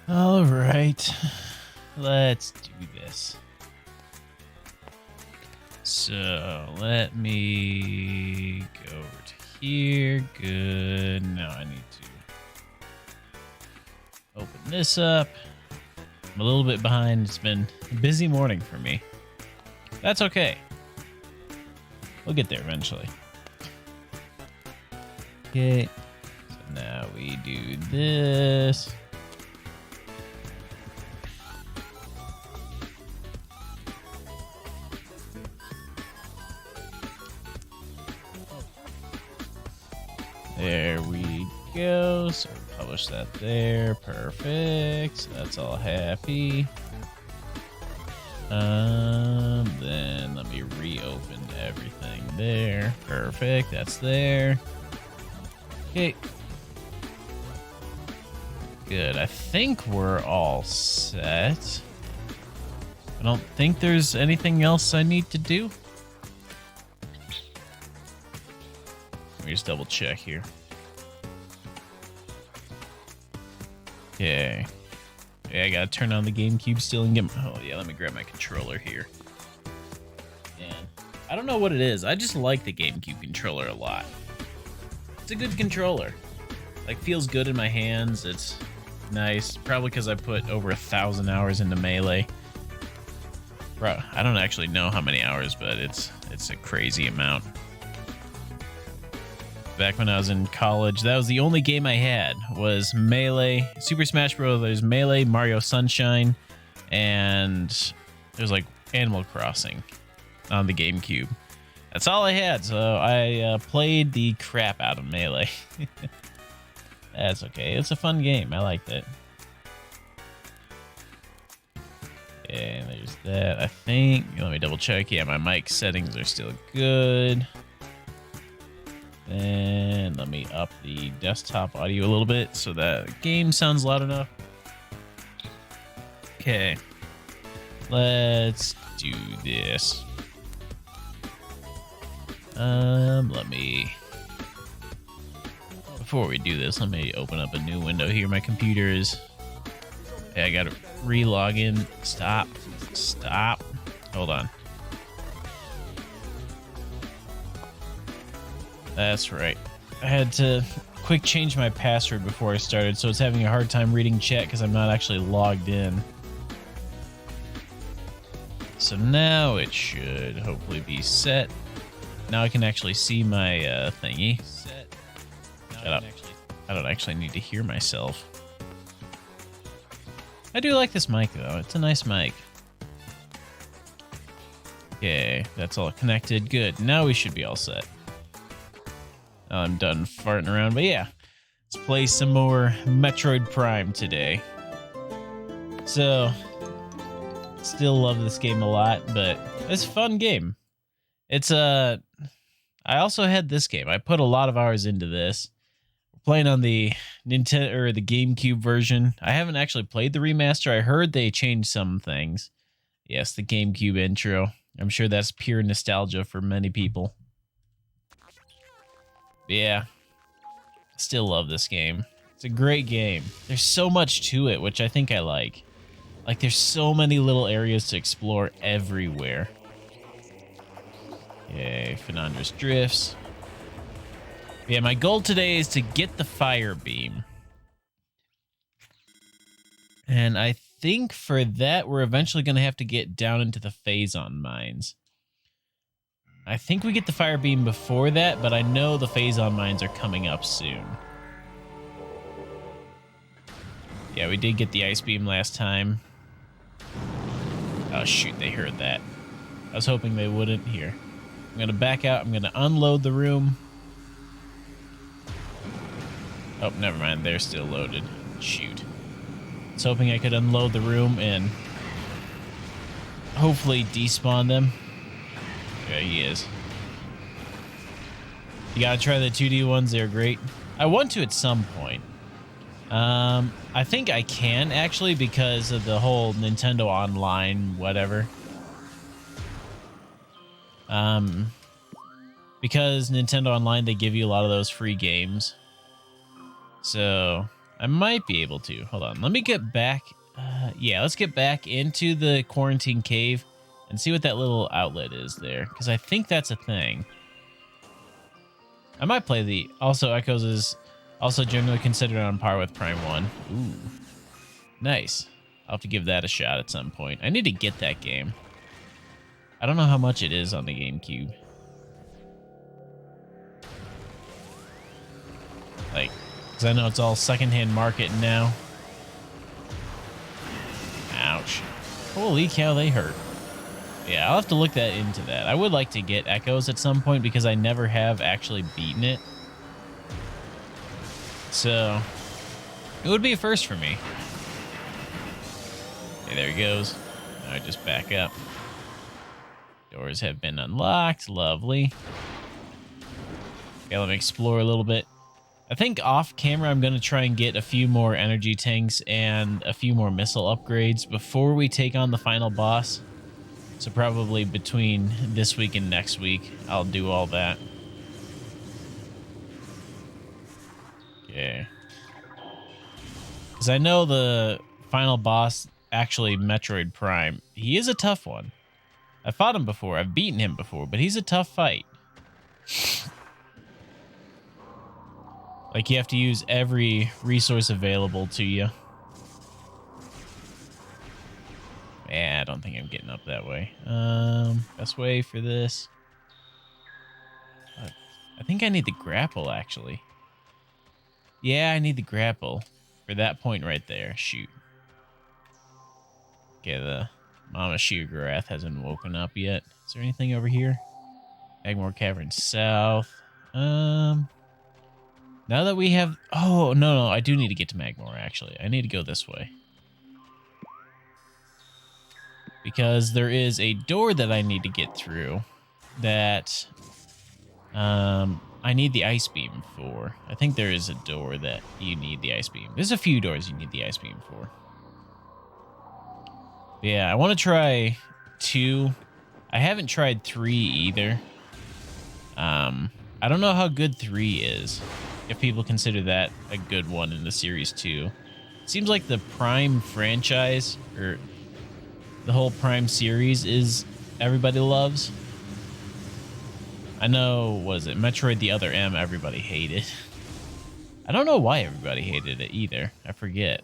All right, let's do this. So let me go over to here. Good. Now I need to open this up. I'm a little bit behind. It's been a busy morning for me. That's okay. We'll get there eventually. Okay. So now we do this. There we go. So publish that there. Perfect. So that's all happy. Then let me reopen everything there. Perfect. That's there. Okay. Good. I think we're all set. I don't think there's anything else I need to do. Let me just double check here. Okay. Yeah, I gotta turn on the Gamecube still and get my... Oh, yeah, let me grab my controller here. And I don't know what it is. I just like the Gamecube controller a lot. It's a good controller. Like, feels good in my hands. It's nice. Probably because I put over 1,000 hours into Melee. Bro, I don't actually know how many hours, but it's a crazy amount. Back when I was in college, that was the only game I had, was Melee, Super Smash Bros. Melee, Mario Sunshine, and there's like Animal Crossing on the GameCube. That's all I had, so I played the crap out of Melee. That's okay. It's a fun game. I liked it. And there's that, I think. Let me double check. Yeah, my mic settings are still good. And let me up the desktop audio a little bit so that the game sounds loud enough. Okay. Let's do this. Let me... Before we do this, let me open up a new window here. My computer is... Yeah, I gotta re-log in. Stop. Stop. Hold on. That's right. I had to quick change my password before I started, so it's having a hard time reading chat because I'm not actually logged in. So now it should hopefully be set. Now I can actually see my thingy. Set. Shut up. I don't actually need to hear myself. I do like this mic though. It's a nice mic. Okay, that's all connected. Good. Now we should be all set. I'm done farting around, but yeah, let's play some more Metroid Prime today. So, still love this game a lot, but it's a fun game. It's I also had this game. I put a lot of hours into this. We're playing on the Nintendo or the GameCube version. I haven't actually played the remaster. I heard they changed some things. Yes, the GameCube intro. I'm sure that's pure nostalgia for many people. Yeah, still love this game. It's a great game. There's so much to it, which I think I like. Like, there's so many little areas to explore everywhere. Yay, Fernandra's Drifts. Yeah, my goal today is to get the fire beam. And I think for that, we're eventually going to have to get down into the Phazon mines. I think we get the fire beam before that, but I know the Phazon mines are coming up soon. Yeah, we did get the ice beam last time. Oh shoot, they heard that. I was hoping they wouldn't. Here, I'm gonna back out. I'm gonna unload the room. Oh, never mind. They're still loaded. Shoot. I was hoping I could unload the room and hopefully despawn them. Yeah, he is. You gotta try the 2D ones. They're great. I want to at some point. I think I can actually because of the whole Nintendo Online whatever. Because Nintendo Online, they give you a lot of those free games. So I might be able to. Hold on. Let me get back. Yeah, let's get back into the quarantine cave and see what that little outlet is there, because I think that's a thing. I might play the... Also, Echoes is also generally considered on par with Prime 1. Ooh. Nice. I'll have to give that a shot at some point. I need to get that game. I don't know how much it is on the GameCube. Like, because I know it's all secondhand market now. Ouch. Holy cow, they hurt. Yeah, I'll have to look into that. I would like to get Echoes at some point because I never have actually beaten it. So, it would be a first for me. Okay, there he goes. Now I just back up. Doors have been unlocked. Lovely. Okay, let me explore a little bit. I think off camera, I'm going to try and get a few more energy tanks and a few more missile upgrades before we take on the final boss. So probably between this week and next week, I'll do all that. Okay. Because I know the final boss, actually Metroid Prime, he is a tough one. I fought him before, I've beaten him before, but he's a tough fight. Like, you have to use every resource available to you. Yeah, I don't think I'm getting up that way. Best way for this. I think I need the grapple, actually. Yeah, I need the grapple for that point right there. Shoot. Okay, the Mama Sheograth hasn't woken up yet. Is there anything over here? Magmore Cavern South. Now that we have... Oh, no, I do need to get to Magmore, actually. I need to go this way. Because there is a door that I need to get through that I need the ice beam for. I think there is a door that you need the ice beam. There's a few doors you need the ice beam for. Yeah, I want to try 2. I haven't tried 3 either. I don't know how good 3 is, if people consider that a good one in the series 2. It seems like the Prime franchise, or the whole Prime series, is everybody loves. I know, what is it, Metroid the Other M, everybody hated. I don't know why everybody hated it either. I forget.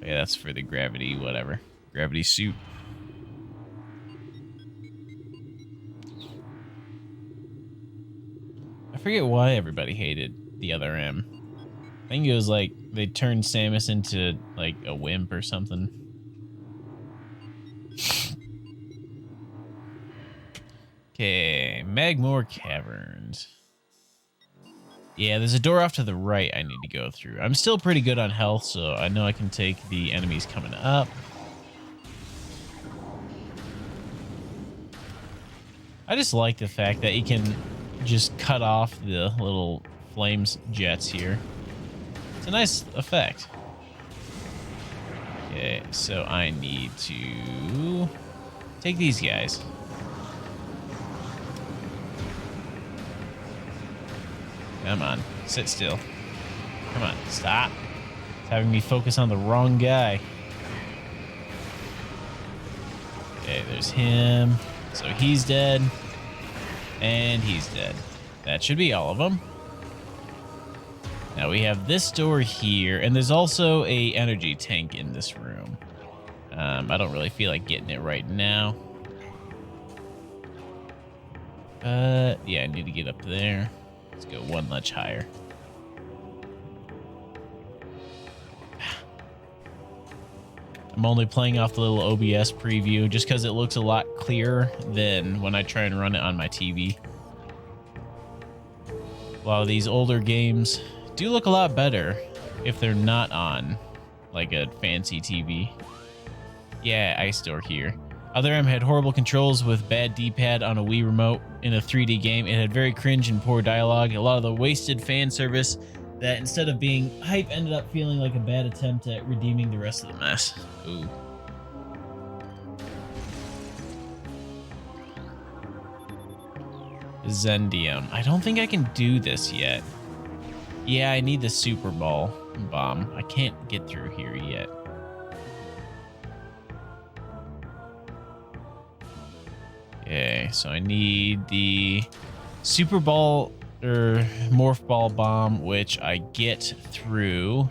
Yeah, that's for the gravity, whatever. Gravity suit. I forget why everybody hated the Other M. I think it was like they turned Samus into like a wimp or something. Okay, Magmore Caverns. Yeah, there's a door off to the right I need to go through. I'm still pretty good on health, so I know I can take the enemies coming up. I just like the fact that you can just cut off the little flames jets here. It's a nice effect. Okay, so I need to take these guys. Come on, sit still. Come on, stop. It's having me focus on the wrong guy. Okay, there's him. So he's dead. And he's dead. That should be all of them. Now we have this door here, and there's also a energy tank in this room. I don't really feel like getting it right now. Yeah, I need to get up there. Let's go one notch higher. I'm only playing off the little OBS preview just because it looks a lot clearer than when I try and run it on my TV. While these older games do look a lot better if they're not on like a fancy TV. Yeah, Ice Door here. Other M had horrible controls with bad D-pad on a Wii remote in a 3D game. It had very cringe and poor dialogue. A lot of the wasted fan service that instead of being hype ended up feeling like a bad attempt at redeeming the rest of the mess. Ooh. Zendium. I don't think I can do this yet. Yeah, I need the Super Ball bomb. I can't get through here yet. Okay, so I need the Super Ball or Morph Ball bomb, which I get through.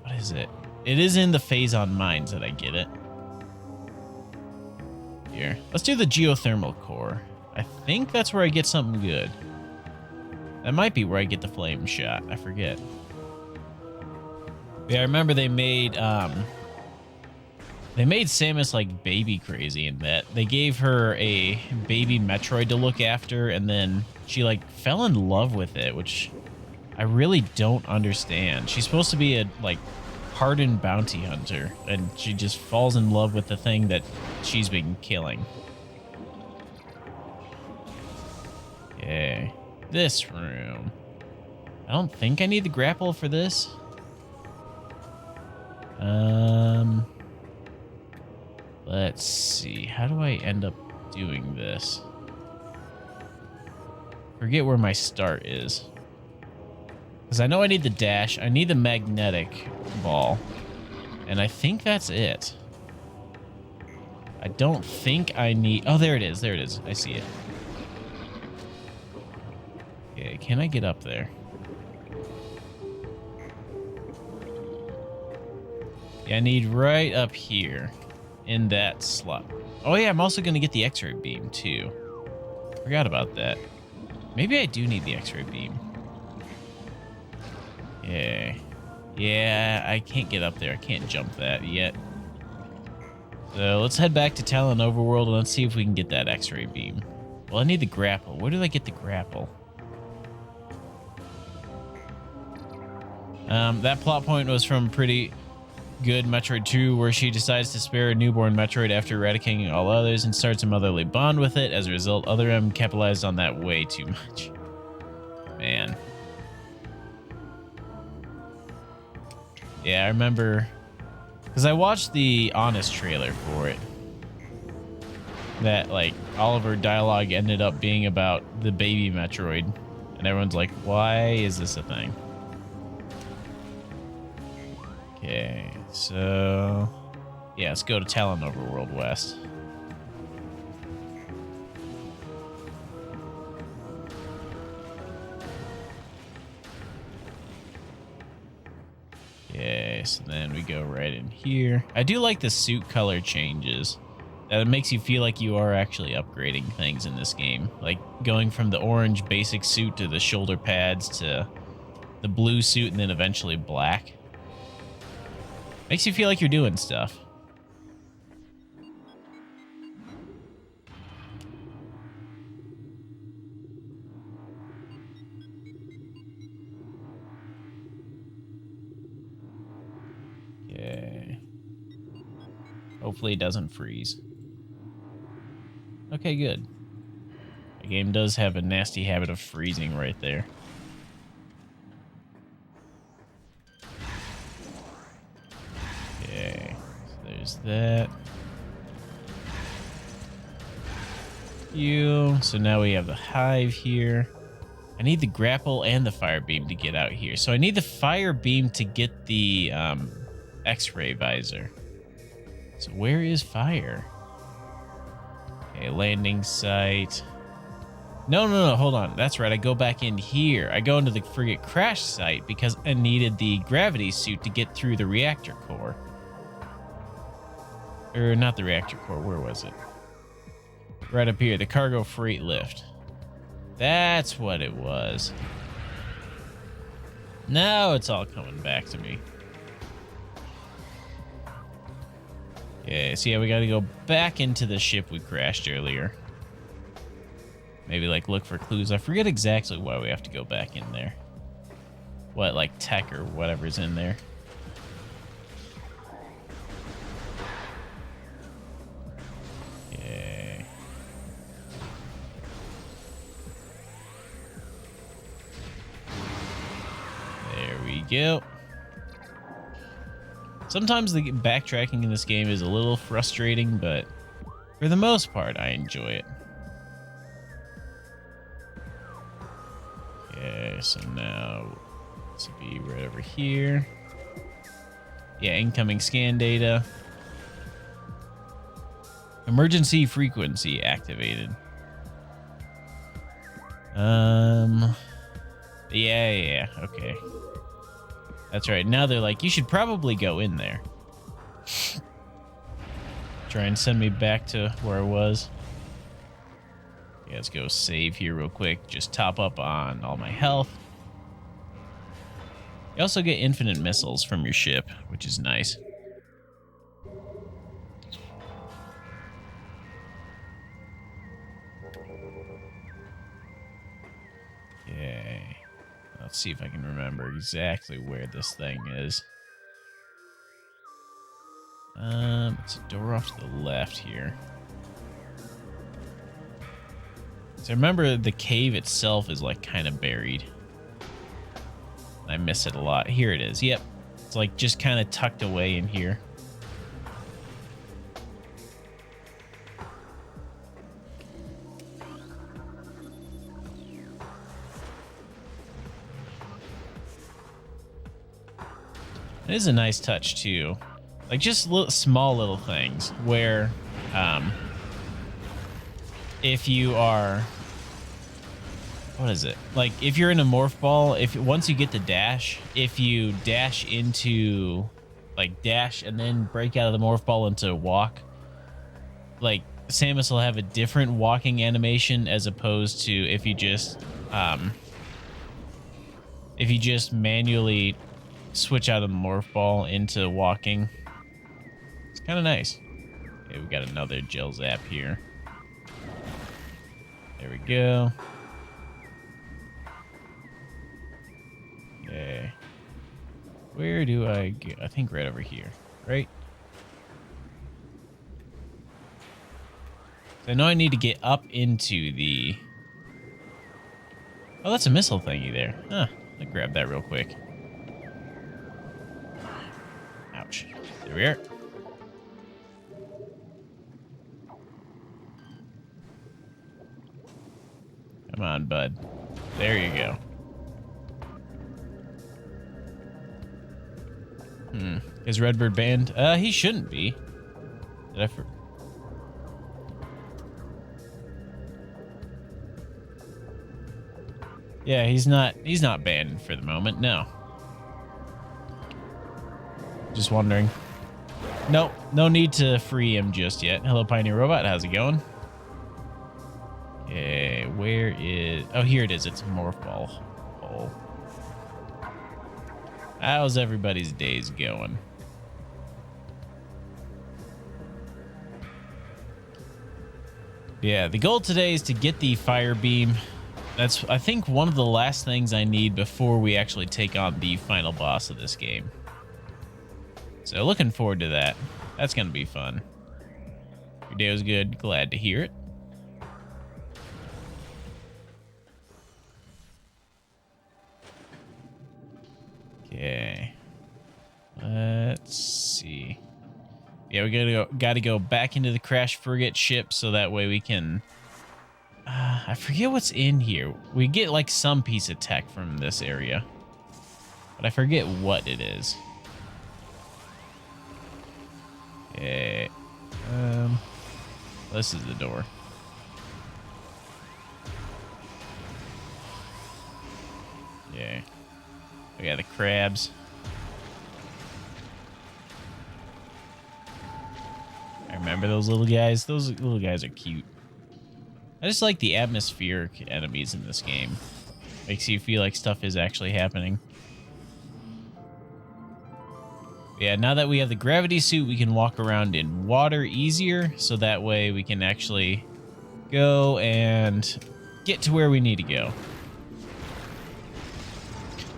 What is it? It is in the Phazon Mines that I get it. Here, let's do the Geothermal Core. I think that's where I get something good. That might be where I get the Flame Shot. I forget. Yeah, I remember they made Samus like baby crazy in that they gave her a baby Metroid to look after, and then she like fell in love with it, which I really don't understand. She's supposed to be a like hardened bounty hunter, and she just falls in love with the thing that she's been killing. Okay, this room. I don't think I need the grapple for this. Let's see. How do I end up doing this? Forget where my start is. Because I know I need the dash. I need the magnetic ball. And I think that's it. I don't think I need... Oh, there it is. There it is. I see it. Okay, can I get up there? Yeah, I need right up here. In that slot. Oh yeah, I'm also going to get the X-ray beam too. Forgot about that. Maybe I do need the X-ray beam. Yeah. Yeah, I can't get up there. I can't jump that yet. So let's head back to Talon Overworld and let's see if we can get that X-ray beam. Well, I need the grapple. Where did I get the grapple? That plot point was from pretty good Metroid 2, where she decides to spare a newborn Metroid after eradicating all others and starts a motherly bond with it. As a result, Other M capitalized on that way too much. Man. Yeah, I remember... Because I watched the Honest trailer for it. That, like, all of her dialogue ended up being about the baby Metroid. And everyone's like, why is this a thing? Okay, so... Yeah, let's go to Talon Overworld West. Okay, so then we go right in here. I do like the suit color changes. That makes you feel like you are actually upgrading things in this game. Like going from the orange basic suit to the shoulder pads to the blue suit and then eventually black. Makes you feel like you're doing stuff. Okay. Hopefully it doesn't freeze. Okay, good. The game does have a nasty habit of freezing right there. Okay, so there's that. So now we have the hive here. I need the grapple and the fire beam to get out here. So I need the fire beam to get the X-ray visor. So where is fire? Okay, landing site. No, hold on. That's right. I go back in here. I go into the frigate crash site because I needed the gravity suit to get through the reactor core. Or not the reactor core. Where was it? Right up here. The cargo freight lift. That's what it was. Now it's all coming back to me. Okay, so yeah, we gotta go back into the ship we crashed earlier. Maybe like look for clues. I forget exactly why we have to go back in there. What, like tech or whatever's in there. Okay. There we go. Sometimes the backtracking in this game is a little frustrating, but for the most part, I enjoy it. Okay, so now This will be right over here. Yeah, incoming scan data. Emergency frequency activated. Yeah, okay. That's right. Now they're like, you should probably go in there. Try and send me back to where I was. Yeah, let's go save here real quick. Just top up on all my health. You also get infinite missiles from your ship, which is nice. Okay. Let's see if I can remember exactly where this thing is. It's a door off to the left here. So remember, the cave itself is like kind of buried. I miss it a lot. Here it is. Yep. It's like just kind of tucked away in here. It is a nice touch too. Like just small little things where if you are, what is it? Like if you're in a morph ball, once you get the dash, if you dash into like dash and then break out of the morph ball into walk, like Samus will have a different walking animation as opposed to if you just manually switch out of the morph ball into walking. It's kind of nice. Okay, we got another gel zap here. There we go. Okay. Where do I go? I think right over here, right? So I know I need to get up into the... Oh, that's a missile thingy there. Huh. I'll grab that real quick. Ouch. There we are. Come on, bud. There you go. Is Redbird banned? He shouldn't be. Did I Yeah, he's not banned for the moment, no. Just wondering. Nope, no need to free him just yet. Hello, Pioneer Robot, how's it going? Okay, where is... Oh, here it is. It's Morph Ball hole. How's everybody's days going? Yeah, the goal today is to get the Fire Beam. That's, I think, one of the last things I need before we actually take on the final boss of this game. So looking forward to that. That's going to be fun. Your day was good. Glad to hear it. Okay. Let's see. Yeah, we gotta go back into the Crash Frigate ship so that way we can... I forget what's in here. We get like some piece of tech from this area, but I forget what it is. Okay. This is the door. Yeah. We got the crabs. I remember those little guys. Those little guys are cute. I just like the atmospheric enemies in this game. Makes you feel like stuff is actually happening. Yeah, now that we have the gravity suit, we can walk around in water easier, so that way we can actually go and get to where we need to go.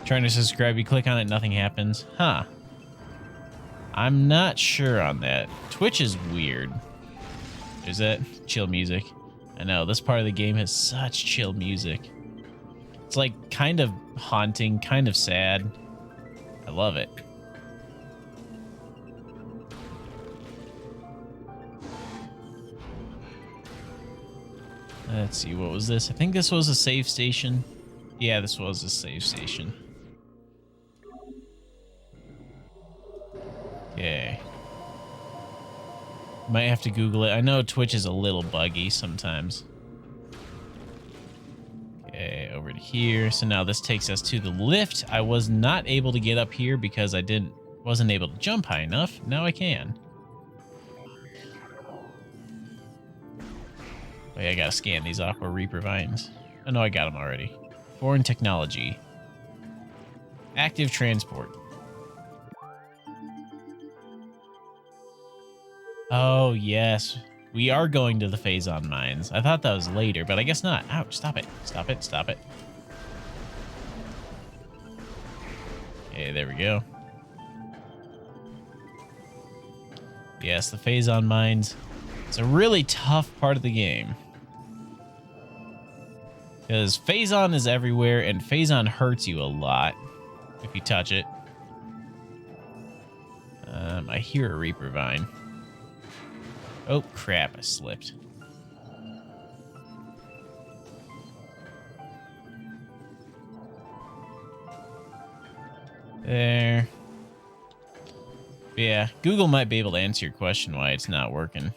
Trying to subscribe, you click on it, nothing happens. Huh. I'm not sure on that. Twitch is weird. Is that chill music? I know, this part of the game has such chill music. It's like kind of haunting, kind of sad. I love it. Let's see, what was this? I think this was a save station. Yeah, this was a save station. Might have to Google it. I know Twitch is a little buggy sometimes. Okay, over to here. So now this takes us to the lift. I was not able to get up here because I wasn't able to jump high enough. Now I can. Wait, I gotta scan these Aqua Reaper vines. Oh no, I got them already. Foreign technology. Active transport. Oh, yes. We are going to the Phazon mines. I thought that was later, but I guess not. Ouch, stop it. Stop it, stop it. Okay, there we go. Yes, the Phazon mines. It's a really tough part of the game. Because Phazon is everywhere, and Phazon hurts you a lot if you touch it. I hear a Reaper Vine. Oh, crap, I slipped. There. Yeah, Google might be able to answer your question why it's not working.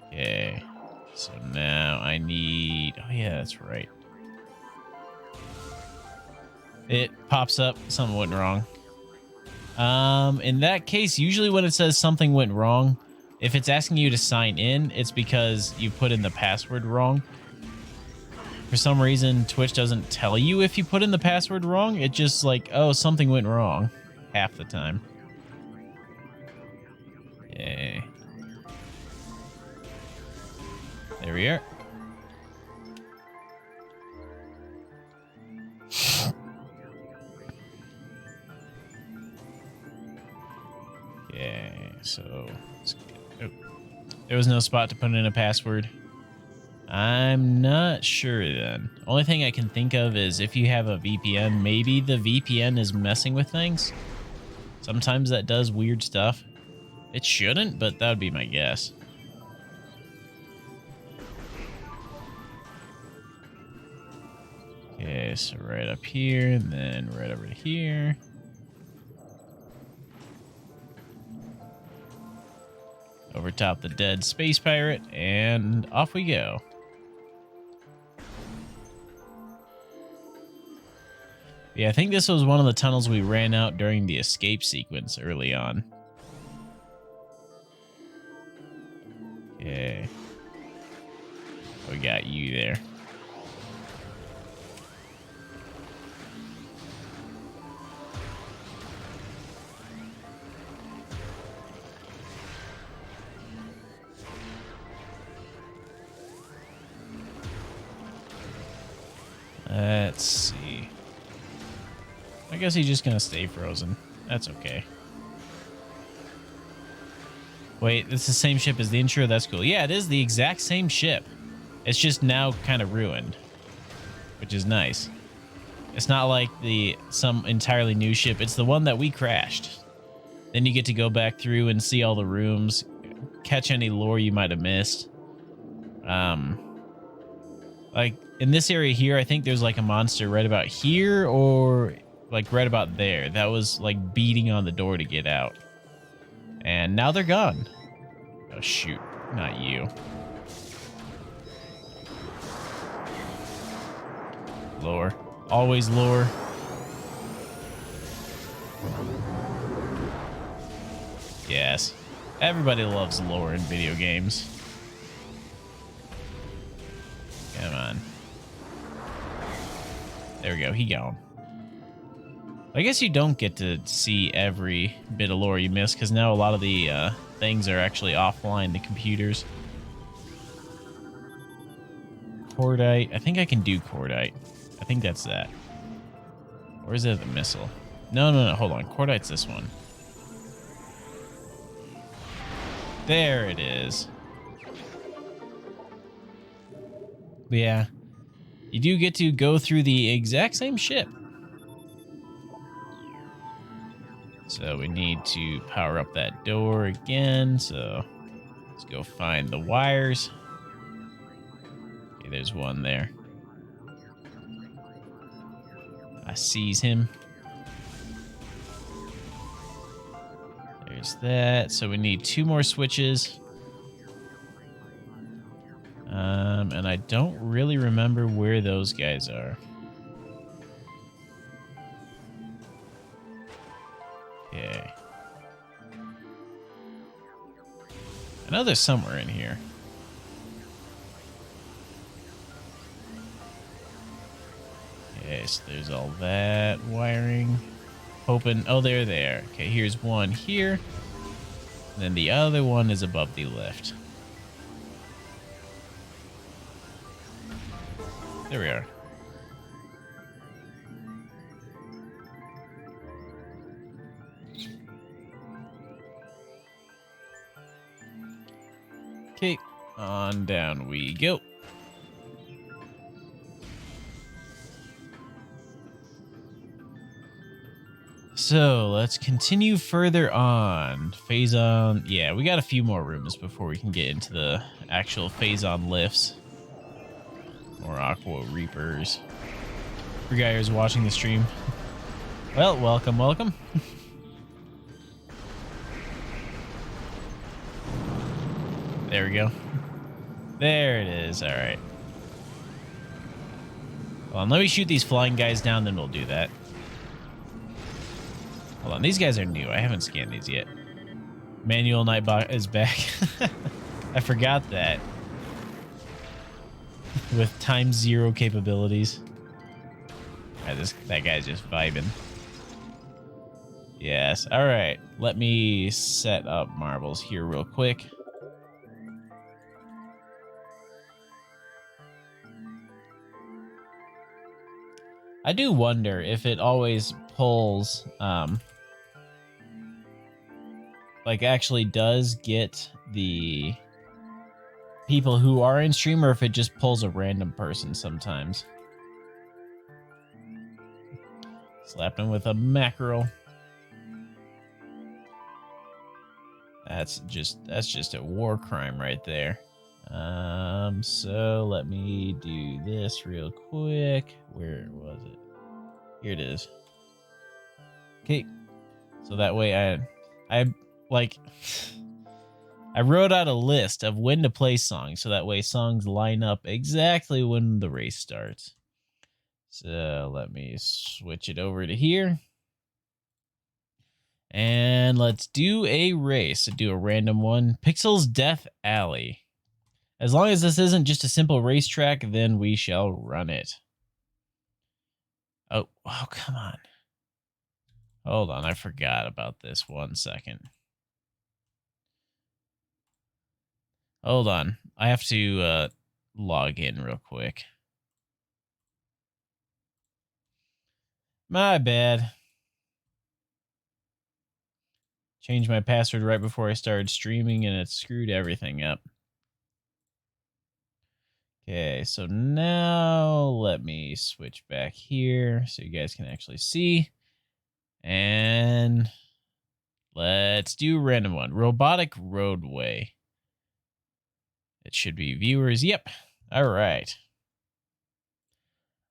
Okay. So now I need... Oh, yeah, that's right. It pops up. Something went wrong. In that case, usually when it says something went wrong, if it's asking you to sign in, it's because you put in the password wrong. For some reason, Twitch doesn't tell you if you put in the password wrong. It's just like, oh, something went wrong half the time. Yay. There we are. Okay, so oh, there was no spot to put in a password. I'm not sure then. Only thing I can think of is if you have a VPN, maybe the VPN is messing with things. Sometimes that does weird stuff. It shouldn't, but that would be my guess. Okay, so right up here, and then right over to here. Over top the dead space pirate, and off we go. Yeah, I think this was one of the tunnels we ran out during the escape sequence early on. Okay. We got you there. Let's see. I guess he's just gonna stay frozen. That's okay. Wait, it's the same ship as the intro? That's cool. Yeah, it is the exact same ship. It's just now kind of ruined, which is nice. It's not like some entirely new ship. It's the one that we crashed. Then you get to go back through and see all the rooms, catch any lore you might have missed. Like in this area here, I think there's like a monster right about here or like right about there. That was like beating on the door to get out. And now they're gone. Oh, shoot. Not you. Lore. Always lore. Yes. Everybody loves lore in video games. Come on. There we go. He gone. I guess you don't get to see every bit of lore you miss because now a lot of the things are actually offline, the computers. Cordite. I think I can do Cordite. I think that's that. Or is it the missile? No, no, no. Hold on. Cordite's this one. There it is. Yeah. You do get to go through the exact same ship. So we need to power up that door again. So let's go find the wires. Okay, there's one there. I seize him. There's that. So we need 2 more switches. And I don't really remember where those guys are. Okay. I know there's somewhere in here. Okay, so there's all that wiring. Hoping, oh, they're there. Okay, here's one here. And then the other one is above the lift. There we are. Okay, on down we go. So let's continue further on. Phase on. Yeah, we got a few more rooms before we can get into the actual phase on lifts. More Aqua Reapers. For you guys watching the stream. Well, welcome, welcome. There we go. There it is. All right. Hold on, let me shoot these flying guys down, then we'll do that. Hold on, these guys are new. I haven't scanned these yet. Manual Nightbot is back. I forgot that. With ×0 capabilities. All right, that guy's just vibing. Yes. All right. Let me set up marbles here real quick. I do wonder if it always pulls, like actually does get the people who are in stream, or if it just pulls a random person sometimes. Slapped him with a mackerel. That's just a war crime right there. So let me do this real quick. Where was it? Here it is. Okay. So that way I wrote out a list of when to play songs, so that way songs line up exactly when the race starts. So let me switch it over to here. And let's do a race. Do a random one. Pixel's Death Alley. As long as this isn't just a simple racetrack, then we shall run it. Oh, come on. Hold on, I forgot about this 1 second. Hold on. I have to log in real quick. My bad. Changed my password right before I started streaming, and it screwed everything up. Okay, so now let me switch back here so you guys can actually see. And let's do a random one. Robotic Roadway. It should be viewers. Yep. All right.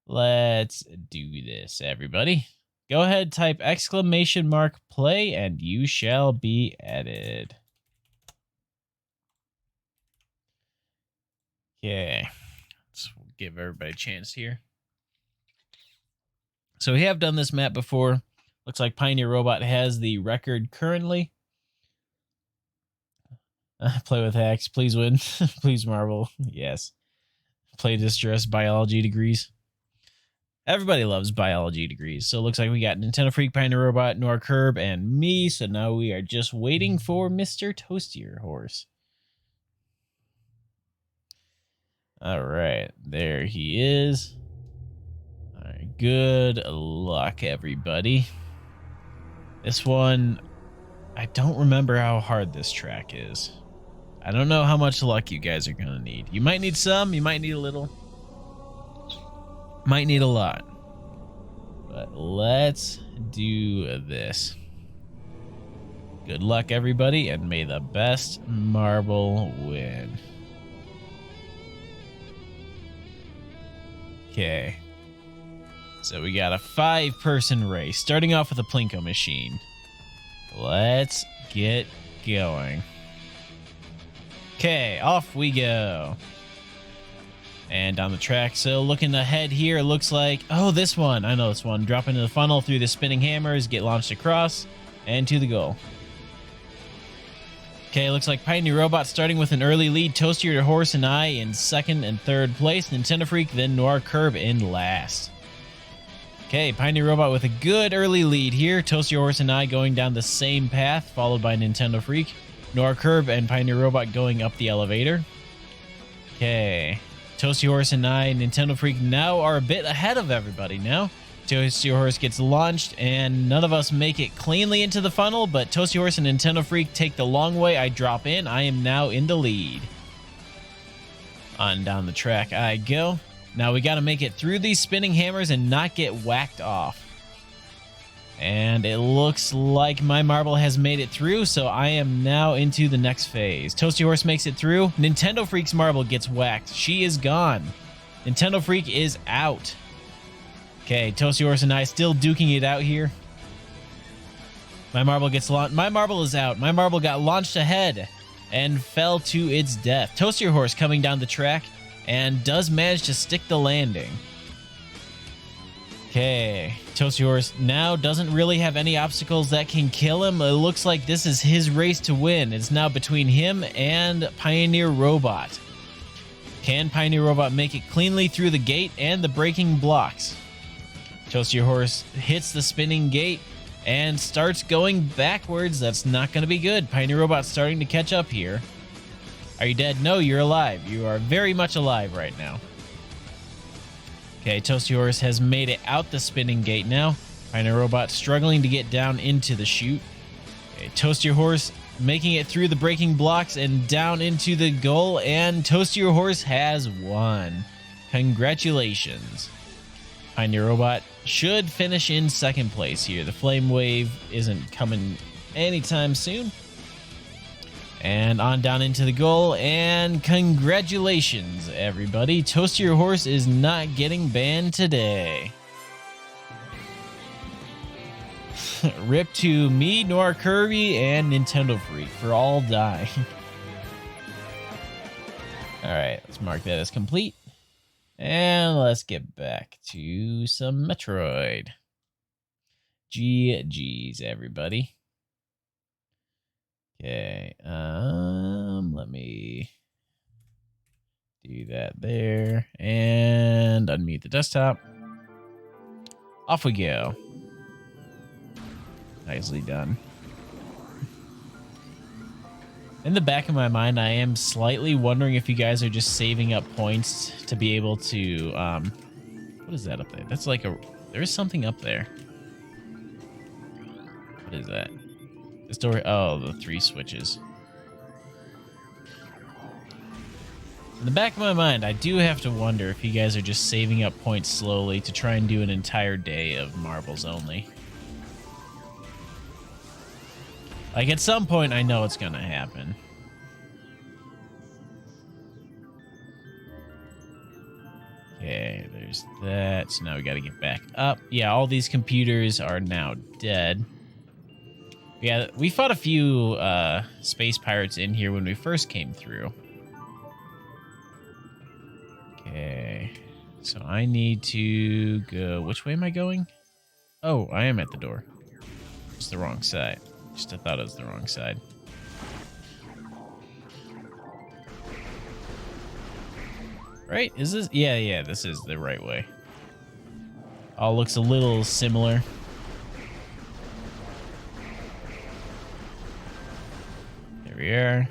Let's do this, everybody. Go ahead, type !play, and you shall be added. Okay. Let's give everybody a chance here. So we have done this map before. Looks like Pioneer Robot has the record currently. Play with hacks. Please win. Please marble. Yes. Play distress biology degrees. Everybody loves biology degrees. So it looks like we got Nintendo Freak, Pioneer Robot, Nor Curb, and me. So now we are just waiting for Mr. Toastier Horse. All right. There he is. All right. Good luck, everybody. This one, I don't remember how hard this track is. I don't know how much luck you guys are going to need. You might need some. You might need a little. Might need a lot. But let's do this. Good luck, everybody, and may the best marble win. Okay. So we got a 5-person race, starting off with a Plinko machine. Let's get going. Okay, off we go. And down the track. So looking ahead here, it looks like, oh, this one. I know this one. Drop into the funnel through the spinning hammers, get launched across, and to the goal. Okay, looks like Pioneer Robot starting with an early lead. Toaster Horse and I in second and third place. Nintendo Freak, then Noir Curb in last. Okay, Pioneer Robot with a good early lead here. Toaster Horse and I going down the same path, followed by Nintendo Freak. Noir Curb and Pioneer Robot going up the elevator. Okay. Toasty Horse and I, Nintendo Freak, now are a bit ahead of everybody now. Toasty Horse gets launched, and none of us make it cleanly into the funnel, but Toasty Horse and Nintendo Freak take the long way. I drop in. I am now in the lead. On down the track I go. Now we got to make it through these spinning hammers and not get whacked off. And it looks like my marble has made it through, so I am now into the next phase. Toasty Horse makes it through. Nintendo Freak's marble gets whacked. She is gone. Nintendo Freak is out. Okay, Toasty Horse and I still duking it out here. My marble gets launched. My marble is out. My marble got launched ahead and fell to its death. Toasty Horse coming down the track and does manage to stick the landing. Okay, Toasty Horse now doesn't really have any obstacles that can kill him. It looks like this is his race to win. It's now between him and Pioneer Robot. Can Pioneer Robot make it cleanly through the gate and the braking blocks? Toasty Horse hits the spinning gate and starts going backwards. That's not going to be good. Pioneer Robot's starting to catch up here. Are you dead? No, you're alive. You are very much alive right now. Okay, Toasty Horse has made it out the spinning gate now. Pioneer Robot struggling to get down into the chute. Okay, Toasty Horse making it through the braking blocks and down into the goal, and Toasty Horse has won. Congratulations. Pioneer Robot should finish in second place here. The Flame Wave isn't coming anytime soon. And on down into the goal, and congratulations, everybody. Toasty Horse is not getting banned today. Rip to me, Noir Kirby, and Nintendo Freak for all dying. Alright, let's mark that as complete. And let's get back to some Metroid. GG's, everybody. Okay, let me do that there and unmute the desktop. Off we go. Nicely done. In the back of my mind, I am slightly wondering if you guys are just saving up points to be able to, what is that up there? That's like there's something up there. What is that? The story, oh, the 3 switches. In the back of my mind, I do have to wonder if you guys are just saving up points slowly to try and do an entire day of marbles only. Like, at some point, I know it's gonna happen. Okay, there's that. So now we gotta get back up. Yeah, all these computers are now dead. Yeah, we fought a few space pirates in here when we first came through. Okay, so I need to go... Which way am I going? Oh, I am at the door. It's the wrong side. Just I thought it was the wrong side. Right? Is this... Yeah, this is the right way. All looks a little similar. There we are.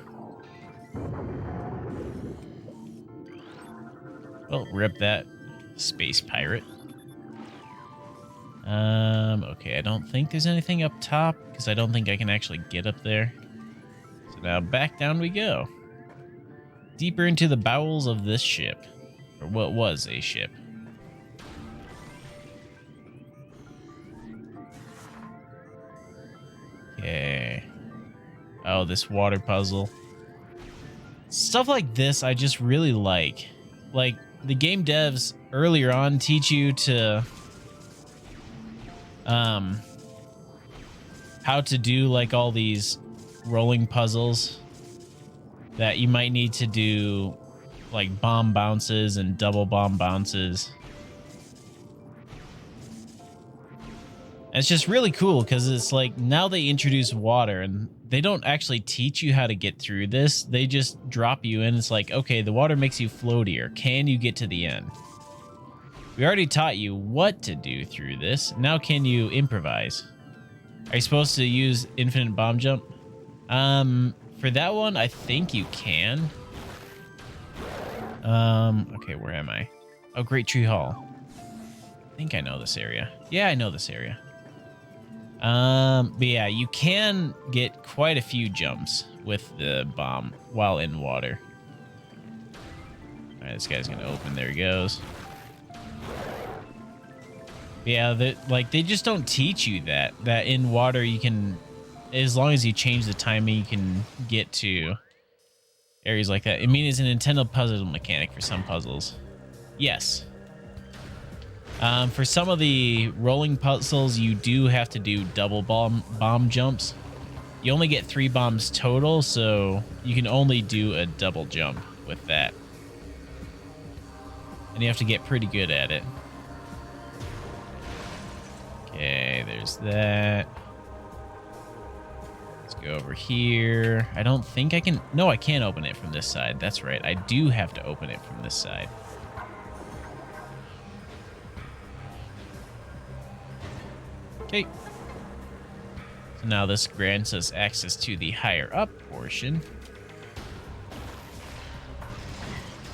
Well, rip that space pirate. Okay, I don't think there's anything up top because I don't think I can actually get up there. So now back down we go. Deeper into the bowels of this ship, or what was a ship. Okay. Oh, this water puzzle. Stuff like this I just really like. Like, the game devs earlier on teach you to how to do like all these rolling puzzles that you might need to do, like bomb bounces and double bomb bounces. And it's just really cool because it's like now they introduce water and they don't actually teach you how to get through this. They just drop you in. It's like, okay, the water makes you floatier. Can you get to the end? We already taught you what to do through this. Now can you improvise? Are you supposed to use infinite bomb jump? For that one, I think you can. Okay, where am I? Oh, Great Tree Hall. I think I know this area. Yeah, I know this area. But yeah, you can get quite a few jumps with the bomb while in water. All right, this guy's gonna open. There he goes. Yeah, they just don't teach you that in water you can, as long as you change the timing, you can get to areas like that. I mean, it's a Nintendo puzzle mechanic for some puzzles. Yes. For some of the rolling puzzles, you do have to do double bomb jumps. You only get 3 bombs total, so you can only do a double jump with that. And you have to get pretty good at it. Okay, there's that. Let's go over here. I don't think I can... No, I can't open it from this side. That's right. I do have to open it from this side. Okay. So now this grants us access to the higher up portion.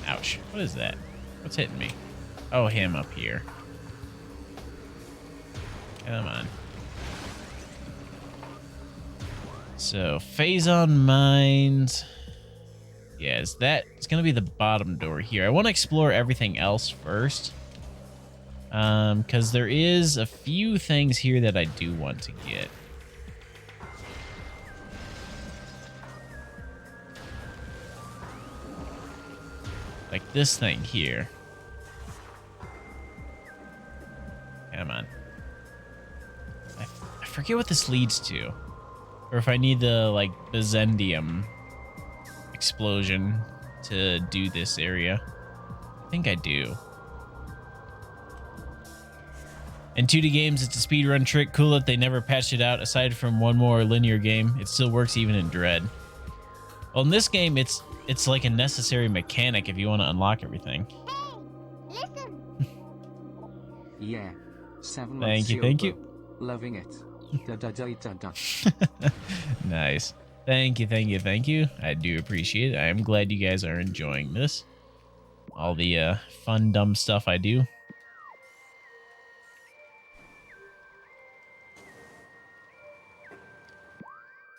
Ouch. What is that? What's hitting me? Oh, him up here. Come on. So, Phazon Mines. Yeah, it's going to be the bottom door here. I want to explore everything else first. Because there is a few things here that I do want to get. Like this thing here. Come on. I forget what this leads to. Or if I need the, like, Byzantium explosion to do this area. I think I do. In 2D games, it's a speedrun trick. Cool that they never patched it out. Aside from one more linear game, it still works even in Dread. Well, in this game, it's like a necessary mechanic if you want to unlock everything. Hey, listen. Yeah. 7 months. Thank you, thank you. Loving it. Da, da, da, da, da. Nice. Thank you, thank you, thank you. I do appreciate it. I am glad you guys are enjoying this. All the fun, dumb stuff I do.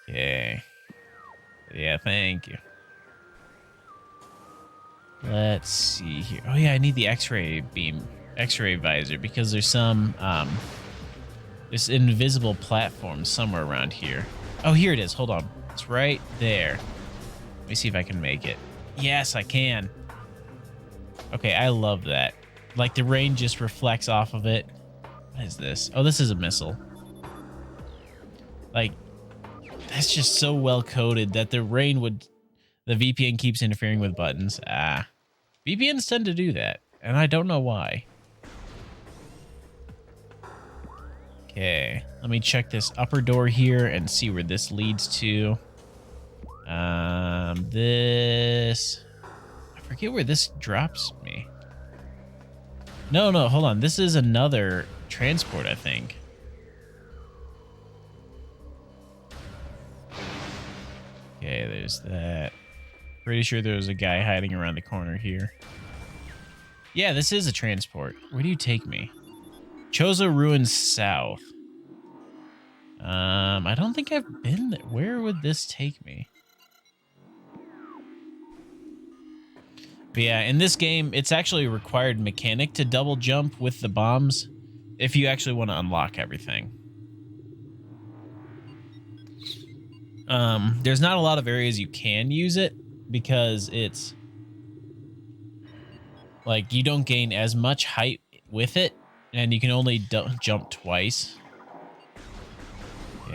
Okay. Yeah, thank you. Let's see here. Oh yeah, I need the X-ray beam, X-ray visor, because there's some this invisible platform somewhere around here. Oh, here it is. Hold on. It's right there. Let me see if I can make it. Yes, I can. Okay, I love that. Like the rain just reflects off of it. What is this? Oh, this is a missile. Like, that's just so well coded that the rain would... The VPN keeps interfering with buttons. Ah. VPNs tend to do that, and I don't know why. Okay, let me check this upper door here and see where this leads to. This... I forget where this drops me. No, hold on. This is another transport, I think. Okay, there's that. Pretty sure there was a guy hiding around the corner here. Yeah, this is a transport. Where do you take me? Chozo Ruins South. I don't think I've been there. Where would this take me? But yeah, in this game, it's actually a required mechanic to double jump with the bombs if you actually want to unlock everything. There's not a lot of areas you can use it because it's like you don't gain as much height with it and you can only jump twice.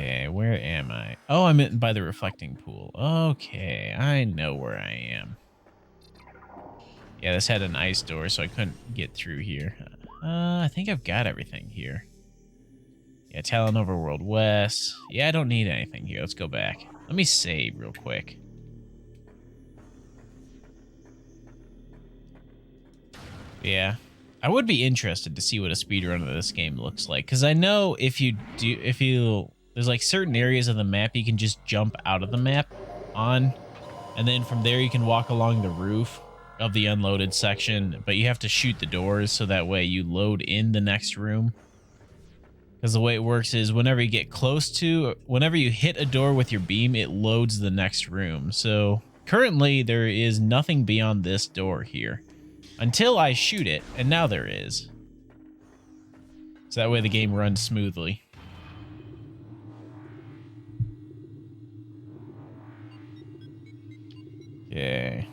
Okay, where am I? Oh, I'm in by the reflecting pool. Okay, I know where I am. Yeah, this had an ice door, so I couldn't get through here. I think I've got everything here. Yeah, Talon Overworld West. Yeah, I don't need anything here. Let's go back. Let me save real quick. Yeah. I would be interested to see what a speedrun of this game looks like, because I know there's like certain areas of the map you can just jump out of the map on, and then from there you can walk along the roof of the unloaded section, but you have to shoot the doors so that way you load in the next room. Because the way it works is whenever you hit a door with your beam, it loads the next room. So currently there is nothing beyond this door here until I shoot it, and now there is. So that way the game runs smoothly. Okay.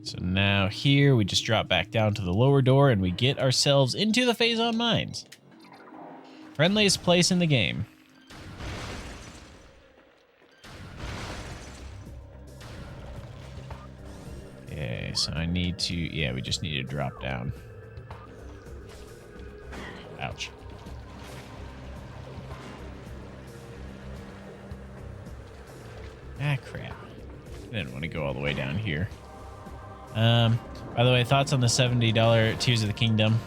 So now here we just drop back down to the lower door and we get ourselves into the Phazon Mines. Friendliest place in the game. Okay, so I need to, yeah, we just need to drop down. Ouch. Ah, crap. I didn't want to go all the way down here. By the way, thoughts on the $70 Tears of the Kingdom?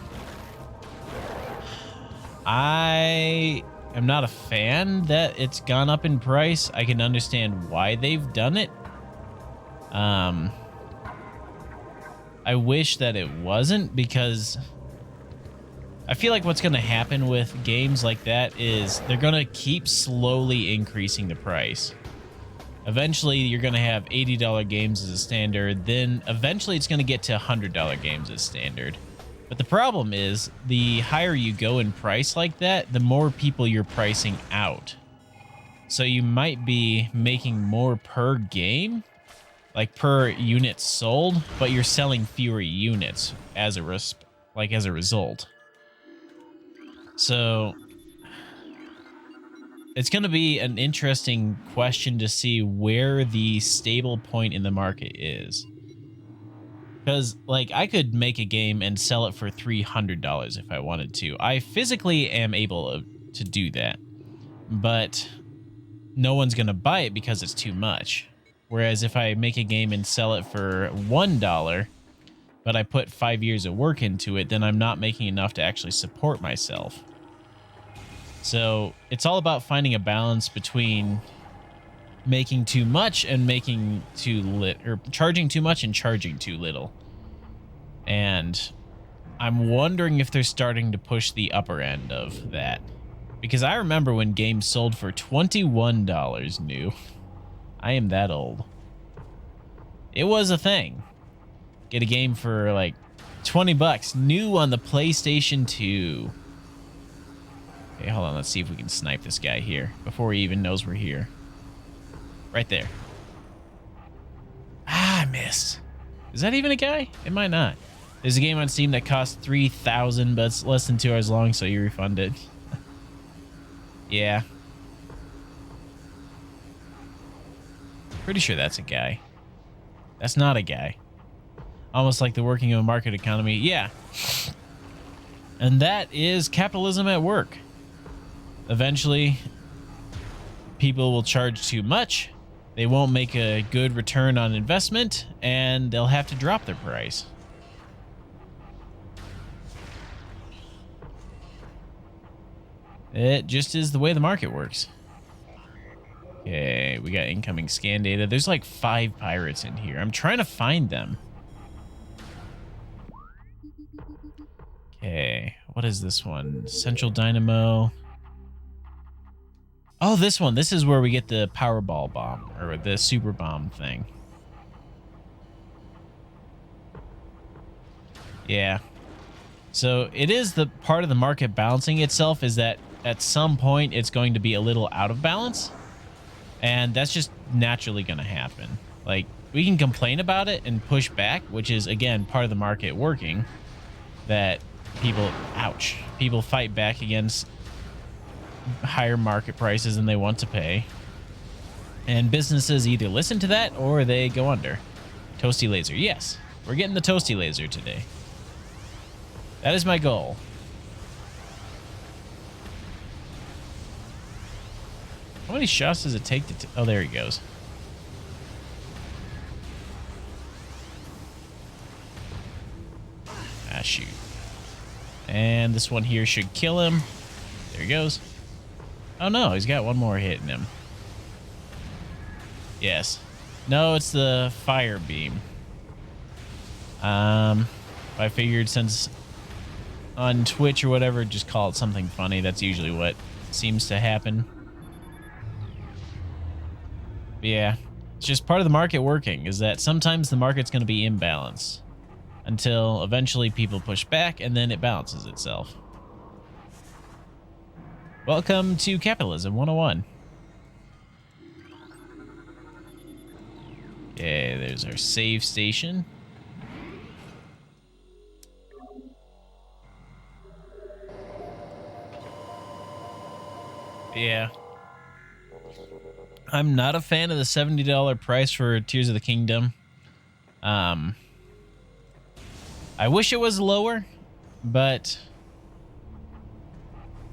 I am not a fan that it's gone up in price. I can understand why they've done it. I wish that it wasn't, because I feel like what's going to happen with games like that is they're going to keep slowly increasing the price. Eventually, you're going to have $80 games as a standard. Then eventually it's going to get to $100 games as standard. But the problem is the higher you go in price like that, the more people you're pricing out. So you might be making more per game, like per unit sold, but you're selling fewer units as a result. So it's going to be an interesting question to see where the stable point in the market is. Because, like, I could make a game and sell it for $300 if I wanted to. I physically am able to do that. But no one's going to buy it because it's too much. Whereas if I make a game and sell it for $1, but I put 5 years of work into it, then I'm not making enough to actually support myself. So it's all about finding a balance between making too much and making too little, or charging too much and charging too little. And I'm wondering if they're starting to push the upper end of that. Because I remember when games sold for $21 new. I am that old. It was a thing. Get a game for like 20 bucks new on the PlayStation 2. Okay, hold on. Let's see if we can snipe this guy here before he even knows we're here. Right there. Ah, I missed. Is that even a guy? It might not. There's a game on Steam that costs $3,000, but it's less than 2 hours long, so you refund it. Yeah. Pretty sure that's a guy. That's not a guy. Almost like the working of a market economy. Yeah. And that is capitalism at work. Eventually, people will charge too much. They won't make a good return on investment, and they'll have to drop their price. It just is the way the market works. Okay, we got incoming scan data. There's like 5 pirates in here. I'm trying to find them. Okay, what is this one? Central Dynamo. Oh, this one. This is where we get the Powerball bomb, or the super bomb thing. Yeah. So it is the part of the market balancing itself is that at some point it's going to be a little out of balance. And that's just naturally going to happen. Like, we can complain about it and push back, which is, again, part of the market working. that people fight back against higher market prices than they want to pay. And businesses either listen to that or they go under. Toasty Lazer. Yes, we're getting the Toasty Lazer today. That is my goal. How many shots does it take to... oh, there he goes. Ah, shoot. And this one here should kill him. There he goes. Oh, no, he's got one more hit in him. Yes. No, it's the fire beam. I figured since on Twitch or whatever, just call it something funny. That's usually what seems to happen. But yeah, it's just part of the market working, is that sometimes the market's going to be imbalanced until eventually people push back and then it balances itself. Welcome to Capitalism 101. Okay, there's our save station. Yeah. I'm not a fan of the $70 price for Tears of the Kingdom. I wish it was lower, but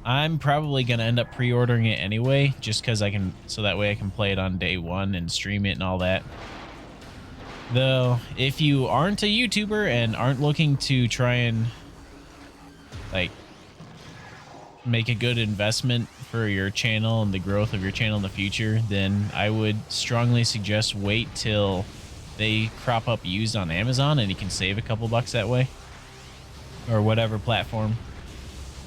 I'm probably going to end up pre-ordering it anyway, just because I can, so that way I can play it on day one and stream it and all that. Though, if you aren't a YouTuber and aren't looking to try and, like, make a good investment for your channel and the growth of your channel in the future, then I would strongly suggest wait till they crop up used on Amazon and you can save a couple bucks that way. Or whatever platform.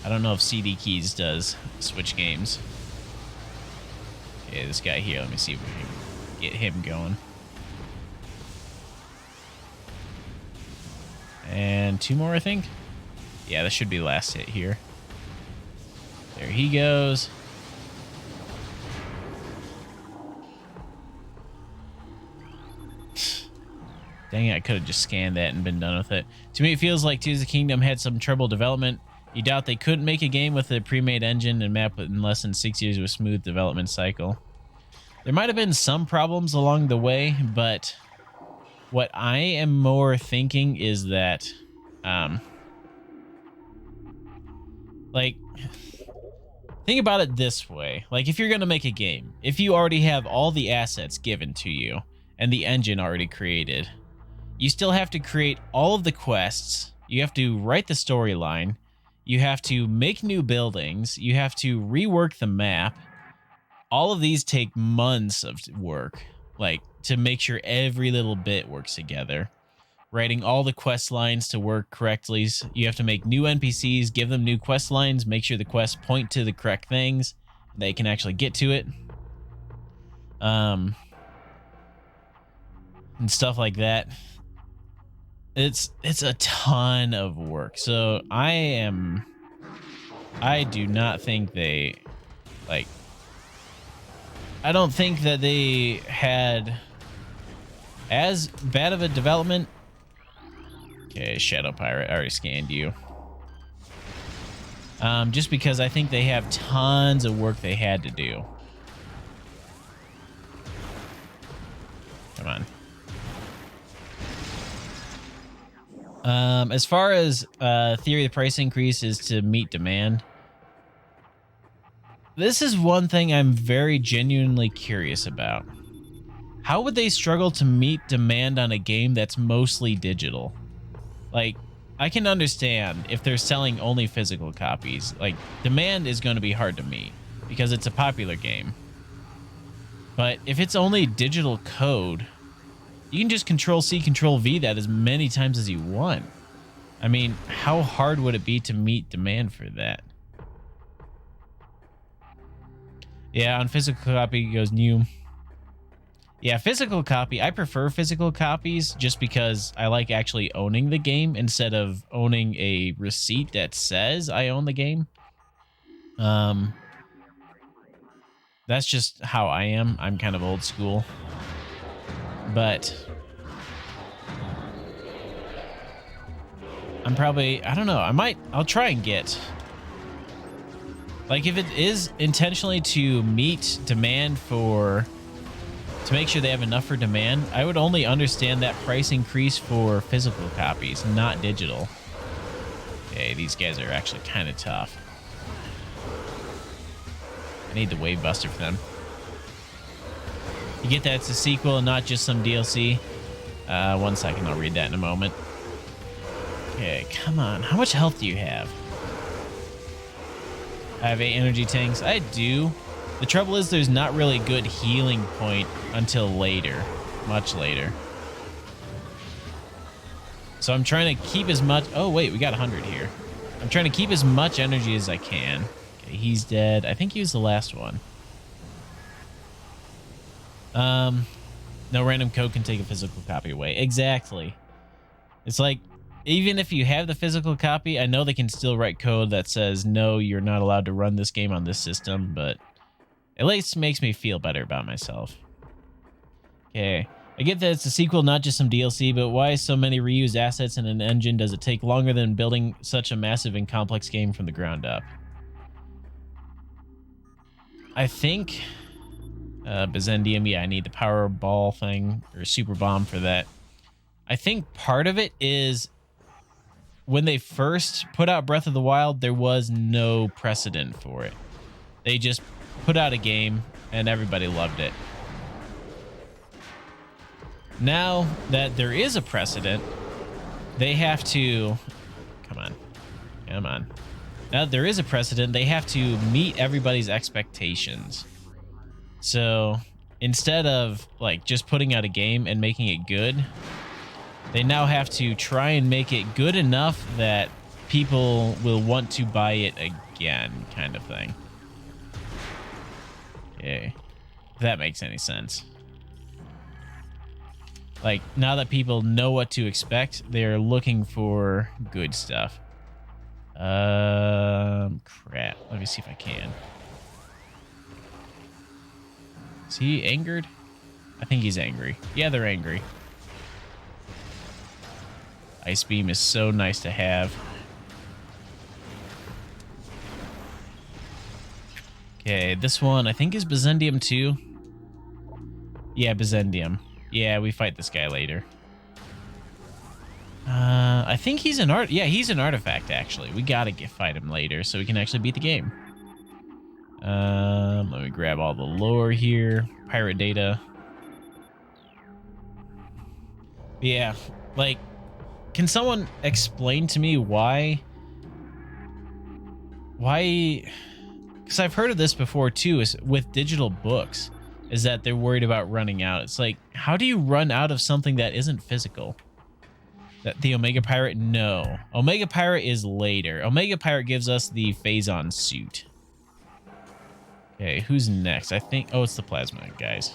I don't know if CD Keys does Switch games. Okay, this guy here, let me see if we can get him going. And two more, I think. Yeah, this should be the last hit here. There he goes. Dang it, I could have just scanned that and been done with it. To me, it feels like Tears of the Kingdom had some trouble development. You doubt they couldn't make a game with a pre-made engine and map in less than 6 years with smooth development cycle. There might have been some problems along the way, but what I am more thinking is that, like, think about it this way. Like, if you're going to make a game, if you already have all the assets given to you and the engine already created, you still have to create all of the quests. You have to write the storyline. You have to make new buildings. You have to rework the map. All of these take months of work, like, to make sure every little bit works together. Writing all the quest lines to work correctly. You have to make new NPCs, give them new quest lines, make sure the quests point to the correct things. They can actually get to it. And stuff like that. It's a ton of work. So I do not think they, like, I don't think that they had as bad of a development. Okay, Shadow Pirate, I already scanned you. Just because I think they have tons of work they had to do. Come on. As far as theory, the price increase is to meet demand. This is one thing I'm very genuinely curious about. How would they struggle to meet demand on a game that's mostly digital? Like, I can understand if they're selling only physical copies. Like, demand is going to be hard to meet because it's a popular game. But if it's only digital code, you can just Control-C, Control-V that as many times as you want. I mean, how hard would it be to meet demand for that? Yeah, on physical copy goes new. Yeah, physical copy. I prefer physical copies just because I like actually owning the game instead of owning a receipt that says I own the game. That's just how I am. I'm kind of old school. But I'm probably, I don't know, I'll try and get, like, if it is intentionally to meet demand to make sure they have enough for demand, I would only understand that price increase for physical copies, not digital. Okay, these guys are actually kind of tough. I need the Wave Buster for them. You get that it's a sequel and not just some DLC. 1 second, I'll read that in a moment. Okay, come on. How much health do you have? I have 8 energy tanks. I do. The trouble is there's not really good healing point until later. Much later. So I'm trying to keep as much... Oh, wait, we got 100 here. I'm trying to keep as much energy as I can. Okay, he's dead. I think he was the last one. No random code can take a physical copy away. Exactly. It's like, even if you have the physical copy, I know they can still write code that says, no, you're not allowed to run this game on this system, but at least makes me feel better about myself. Okay. I get that it's a sequel, not just some DLC, but why so many reused assets in an engine does it take longer than building such a massive and complex game from the ground up? I think... Byzantium, yeah, I need the power ball thing, or super bomb for that. I think part of it is when they first put out Breath of the Wild, there was no precedent for it. They just put out a game and everybody loved it. Now that there is a precedent, they have to... Come on. Come on. Now that there is a precedent, they have to meet everybody's expectations. So instead of like just putting out a game and making it good, they now have to try and make it good enough that people will want to buy it again, kind of thing. Okay, if that makes any sense. Like, now that people know what to expect, they're looking for good stuff. Crap. Let me see if I can. Is he angered? I think he's angry. Yeah, they're angry. Ice Beam is so nice to have. Okay, this one I think is Byzantium too. Yeah, Byzantium. Yeah, we fight this guy later. I think he's an he's an artifact actually. We gotta fight him later so we can actually beat the game. Let me grab all the lore here. Pirate data. Yeah, like, can someone explain to me why? Because I've heard of this before too, is with digital books, is that they're worried about running out. It's like, how do you run out of something that isn't physical? That the Omega Pirate? No. Omega Pirate is later. Omega Pirate gives us the Phazon suit. Okay, who's next? I think... Oh, it's the Plasma guys.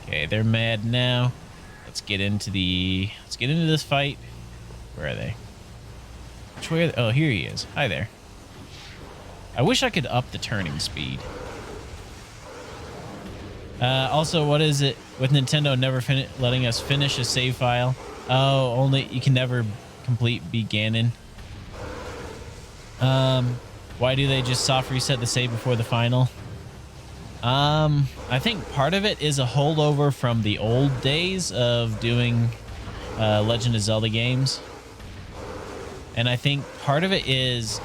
Okay, they're mad now. Let's get into this fight. Where are they? Which way are they? Oh, here he is. Hi there. I wish I could up the turning speed. Also, what is it with Nintendo never letting us finish a save file? Oh, only you can never complete beat Ganon. Why do they just soft reset the save before the final? I think part of it is a holdover from the old days of doing Legend of Zelda games. And I think part of it is,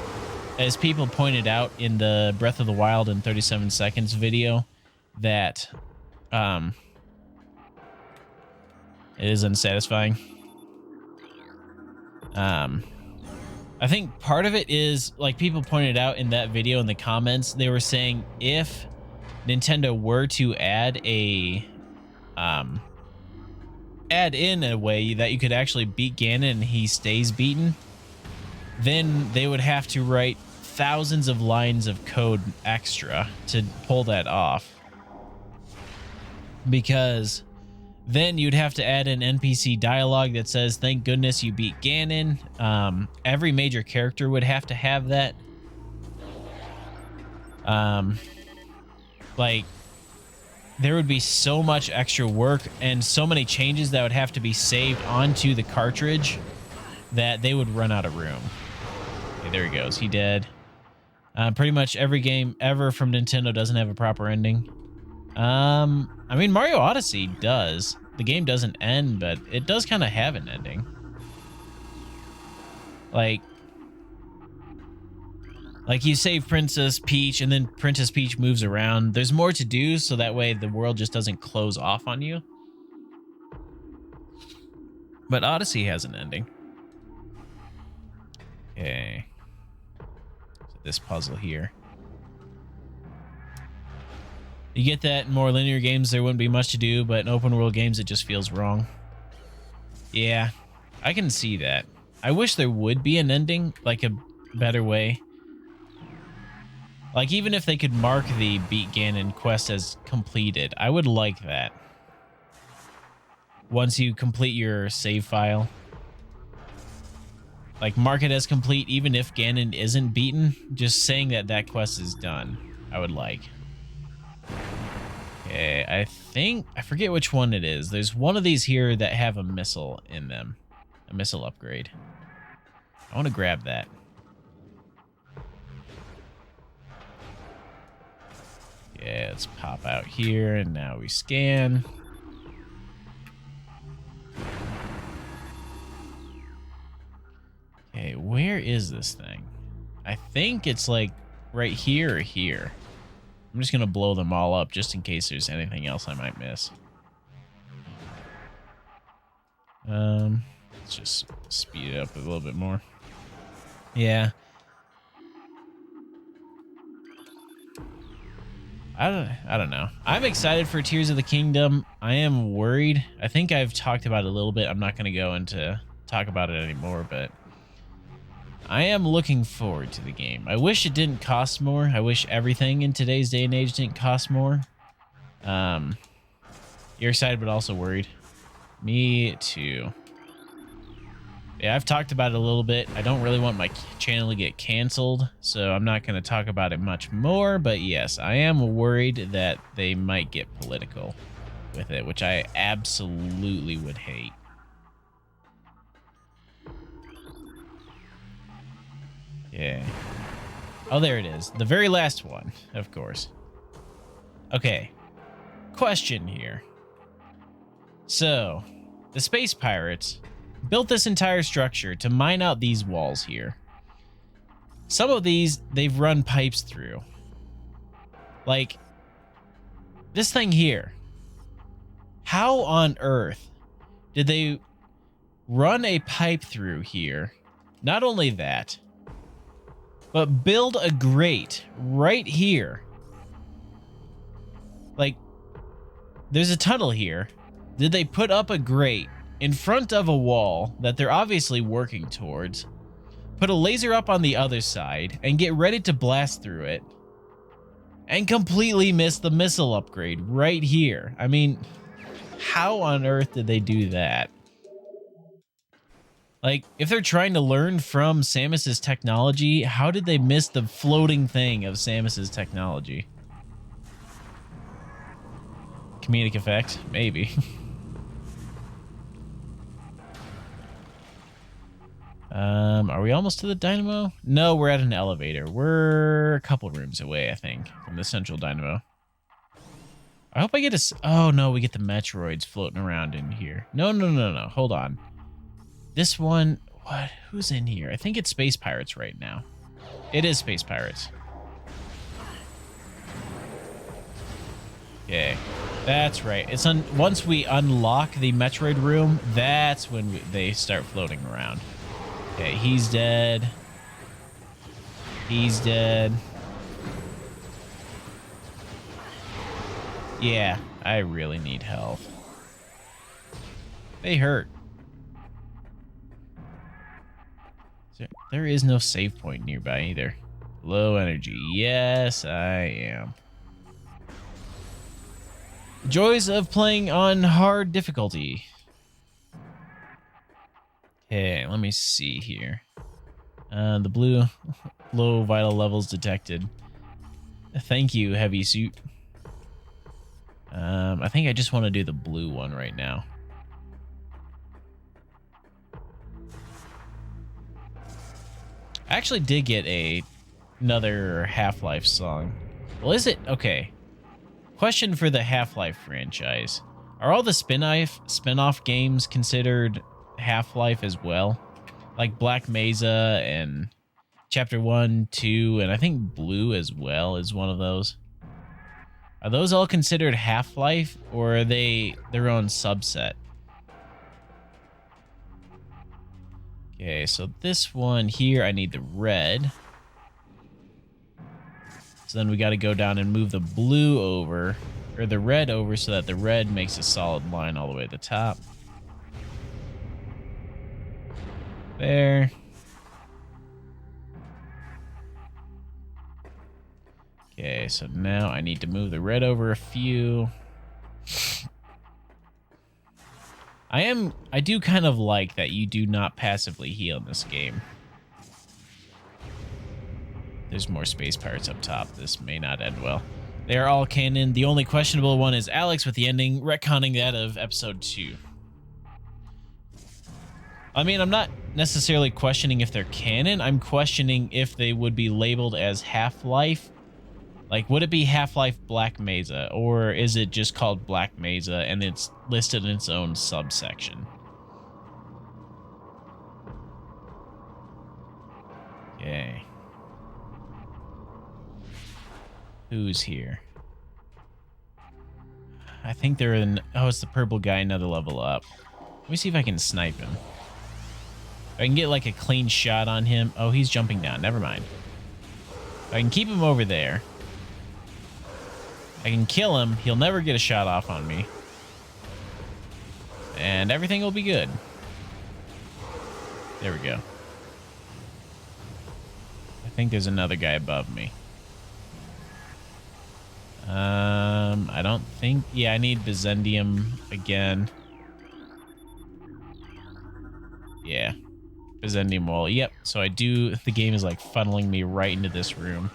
as people pointed out in the Breath of the Wild in 37 seconds video, that it is unsatisfying. I think part of it is, like people pointed out in that video in the comments, they were saying if Nintendo were to add in a way that you could actually beat Ganon and he stays beaten, then they would have to write thousands of lines of code extra to pull that off. Because then you'd have to add an NPC dialogue that says, thank goodness you beat Ganon. Every major character would have to have that. Like, there would be so much extra work and so many changes that would have to be saved onto the cartridge that they would run out of room. Okay, there he goes. He dead. Pretty much every game ever from Nintendo doesn't have a proper ending. I mean, Mario Odyssey does. The game doesn't end, but it does kind of have an ending. Like you save Princess Peach, and then Princess Peach moves around. There's more to do, so that way the world just doesn't close off on you. But Odyssey has an ending. Okay. So this puzzle here. You get that in more linear games, there wouldn't be much to do, but in open world games, it just feels wrong. Yeah, I can see that. I wish there would be an ending, like a better way. Like, even if they could mark the Beat Ganon quest as completed, I would like that. Once you complete your save file. Like, mark it as complete even if Ganon isn't beaten. Just saying that that quest is done, I would like. Okay, I forget which one it is. There's one of these here that have a missile in them. A missile upgrade. I want to grab that. Yeah, let's pop out here, and now we scan. Okay, where is this thing? I think it's like right here or here. I'm just gonna blow them all up just in case there's anything else I might miss. Let's just speed it up a little bit more. Yeah. I don't know. I'm excited for Tears of the Kingdom. I am worried. I think I've talked about it a little bit. I'm not going to go into talk about it anymore, but I am looking forward to the game. I wish it didn't cost more. I wish everything in today's day and age didn't cost more. You're excited but also worried. Me too. Yeah, I've talked about it a little bit. I don't really want my channel to get canceled, so I'm not going to talk about it much more. But yes, I am worried that they might get political with it, which I absolutely would hate. Yeah. Oh, there it is. The very last one, of course. Okay. Question here. So, the space pirates built this entire structure to mine out these walls here. Some of these, they've run pipes through. Like, this thing here. How on earth did they run a pipe through here? Not only that, but build a grate right here. Like, there's a tunnel here. Did they put up a grate in front of a wall that they're obviously working towards, put a laser up on the other side, and get ready to blast through it, and completely miss the missile upgrade right here? I mean, how on earth did they do that? Like, if they're trying to learn from Samus's technology, how did they miss the floating thing of Samus's technology? Comedic effect? Maybe. Are we almost to the dynamo? No, we're at an elevator. We're a couple rooms away, I think, from the central dynamo. I hope I get a... Oh, no, we get the Metroids floating around in here. No. Hold on. This one... What? Who's in here? I think it's Space Pirates right now. It is Space Pirates. Okay. That's right. It's once we unlock the Metroid room, that's when they start floating around. Okay, he's dead. He's dead. Yeah, I really need health. They hurt. There is no save point nearby either. Low energy. Yes, I am. Joys of playing on hard difficulty. Okay, let me see here. The blue, low vital levels detected. Thank you, heavy suit. I think I just want to do the blue one right now. I actually did get another Half-Life song. Well, is it? Okay. Question for the Half-Life franchise. Are all the spin-off games considered Half-Life as well? Like Black Mesa and Chapter 1, 2, and I think Blue as well is one of those. Are those all considered Half-Life, or are they their own subset? Okay, so this one here, I need the red. So then we got to go down and move the blue over, or the red over, so that the red makes a solid line all the way to the top. There. Okay, so now I need to move the red over a few. I do kind of like that you do not passively heal in this game. There's more space pirates up top. This may not end well. They are all canon. The only questionable one is Alex with the ending, retconning that of episode 2. I mean, I'm not necessarily questioning if they're canon. I'm questioning if they would be labeled as Half-Life. Like, would it be Half-Life Black Mesa, or is it just called Black Mesa and it's listed in its own subsection? Okay. Who's here? I think they're in... Oh, it's the purple guy, another level up. Let me see if I can snipe him. If I can get, like, a clean shot on him. Oh, he's jumping down. Never mind. If I can keep him over there, I can kill him. He'll never get a shot off on me. And everything will be good. There we go. I think there's another guy above me. I don't think... Yeah, I need Byzantium again. Yeah. Byzantium wall. Yep. So I do... The game is like funneling me right into this room.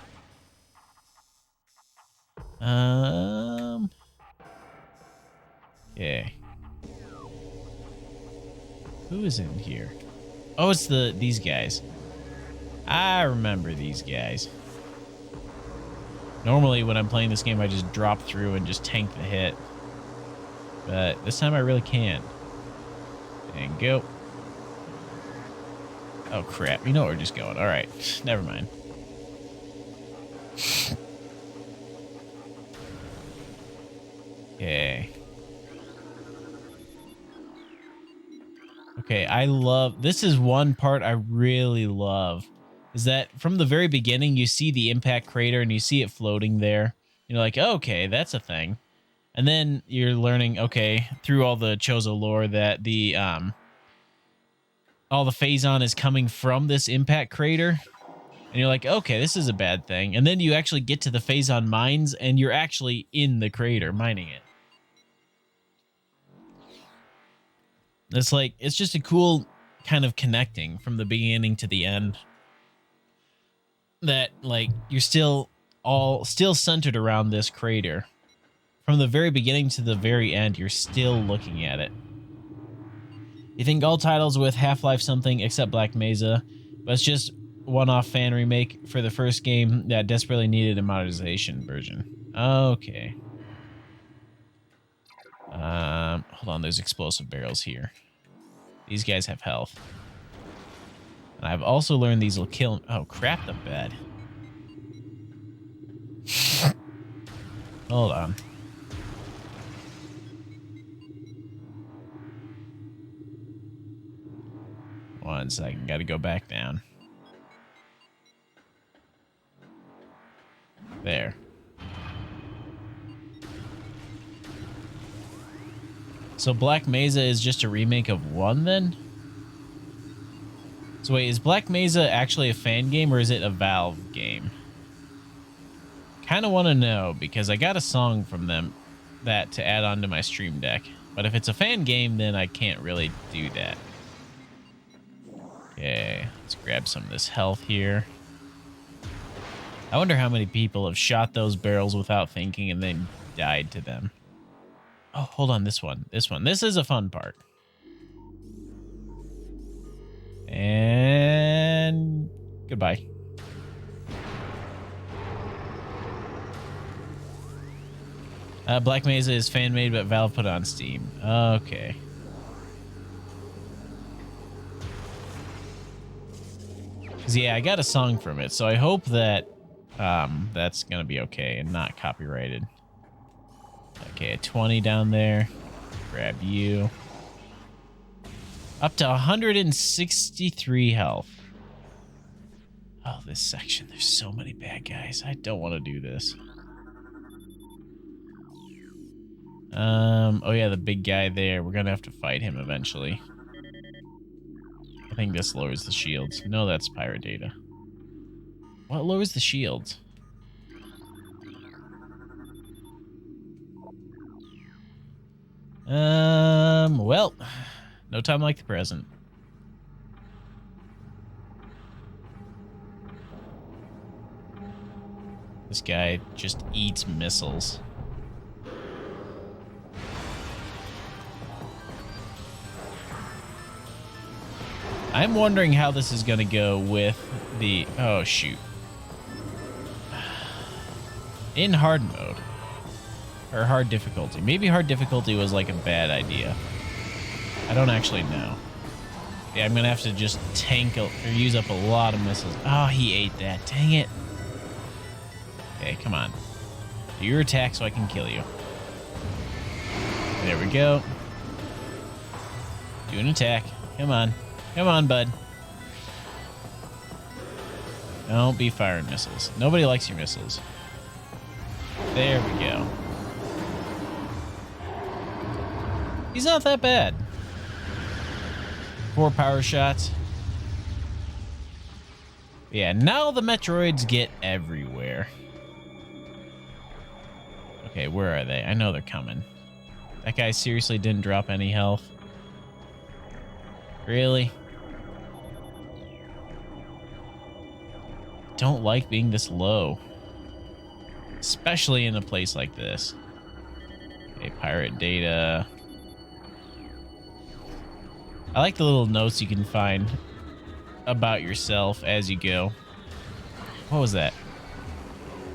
Yeah. Who is in here? Oh, it's these guys. I remember these guys. Normally, when I'm playing this game, I just drop through and just tank the hit. But this time I really can. And go. Oh, crap. You know where we're just going. All right. Never mind. Okay. Okay, I love... This is one part I really love. Is that from the very beginning, you see the impact crater and you see it floating there. You're like, oh, okay, that's a thing. And then you're learning, okay, through all the Chozo lore that the all the Phazon is coming from this impact crater. And you're like, okay, this is a bad thing. And then you actually get to the Phazon mines and you're actually in the crater mining it. It's like, it's just a cool kind of connecting from the beginning to the end. That, like, you're still centered around this crater. From the very beginning to the very end, you're still looking at it. You think all titles with Half-Life something except Black Mesa, but it's just one-off fan remake for the first game that desperately needed a modernization version. Okay. Hold on, there's explosive barrels here. These guys have health. And I've also learned these will kill... Oh, crap the bed. Hold on. One second, gotta go back down. There. So Black Mesa is just a remake of 1 then? So wait, is Black Mesa actually a fan game or is it a Valve game? Kind of want to know because I got a song from them that to add on to my stream deck. But if it's a fan game, then I can't really do that. Okay, let's grab some of this health here. I wonder how many people have shot those barrels without thinking and then died to them. Oh, hold on. This one. This is a fun part. And goodbye. Black Mesa is fan made, but Valve put it on Steam. Okay. Cause yeah, I got a song from it, so I hope that that's gonna be okay and not copyrighted. Okay, a 20 down there. Grab you. Up to 163 health. Oh, this section. There's so many bad guys. I don't want to do this. Oh yeah, the big guy there. We're gonna have to fight him eventually. I think this lowers the shields. No, that's pirate data. What lowers the shields? Well, no time like the present. This guy just eats missiles. I'm wondering how this is going to go with the... Oh, shoot. In hard mode. Or hard difficulty. Maybe hard difficulty was like a bad idea. I don't actually know. Yeah, I'm going to have to just tank or use up a lot of missiles. Oh, he ate that. Dang it. Okay, come on. Do your attack so I can kill you. There we go. Do an attack. Come on. Come on, bud. Don't be firing missiles. Nobody likes your missiles. There we go. He's not that bad. 4 power shots. Yeah, now the Metroids get everywhere. Okay, where are they? I know they're coming. That guy seriously didn't drop any health. Really? Don't like being this low. Especially in a place like this. Okay, pirate data. I like the little notes you can find about yourself as you go. What was that?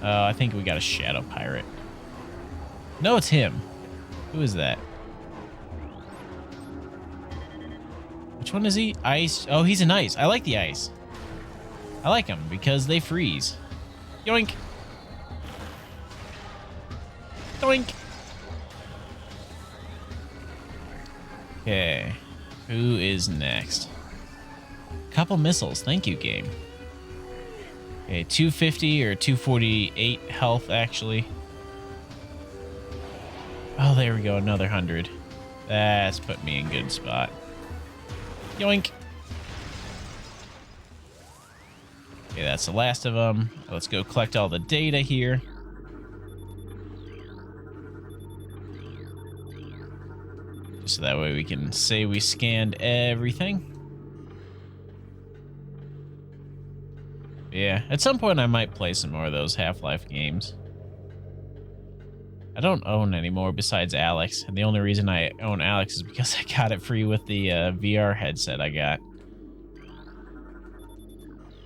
I think we got a shadow pirate. No, it's him. Who is that? Which one is he? Ice. Oh, he's an ice. I like the ice. I like them because they freeze. Yoink. Doink. Okay. Who is next? Couple missiles. Thank you, game. Okay, 250 or 248 health, actually. Oh, there we go. Another 100. That's put me in good spot. Yoink. Okay, that's the last of them. Let's go collect all the data here. Just so that way we can say we scanned everything. Yeah, at some point I might play some more of those Half-Life games. I don't own any more besides Alex, and the only reason I own Alex is because I got it free with the VR headset I got.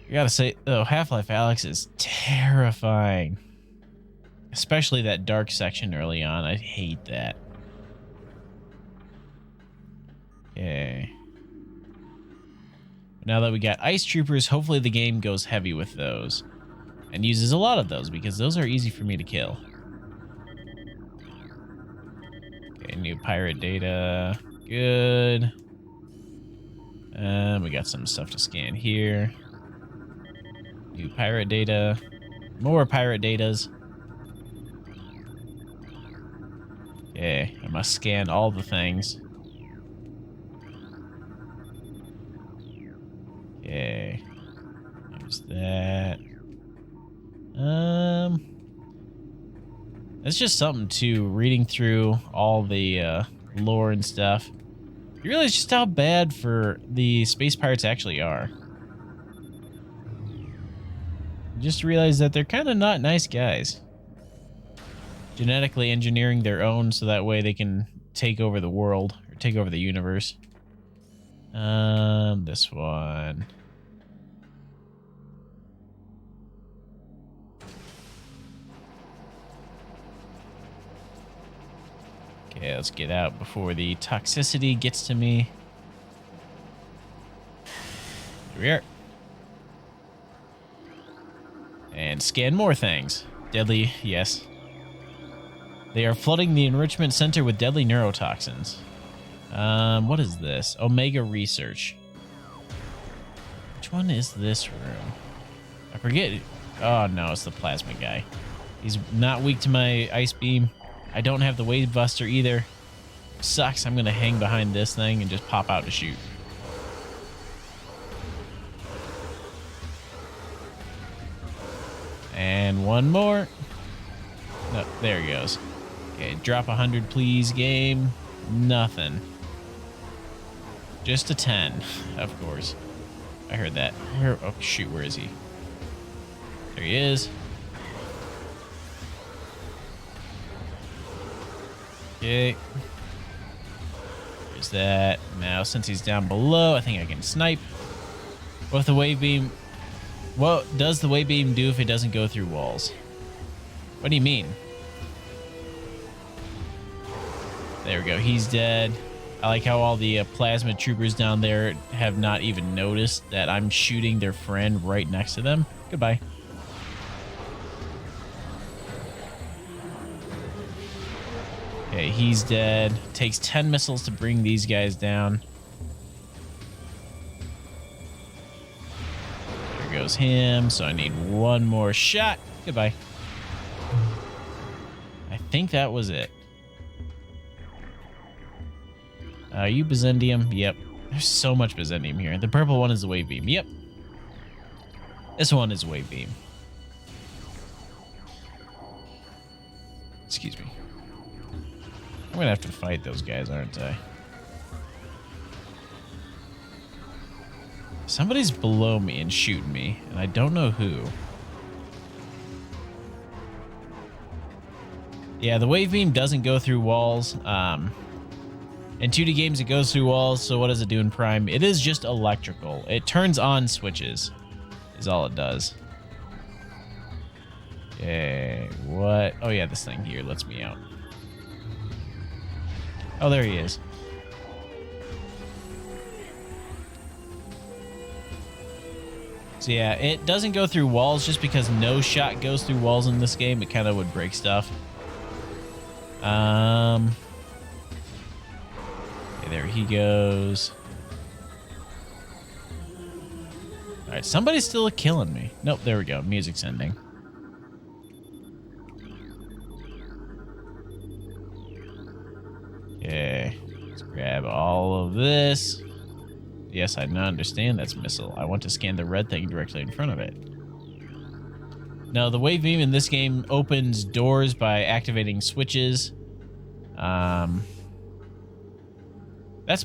I gotta say, though, Half-Life Alex is terrifying. Especially that dark section early on. I hate that. Okay. Now that we got Ice Troopers, hopefully the game goes heavy with those. And uses a lot of those, because those are easy for me to kill. Okay, new pirate data. Good. We got some stuff to scan here. New pirate data. More pirate datas. Okay, I must scan all the things. Okay. There's that. It's just something too, reading through all the lore and stuff. You realize just how bad for the space pirates actually are. You just realize that they're kind of not nice guys. genetically engineering their own so that way they can take over the world or take over the universe. This one. Okay, let's get out before the toxicity gets to me. Here we are. And scan more things. Deadly, yes. They are flooding the enrichment center with deadly neurotoxins. What is this? Omega Research. Which one is this room? I forget. Oh, no, it's the plasma guy. He's not weak to my ice beam. I don't have the wave buster either. Sucks. I'm going to hang behind this thing and just pop out to shoot. And one more. No, there he goes. Okay, drop 100, please, game. Nothing. Just a 10, of course. I heard that. Oh, shoot, where is he? There he is. Okay. There's that. Now, since he's down below, I think I can snipe. What if the wave beam... What does the wave beam do if it doesn't go through walls? What do you mean? There we go. He's dead. I like how all the plasma troopers down there have not even noticed that I'm shooting their friend right next to them. Goodbye. Okay, he's dead. Takes 10 missiles to bring these guys down. There goes him. So I need one more shot. Goodbye. I think that was it. Are you Byzantium? Yep. There's so much Byzantium here. The purple one is the wave beam. Yep. This one is wave beam. Excuse me. I'm gonna have to fight those guys, aren't I? Somebody's below me and shooting me, and I don't know who. Yeah, the wave beam doesn't go through walls. In 2D games, it goes through walls, so what does it do in Prime? It is just electrical. It turns on switches, is all it does. Okay, what? Oh yeah, this thing here lets me out. Oh, there he is. So yeah, it doesn't go through walls just because no shot goes through walls in this game. It kind of would break stuff. Okay, there he goes. All right, somebody's still killing me. Nope, there we go. Music's ending. Okay, let's grab all of this. Yes, I now understand that's missile. I want to scan the red thing directly in front of it. Now, the wave beam in this game opens doors by activating switches. That's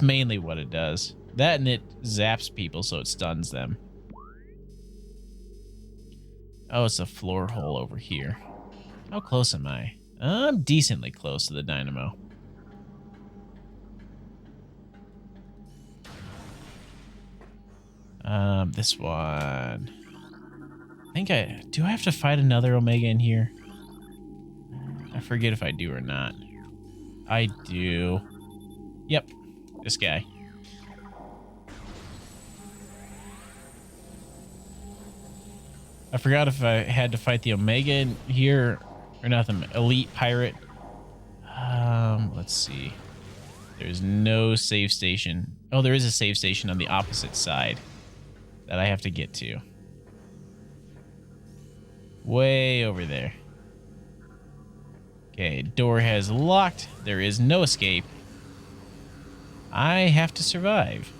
mainly what it does. That and it zaps people, so it stuns them. Oh, it's a floor hole over here. How close am I? I'm decently close to the dynamo. This one. Do I have to fight another Omega in here? I forget if I do or not. I do. Yep, this guy. I forgot if I had to fight the Omega in here or nothing. Elite pirate. Let's see. There's no save station. Oh, there is a save station on the opposite side that I have to get to. Way over there. Okay, door has locked. There is no escape. I have to survive.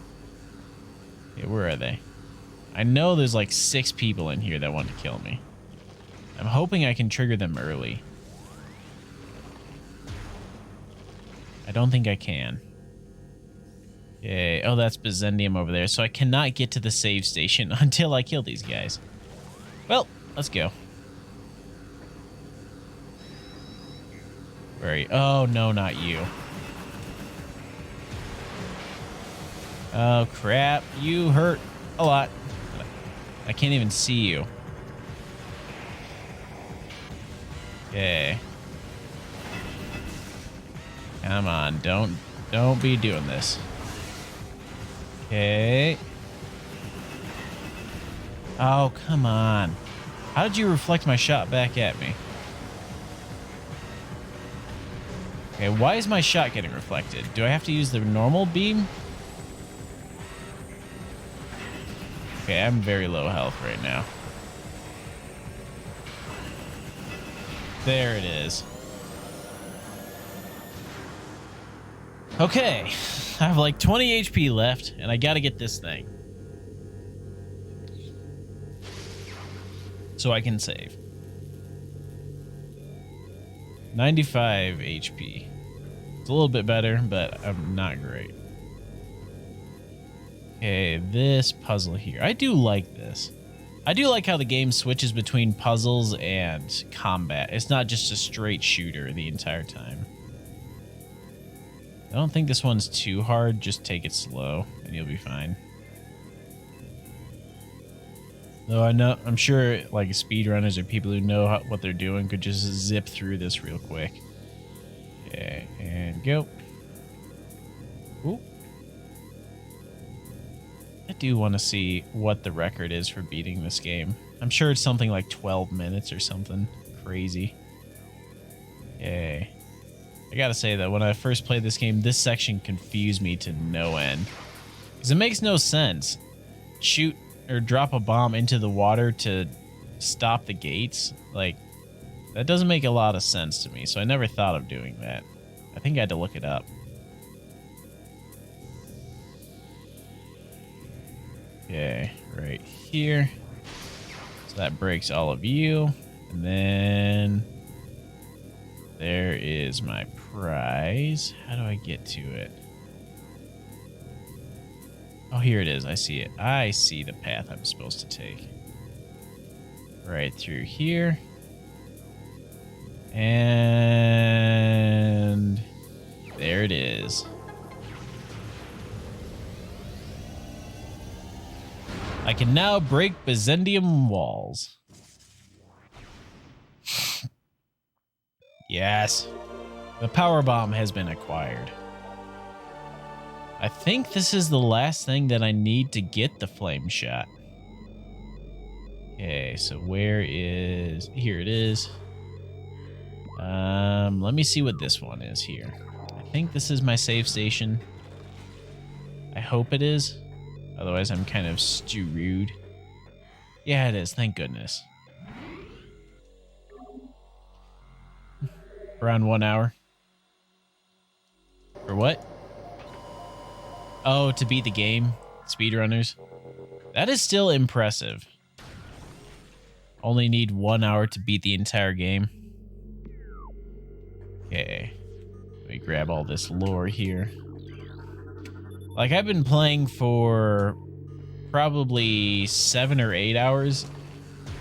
Okay, where are they? I know there's like 6 people in here that want to kill me. I'm hoping I can trigger them early. I don't think I can. Okay, oh, that's Byzantium over there. So I cannot get to the save station until I kill these guys. Well, let's go. Where are you? Oh, no, not you. Oh, crap. You hurt a lot. I can't even see you. Okay. Come on, don't be doing this. Okay. Oh, come on. How did you reflect my shot back at me? Okay, why is my shot getting reflected? Do I have to use the normal beam? Okay, I'm very low health right now. There it is. Okay, I have like 20 HP left, and I gotta get this thing. So I can save. 95 HP. It's a little bit better, but I'm not great. Okay, this puzzle here. I do like this. I do like how the game switches between puzzles and combat. It's not just a straight shooter the entire time. I don't think this one's too hard. Just take it slow and you'll be fine. Though I'm sure like speedrunners or people who know what they're doing could just zip through this real quick. Okay, and go. Ooh. I do want to see what the record is for beating this game. I'm sure it's something like 12 minutes or something crazy. Okay. I gotta say that when I first played this game, this section confused me to no end. Because it makes no sense. Shoot or drop a bomb into the water to stop the gates. Like, that doesn't make a lot of sense to me, so I never thought of doing that. I think I had to look it up. Okay, right here. So that breaks all of you. And then there is my prize. How do I get to it? Oh, here it is. I see it. I see the path I'm supposed to take. Right through here. And there it is. I can now break Byzantium walls. Yes. The power bomb has been acquired. I think this is the last thing that I need to get the flame shot. Okay, so where is... Here it is. Let me see what this one is here. I think this is my save station. I hope it is. Otherwise, I'm kind of screwed. Yeah, it is. Thank goodness. Around 1 hour. For what? Oh, to beat the game. Speedrunners. That is still impressive. Only need 1 hour to beat the entire game. Okay. Let me grab all this lore here. Like, I've been playing for probably 7 or 8 hours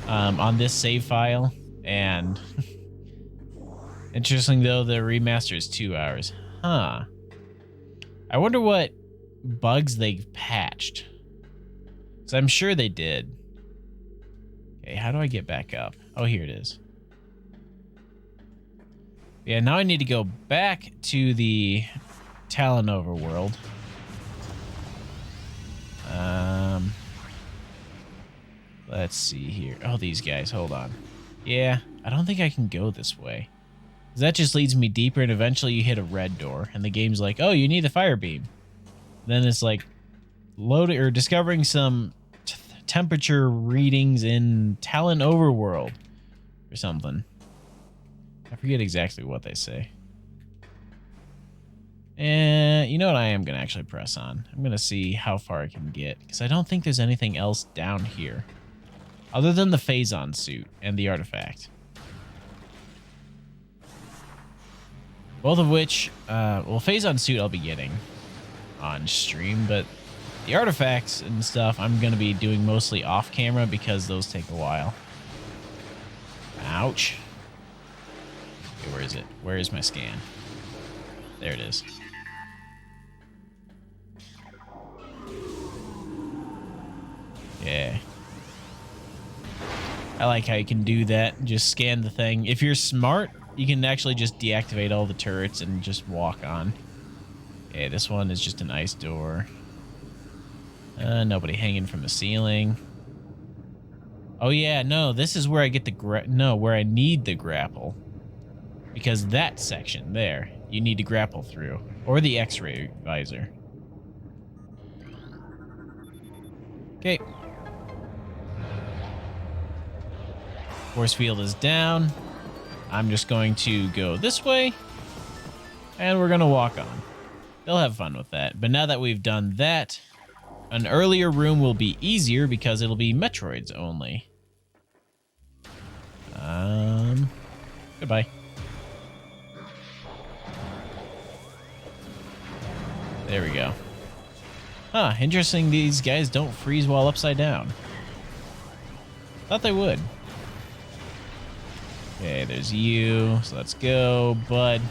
on this save file. And interesting, though, the remaster is 2 hours. Huh. I wonder what bugs they've patched. Because I'm sure they did. Okay, how do I get back up? Oh, here it is. Yeah, now I need to go back to the Talon overworld. Let's see here. Oh, these guys. Hold on. Yeah, I don't think I can go this way. That just leads me deeper, and eventually you hit a red door, and the game's like, oh, you need a fire beam. Then it's like loading or discovering some temperature readings in Talon overworld or something. I forget exactly what they say. And you know what? I am going to actually press on. I'm going to see how far I can get, because I don't think there's anything else down here other than the Phazon suit and the artifact. Both of which, well, Phazon suit I'll be getting on stream, but the artifacts and stuff I'm going to be doing mostly off camera because those take a while. Ouch. Okay, where is it? Where is my scan? There it is. Yeah. I like how you can do that. Just scan the thing. If you're smart, you can actually just deactivate all the turrets and just walk on. Okay, this one is just an ice door. Nobody hanging from the ceiling. Oh yeah, no, this is where I get the where I need the grapple. Because that section there, you need to grapple through. Or the X-ray visor. Okay. Force field is down. I'm just going to go this way. And we're going to walk on. They'll have fun with that. But now that we've done that, an earlier room will be easier because it'll be Metroids only. Goodbye. There we go. Huh, interesting these guys don't freeze while upside down. Thought they would. Okay, there's you. So let's go, bud.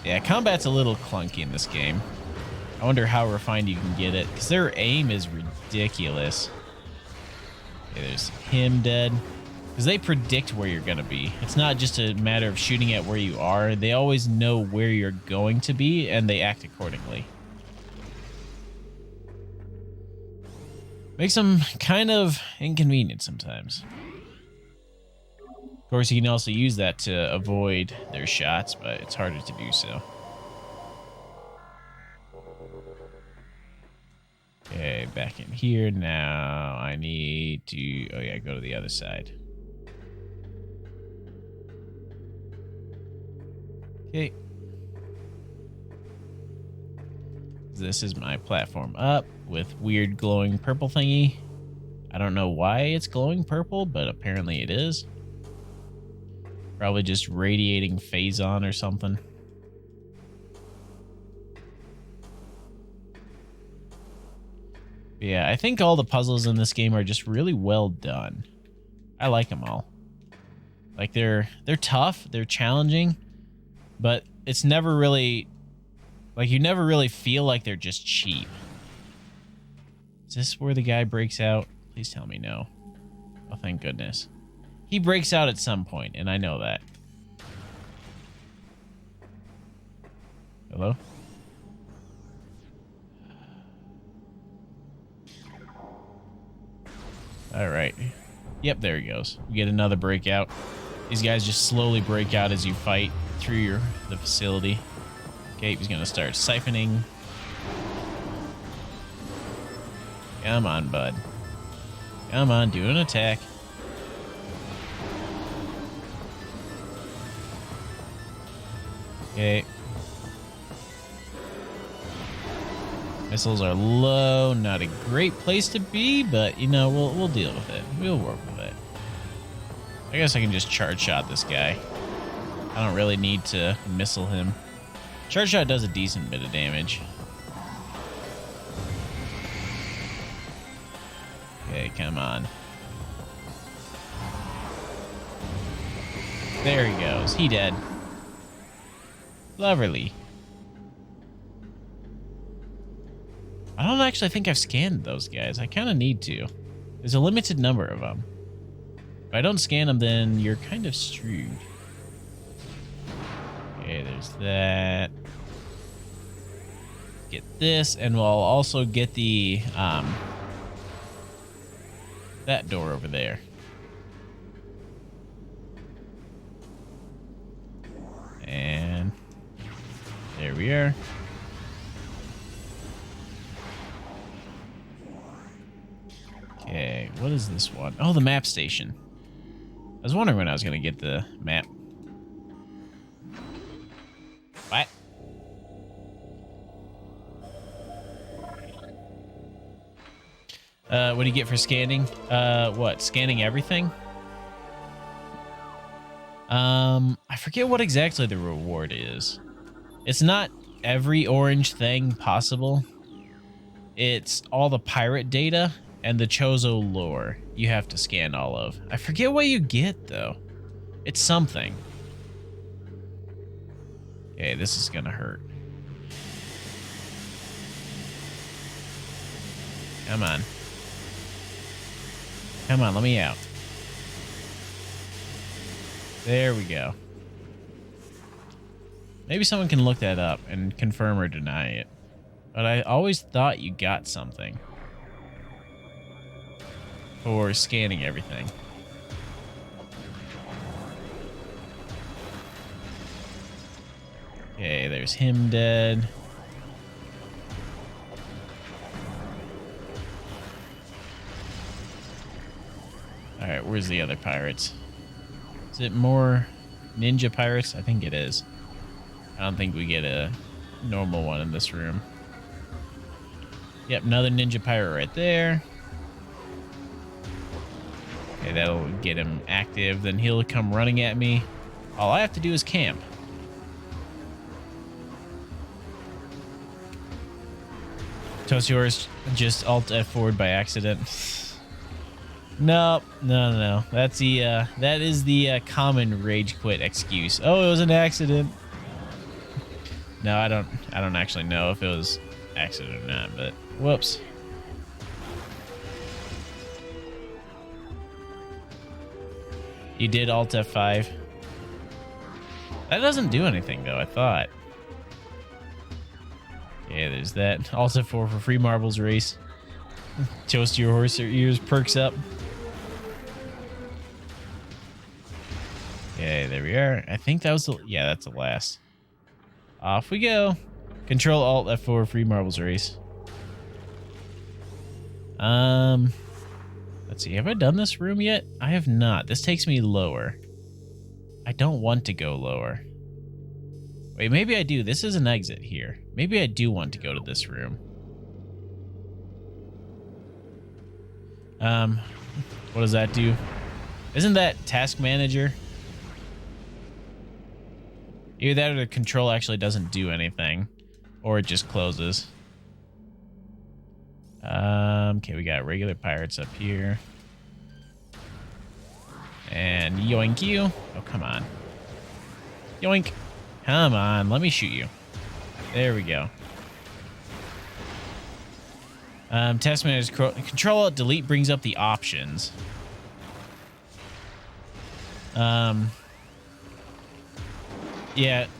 Yeah, combat's a little clunky in this game. I wonder how refined you can get it, because their aim is ridiculous. Okay, there's him dead. Because they predict where you're going to be. It's not just a matter of shooting at where you are. They always know where you're going to be, and they act accordingly. Makes them kind of inconvenient sometimes. Of course, you can also use that to avoid their shots, but it's harder to do so. Okay, back in here now. I need to... Oh, yeah, go to the other side. Okay. This is my platform up with weird glowing purple thingy. I don't know why it's glowing purple, but apparently it is. Probably just radiating phazon or something. Yeah, I think all the puzzles in this game are just really well done. I like them all. Like they're tough, they're challenging, but it's never really like you never really feel like they're just cheap. Is this where the guy breaks out? Please tell me no. Oh, thank goodness. He breaks out at some point, and I know that. Hello? Alright. Yep, there he goes. You get another breakout. These guys just slowly break out as you fight through the facility. Okay, he's gonna start siphoning. Come on, bud. Come on, do an attack. Okay. Missiles are low, not a great place to be, but you know, we'll deal with it. We'll work with it. I guess I can just charge shot this guy. I don't really need to missile him. Charge shot does a decent bit of damage. Okay, come on. There he goes. He dead. Lovely. I don't actually think I've scanned those guys. I kind of need to. There's a limited number of them. If I don't scan them, then you're kind of screwed. Okay, there's that. Get this, and we'll also get the that door over there. And there we are. Okay, what is this one? Oh, the map station. I was wondering when I was going to get the map. What? What do you get for scanning? What? Scanning everything? I forget what exactly the reward is. It's not every orange thing possible. It's all the pirate data and the Chozo lore you have to scan all of. I forget what you get, though. It's something. Okay, this is gonna hurt. Come on. Come on, let me out. There we go. Maybe someone can look that up and confirm or deny it. But I always thought you got something for scanning everything. Okay, there's him dead. Alright, where's the other pirates? Is it more ninja pirates? I think it is. I don't think we get a normal one in this room. Yep, another ninja pirate right there. Okay, that'll get him active. Then he'll come running at me. All I have to do is camp. Toast yours, just Alt F4 by accident. Nope, no. That's the that is the common rage quit excuse. Oh, it was an accident. No, I don't actually know if it was accident or not, but whoops. You did Alt F5. That doesn't do anything though, I thought. Yeah, there's that. Alt F4 for free marbles race. Toast your horse ears perks up. Okay, there we are. I think that was the... Yeah, that's the last. Off we go. Control Alt F4 free marbles race. Let's see. Have I done this room yet? I have not. This takes me lower. I don't want to go lower. Wait, maybe I do. This is an exit here. Maybe I do want to go to this room. What does that do? Isn't that task manager? Either that or the control actually doesn't do anything. Or it just closes. Okay, we got regular pirates up here. And yoink you. Oh, come on. Yoink. Come on, let me shoot you. There we go. Task manager control alt delete brings up the options. Yeah,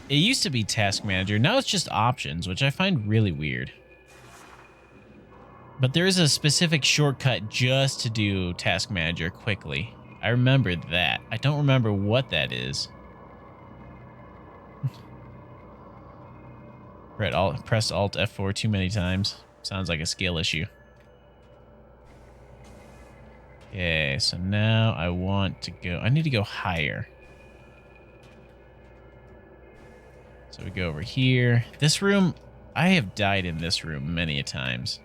it used to be task manager. Now it's just options, which I find really weird. But there is a specific shortcut just to do task manager quickly. I remember that. I don't remember what that is. Press Alt F4 too many times. Sounds like a skill issue. Okay, so now I want to go... I need to go higher. So we go over here. This room... I have died in this room many a times.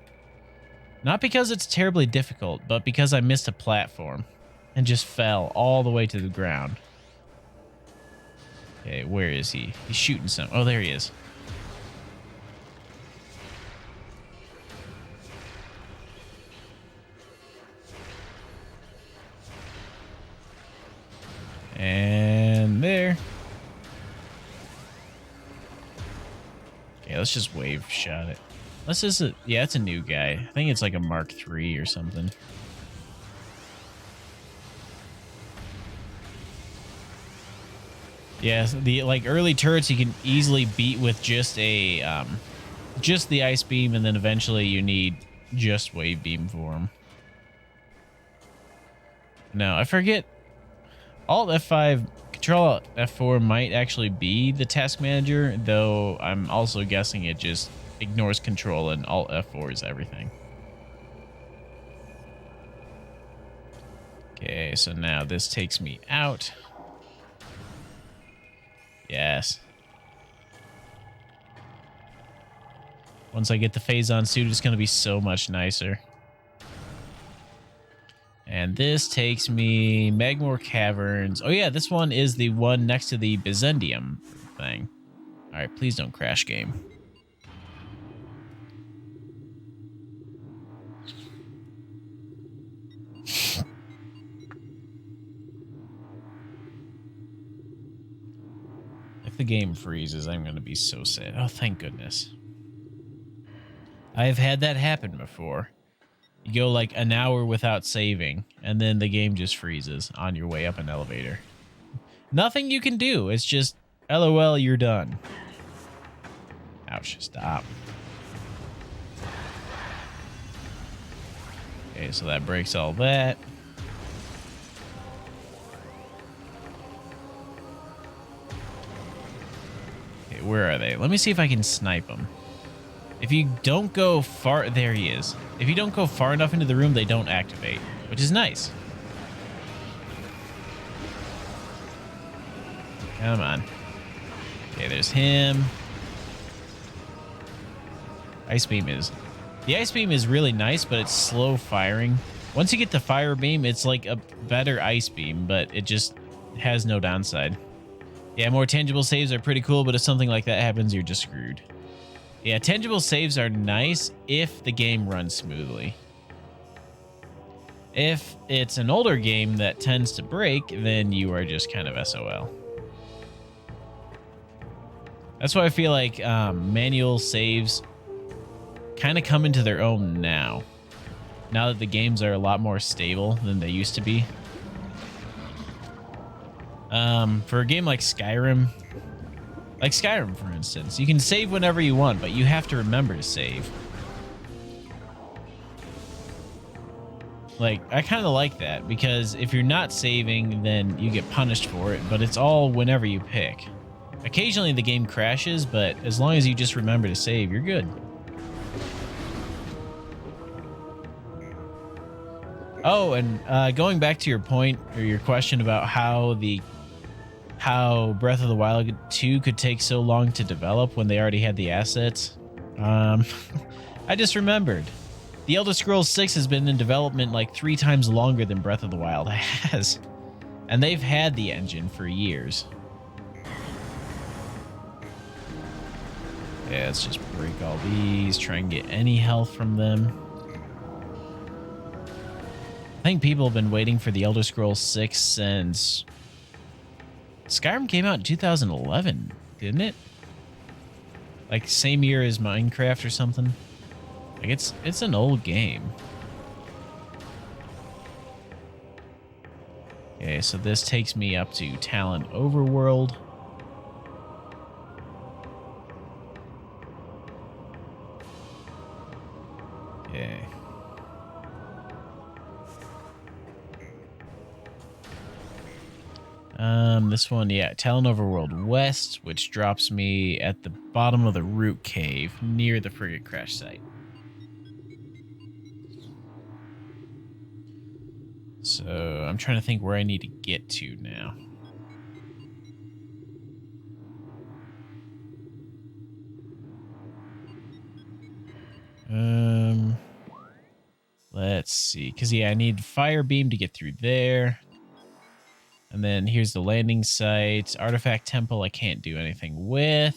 Not because it's terribly difficult, but because I missed a platform and just fell all the way to the ground. Okay, where is he? He's shooting some... Oh, there he is. And there. Okay, let's just wave shot it. This is a... Yeah, it's a new guy. I think it's like a Mark III or something. Yeah, the like early turrets you can easily beat with just a just the ice beam, and then eventually you need just wave beam for them. No, I forget. Alt F5, Control Alt F4 might actually be the task manager, though I'm also guessing it just ignores control and Alt F4 is everything. Okay, so now this takes me out. Yes. Once I get the Phazon suit, it's going to be so much nicer. And this takes me Magmore Caverns. Oh yeah, this one is the one next to the Byzantium thing. All right, please don't crash game. If the game freezes, I'm going to be so sad. Oh, thank goodness. I've had that happen before. You go like an hour without saving, and then the game just freezes on your way up an elevator. Nothing you can do. It's just, LOL, you're done. Ouch, stop. Okay, so that breaks all that. Okay, where are they? Let me see if I can snipe them. If you don't go far... There he is. If you don't go far enough into the room, they don't activate, which is nice. Come on. Okay, there's him. Ice beam is... The ice beam is really nice, but it's slow firing. Once you get the fire beam, it's like a better ice beam, but it just has no downside. Yeah, more tangible saves are pretty cool, but if something like that happens, you're just screwed. Yeah, tangible saves are nice if the game runs smoothly. If it's an older game that tends to break, then you are just kind of SOL. That's why I feel like manual saves kind of come into their own now. Now that the games are a lot more stable than they used to be. For a game like Skyrim, for instance, you can save whenever you want, but you have to remember to save. Like, I kind of like that, because if you're not saving, then you get punished for it, but it's all whenever you pick. Occasionally the game crashes, but as long as you just remember to save, you're good. Oh, and going back to your point, or your question about how Breath of the Wild 2 could take so long to develop when they already had the assets. I just remembered. The Elder Scrolls 6 has been in development like 3 times longer than Breath of the Wild has. And they've had the engine for years. Yeah, let's just break all these, try and get any health from them. I think people have been waiting for the Elder Scrolls 6 since... Skyrim came out in 2011, didn't it? Like same year as Minecraft or something. Like it's an old game. Okay, so this takes me up to Talon Overworld. Okay. This one, yeah, Talon Overworld West, which drops me at the bottom of the Root Cave near the frigate crash site. So I'm trying to think where I need to get to now. Let's see, because yeah, I need Fire Beam to get through there. And then here's the landing site. Artifact Temple I can't do anything with.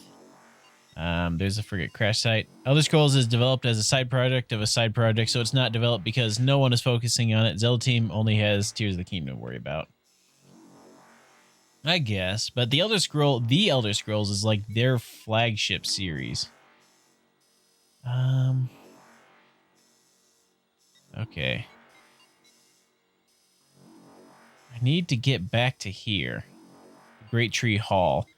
There's the frigate crash site. Elder Scrolls is developed as a side project of a side project, so it's not developed because no one is focusing on it. Zelda Team only has Tears of the Kingdom to worry about. I guess, but the Elder Scrolls is like their flagship series. Okay. I need to get back to here. Great Tree Hall.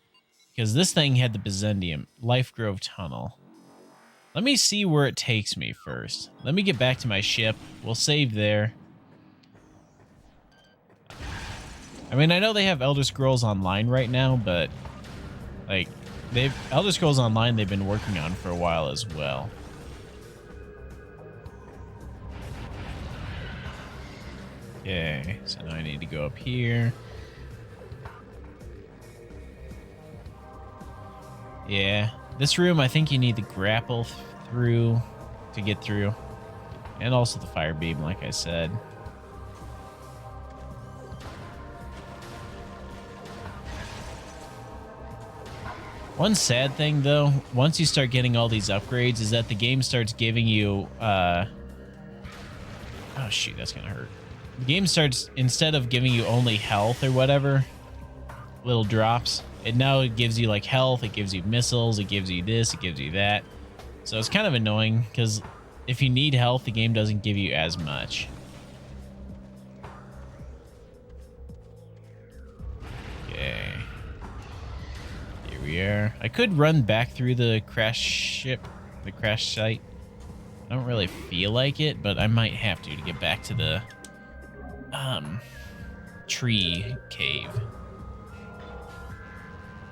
Because this thing had the Byzantium. Life Grove Tunnel. Let me see where it takes me first. Let me get back to my ship. We'll save there. I mean, I know they have Elder Scrolls Online right now, but... like, Elder Scrolls Online they've been working on for a while as well. Okay, so now I need to go up here. Yeah, this room I think you need to grapple through to get through. And also the fire beam, like I said. One sad thing, though, once you start getting all these upgrades, is that the game starts giving you... oh, shoot, that's gonna hurt. The game starts, instead of giving you only health or whatever, little drops. It gives you like health, it gives you missiles, it gives you this, it gives you that. So it's kind of annoying because if you need health, the game doesn't give you as much. Okay. Here we are. I could run back through the crash site. I don't really feel like it, but I might have to get back to the tree cave.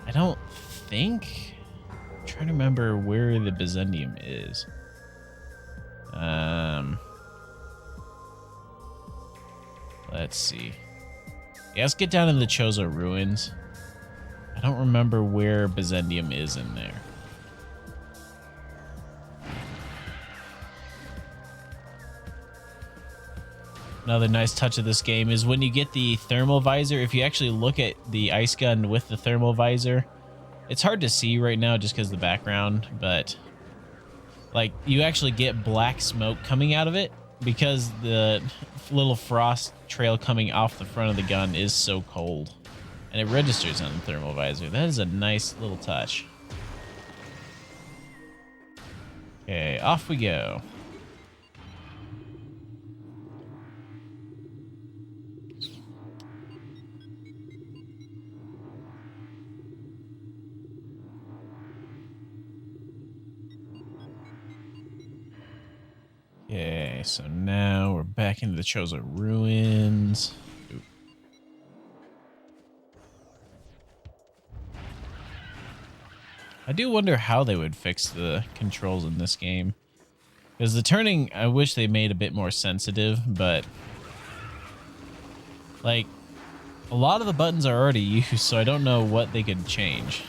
I don't think. I'm trying to remember where the Byzantium is. Let's see. Yeah, let's get down to the Chozo ruins. I don't remember where Byzantium is in there. Another nice touch of this game is when you get the thermal visor, if you actually look at the ice gun with the thermal visor, it's hard to see right now just because of the background, but like you actually get black smoke coming out of it because the little frost trail coming off the front of the gun is so cold, and it registers on the thermal visor. That is a nice little touch. Okay, off we go. Okay, so now we're back into the Chozo ruins. Oop. I do wonder how they would fix the controls in this game. Because the turning, I wish they made a bit more sensitive, but like a lot of the buttons are already used, so I don't know what they could change.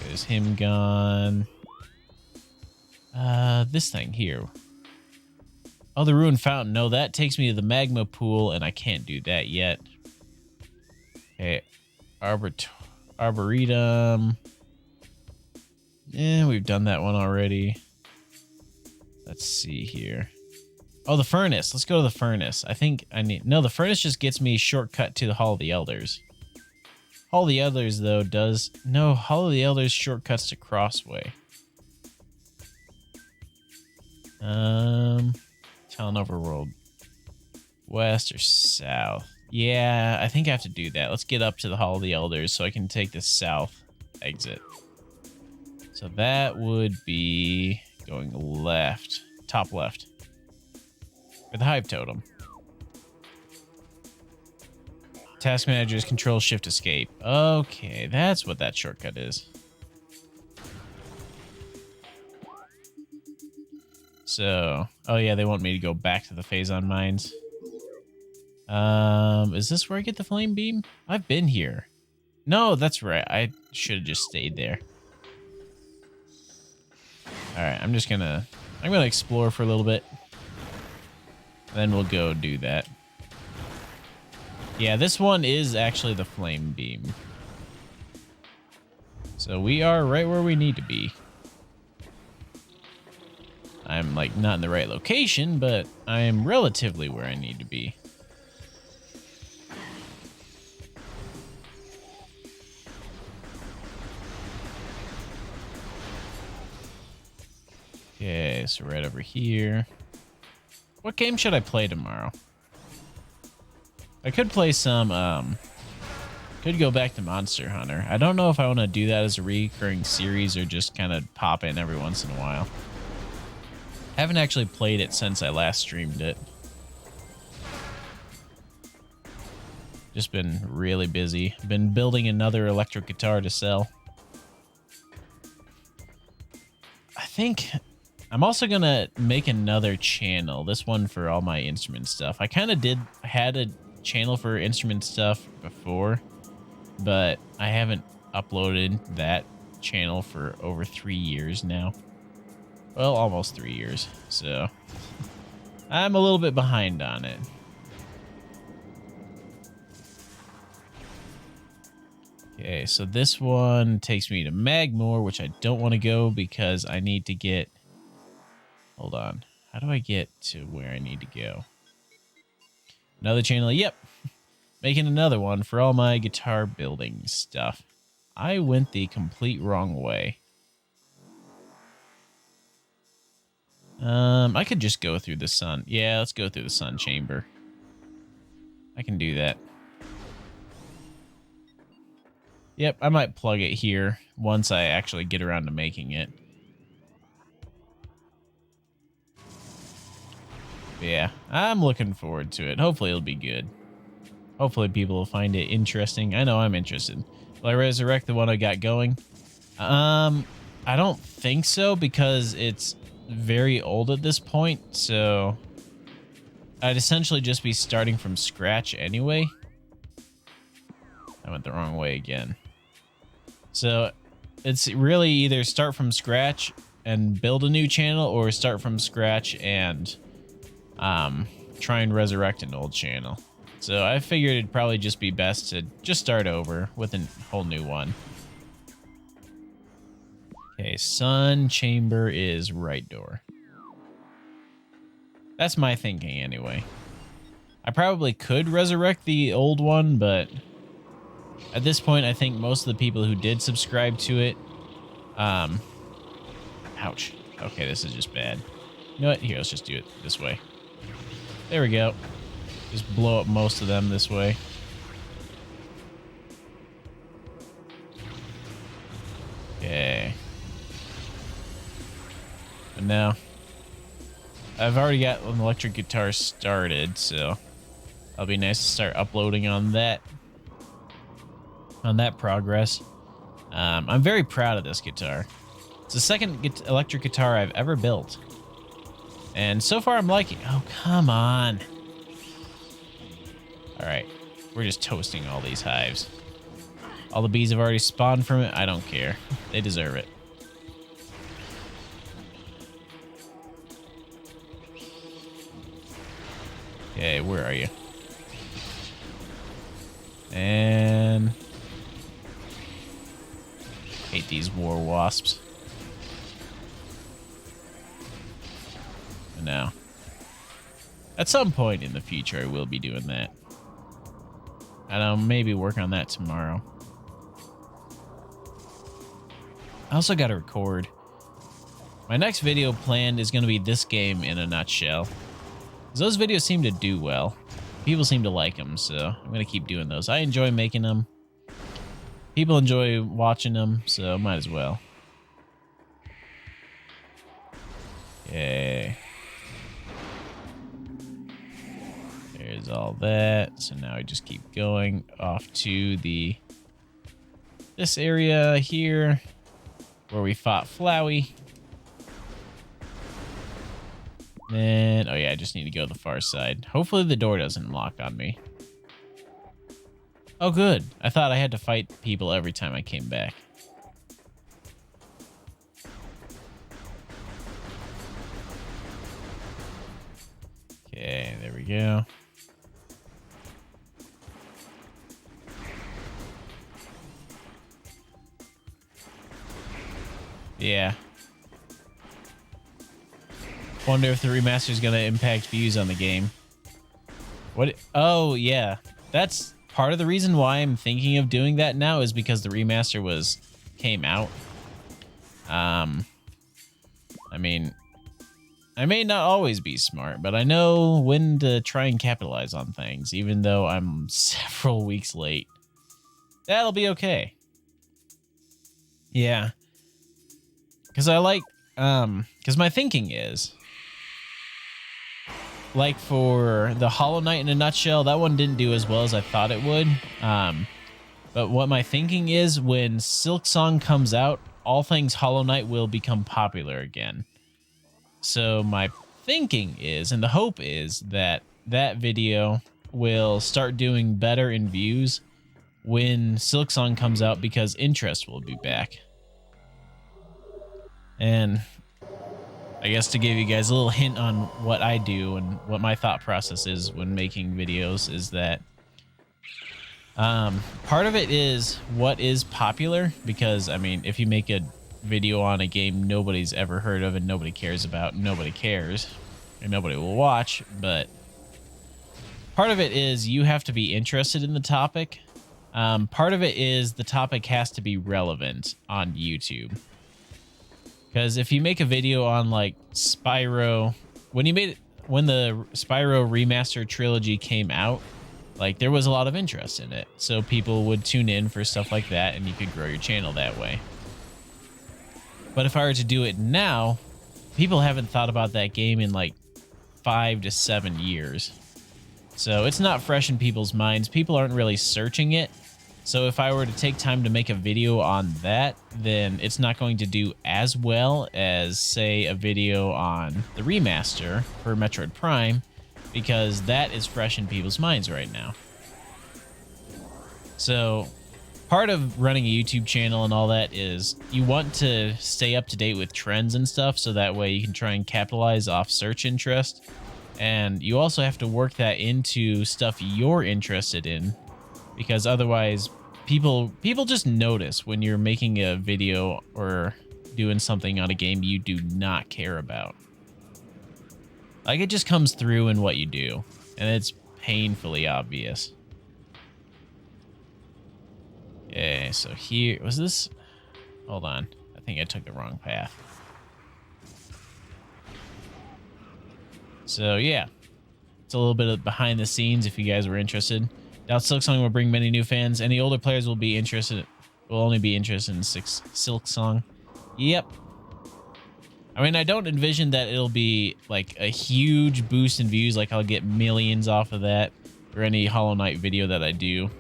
There's him gone. This thing here. Oh, the ruined fountain. No, that takes me to the magma pool, and I can't do that yet. Okay, Arboretum. Yeah, we've done that one already. Let's see here. Oh, the furnace. Let's go to the furnace. I think I need... No, the furnace just gets me shortcut to the Hall of the Elders. Hall of the Elders, though, does... No, Hall of the Elders shortcuts to Crossway. Town Overworld. West or south? Yeah, I think I have to do that. Let's get up to the Hall of the Elders so I can take the south exit. So that would be going left. Top left. For the Hive Totem. Task Manager's Control Shift Escape. Okay, that's what that shortcut is. So, oh yeah, they want me to go back to the Phazon Mines. Is this where I get the flame beam? I've been here. No, that's right. I should have just stayed there. All right, I'm gonna explore for a little bit. Then we'll go do that. Yeah, this one is actually the flame beam. So we are right where we need to be. I'm like not in the right location, but I am relatively where I need to be. Okay, so right over here. What game should I play tomorrow? I could play some, could go back to Monster Hunter. I don't know if I want to do that as a recurring series or just kind of pop in every once in a while. I haven't actually played it since I last streamed it. Just been really busy. Been building another electric guitar to sell. I think I'm also gonna make another channel. This one for all my instrument stuff. I kind of had a channel for instrument stuff before, but I haven't uploaded that channel for over 3 years now. Well, almost 3 years, so I'm a little bit behind on it. Okay, so this one takes me to Magmore, which I don't want to go because I need to get... Hold on. How do I get to where I need to go? Another channel. Yep. making another one for all my guitar building stuff. I went the complete wrong way. I could just go through the sun. Yeah, let's go through the sun chamber. I can do that. Yep, I might plug it here once I actually get around to making it. But yeah, I'm looking forward to it. Hopefully it'll be good. Hopefully people will find it interesting. I know I'm interested. Will I resurrect the one I got going? I don't think so because it's very old at this point, so I'd essentially just be starting from scratch anyway. I went the wrong way again. So it's really either start from scratch and build a new channel or start from scratch and try and resurrect an old channel. So I figured it'd probably just be best to just start over with a whole new one. Okay, sun chamber is right door. That's my thinking anyway. I probably could resurrect the old one, but at this point, I think most of the people who did subscribe to it, ouch. Okay, this is just bad. You know what? Here, let's just do it this way. There we go. Just blow up most of them this way. Okay. And now, I've already got an electric guitar started, so it'll be nice to start uploading on that. On that progress. I'm very proud of this guitar. It's the second electric guitar I've ever built. And so far I'm liking it. Oh, come on. Alright. We're just toasting all these hives. All the bees have already spawned from it. I don't care. They deserve it. Okay, where are you? And hate these war wasps. And now, at some point in the future, I will be doing that. And I'll maybe work on that tomorrow. I also got to record. My next video planned is going to be this game in a nutshell. Those videos seem to do well. People seem to like them, so I'm going to keep doing those. I enjoy making them. People enjoy watching them, so might as well. Okay. There's all that. So now we just keep going off to this area here where we fought Flowey. Then, oh yeah, I just need to go to the far side. Hopefully the door doesn't lock on me. Oh, good. I thought I had to fight people every time I came back. Okay, there we go. Yeah. Wonder if the remaster is going to impact views on the game. What? Oh, yeah. That's part of the reason why I'm thinking of doing that now is because the remaster came out. I mean, I may not always be smart, but I know when to try and capitalize on things, even though I'm several weeks late. That'll be okay. Yeah. Because I like, because my thinking is, like for the Hollow Knight in a nutshell, that one didn't do as well as I thought it would. But what my thinking is, when Silksong comes out, all things Hollow Knight will become popular again. So my thinking is, and the hope is, that that video will start doing better in views when Silksong comes out because interest will be back. And I guess to give you guys a little hint on what I do and what my thought process is when making videos is that part of it is what is popular, because I mean, if you make a video on a game nobody's ever heard of and nobody cares about, nobody cares and nobody will watch. But part of it is you have to be interested in the topic. Part of it is the topic has to be relevant on YouTube. Because if you make a video on like Spyro, when the Spyro Remaster trilogy came out, like there was a lot of interest in it. So people would tune in for stuff like that and you could grow your channel that way. But if I were to do it now, people haven't thought about that game in like 5 to 7 years. So it's not fresh in people's minds. People aren't really searching it. So if I were to take time to make a video on that, then it's not going to do as well as, say, a video on the remaster for Metroid Prime, because that is fresh in people's minds right now. So part of running a YouTube channel and all that is you want to stay up to date with trends and stuff, so that way you can try and capitalize off search interest. And you also have to work that into stuff you're interested in, because otherwise people just notice when you're making a video or doing something on a game you do not care about. Like, it just comes through in what you do, and it's painfully obvious. Okay, so here was this. Hold on, I think I took the wrong path. So yeah, it's a little bit of behind the scenes if you guys were interested. Doubt Silksong will bring many new fans. Any older players will only be interested in Silksong. Yep. I mean, I don't envision that it'll be like a huge boost in views, like I'll get millions off of that, or any Hollow Knight video that I do.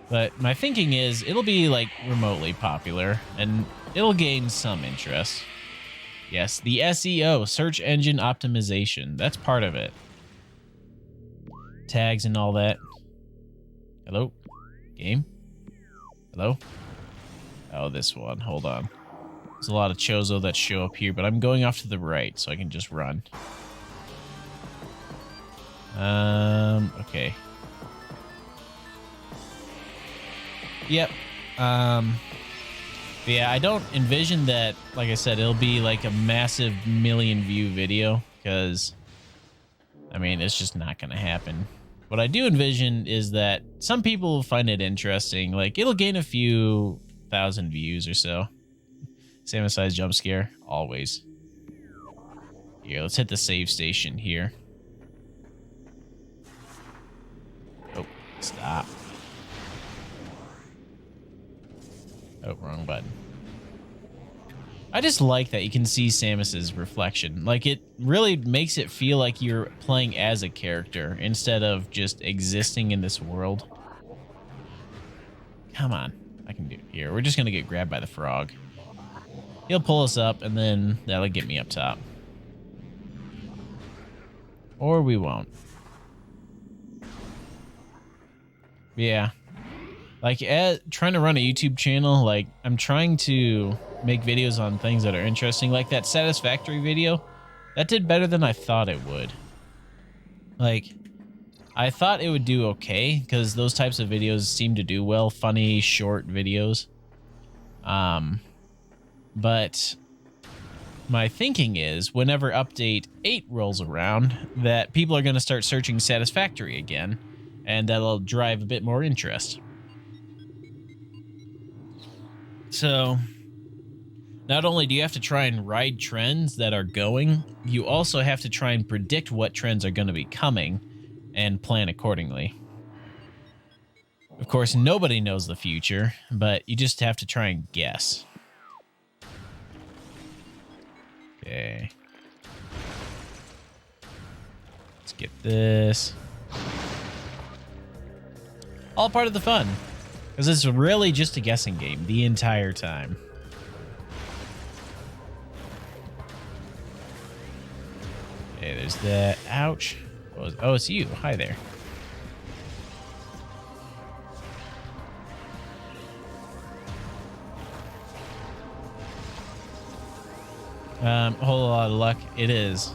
But my thinking is it'll be like remotely popular and it'll gain some interest. Yes, the SEO, search engine optimization, that's part of it. Tags and all that. Hello? Game? Hello? Oh, this one. Hold on. There's a lot of Chozo that show up here, but I'm going off to the right so I can just run. Okay. Yep. Yeah, I don't envision that, like I said, it'll be like a massive million view video, because, I mean, it's just not going to happen. What I do envision is that some people will find it interesting. Like, it'll gain a few thousand views or so. Same size jump scare, always. Here, let's hit the save station here. Oh, stop. Oh, wrong button. I just like that you can see Samus's reflection. Like, it really makes it feel like you're playing as a character instead of just existing in this world. Come on. I can do it here. We're just going to get grabbed by the frog. He'll pull us up, and then that'll get me up top. Or we won't. Yeah. Like, trying to run a YouTube channel, like, I'm trying to make videos on things that are interesting. Like that Satisfactory video, that did better than I thought it would. Like, I thought it would do okay, because those types of videos seem to do well. Funny, short videos. But my thinking is, whenever update 8 rolls around, that people are going to start searching Satisfactory again, and that'll drive a bit more interest. So, not only do you have to try and ride trends that are going, you also have to try and predict what trends are going to be coming and plan accordingly. Of course, nobody knows the future, but you just have to try and guess. Okay. Let's get this. All part of the fun, because it's really just a guessing game the entire time. Okay, there's that. Ouch. Oh, it's you. Hi there. Whole lot of luck. It is.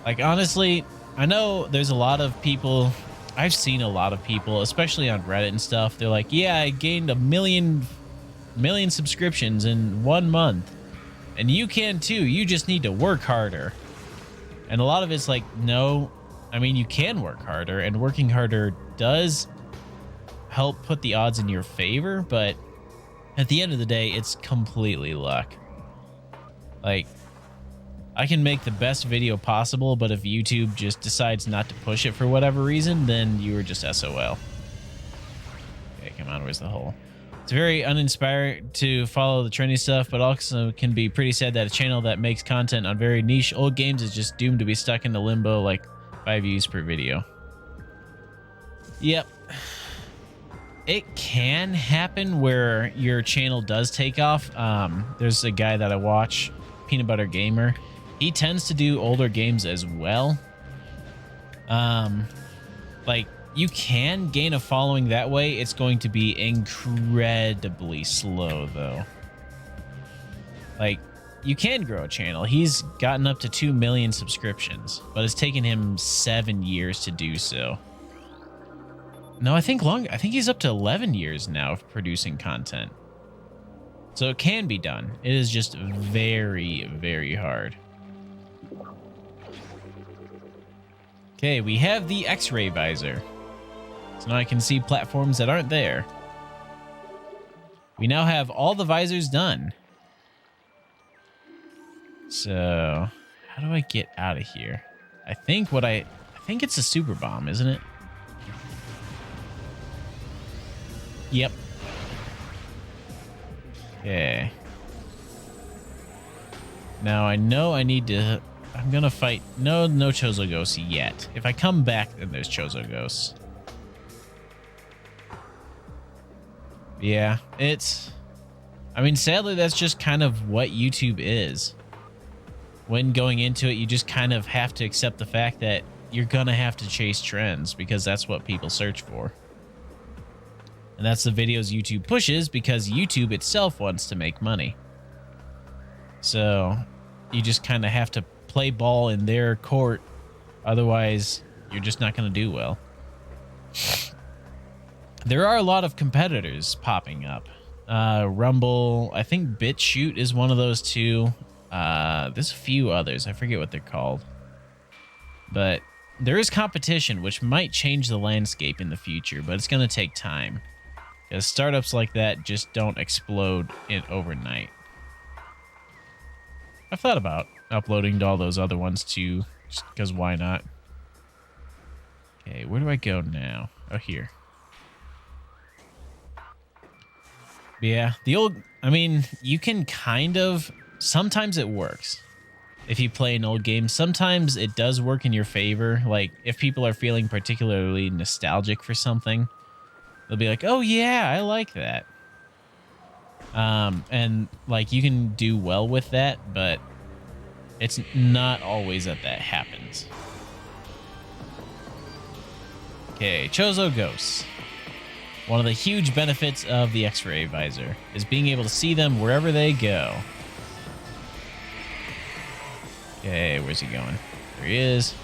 Like, honestly, I know there's a lot of people. I've seen a lot of people, especially on Reddit and stuff. They're like, yeah, I gained a million subscriptions in 1 month. And you can too. You just need to work harder. And a lot of it's like, no, I mean, you can work harder, and working harder does help put the odds in your favor, but at the end of the day, it's completely luck. Like, I can make the best video possible, but if YouTube just decides not to push it for whatever reason, then you were just SOL. Okay, come on, where's the hole? It's very uninspired to follow the trendy stuff, but also can be pretty sad that a channel that makes content on very niche old games is just doomed to be stuck in the limbo like 5 views per video. Yep. It can happen where your channel does take off. There's a guy that I watch, Peanut Butter Gamer. He tends to do older games as well. Like, you can gain a following that way. It's going to be incredibly slow, though. Like, you can grow a channel. He's gotten up to 2 million subscriptions, but it's taken him 7 years to do so. No, I think he's up to 11 years now of producing content. So it can be done. It is just very, very hard. Okay, we have the X-ray visor. So now I can see platforms that aren't there. We now have all the visors done. So, how do I get out of here? I think it's a super bomb, isn't it? Yep. Okay. Now I know I need to... I'm gonna fight... No Chozo Ghosts yet. If I come back, then there's Chozo Ghosts. Yeah, it's... I mean, sadly, that's just kind of what YouTube is. When going into it, you just kind of have to accept the fact that you're gonna have to chase trends because that's what people search for. And that's the videos YouTube pushes because YouTube itself wants to make money. So you just kind of have to play ball in their court. Otherwise, you're just not going to do well. There are a lot of competitors popping up. Rumble, I think BitChute is one of those too. There's a few others. I forget what they're called. But there is competition, which might change the landscape in the future, but it's going to take time. Because startups like that just don't explode overnight. I've thought about uploading to all those other ones too, just because why not? Okay, where do I go now? Oh, here. But yeah, I mean, you can kind of, sometimes it works. If you play an old game, sometimes it does work in your favor. Like, if people are feeling particularly nostalgic for something, they'll be like, oh yeah, I like that. And like, you can do well with that, but it's not always that happens. Okay, Chozo Ghosts. One of the huge benefits of the X-ray visor is being able to see them wherever they go. Okay, where's he going? There he is.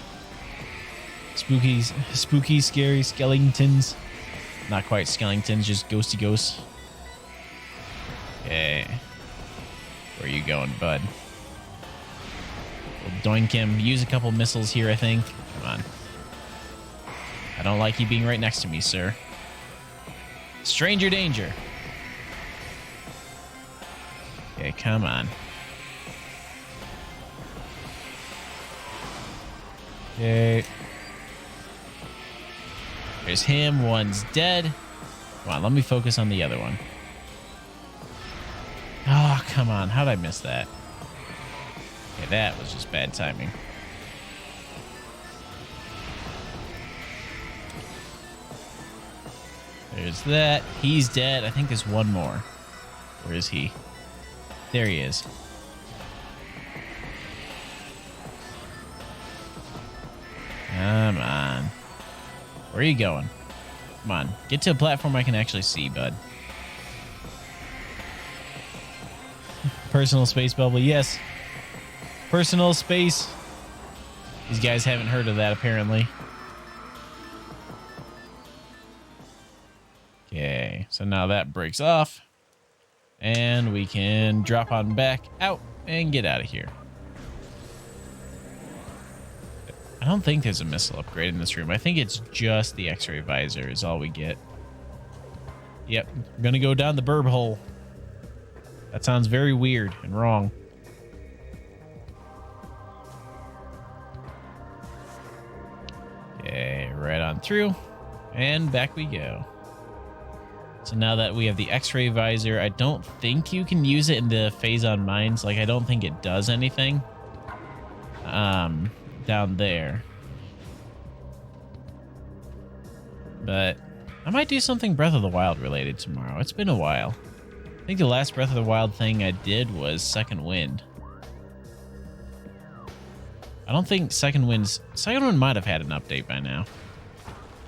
Spooky, scary skeletons. Not quite skeletons, just ghosty ghosts. Okay. Where are you going, bud? We'll doink him. Use a couple missiles here, I think. Come on. I don't like you being right next to me, sir. Stranger danger. Okay, come on. Okay. There's him. One's dead. Come on, let me focus on the other one. Oh, come on. How'd I miss that? Okay, that was just bad timing. There's that. He's dead. I think there's one more. Where is he? There he is. Come on. Where are you going? Come on. Get to a platform I can actually see, bud. Personal space bubble. Yes. Personal space. These guys haven't heard of that, apparently. Okay. So now that breaks off. And we can drop on back out and get out of here. I don't think there's a missile upgrade in this room. I think it's just the X-ray visor is all we get. Yep, I'm gonna go down the burb hole. That sounds very weird and wrong. Okay, right on through. And back we go. So now that we have the X-ray visor, I don't think you can use it in the phase-on mines. Like, I don't think it does anything. Down there. But I might do something Breath of the Wild related tomorrow. It's been a while. I think the last Breath of the Wild thing I did was Second Wind. I don't think Second Wind might have had an update by now.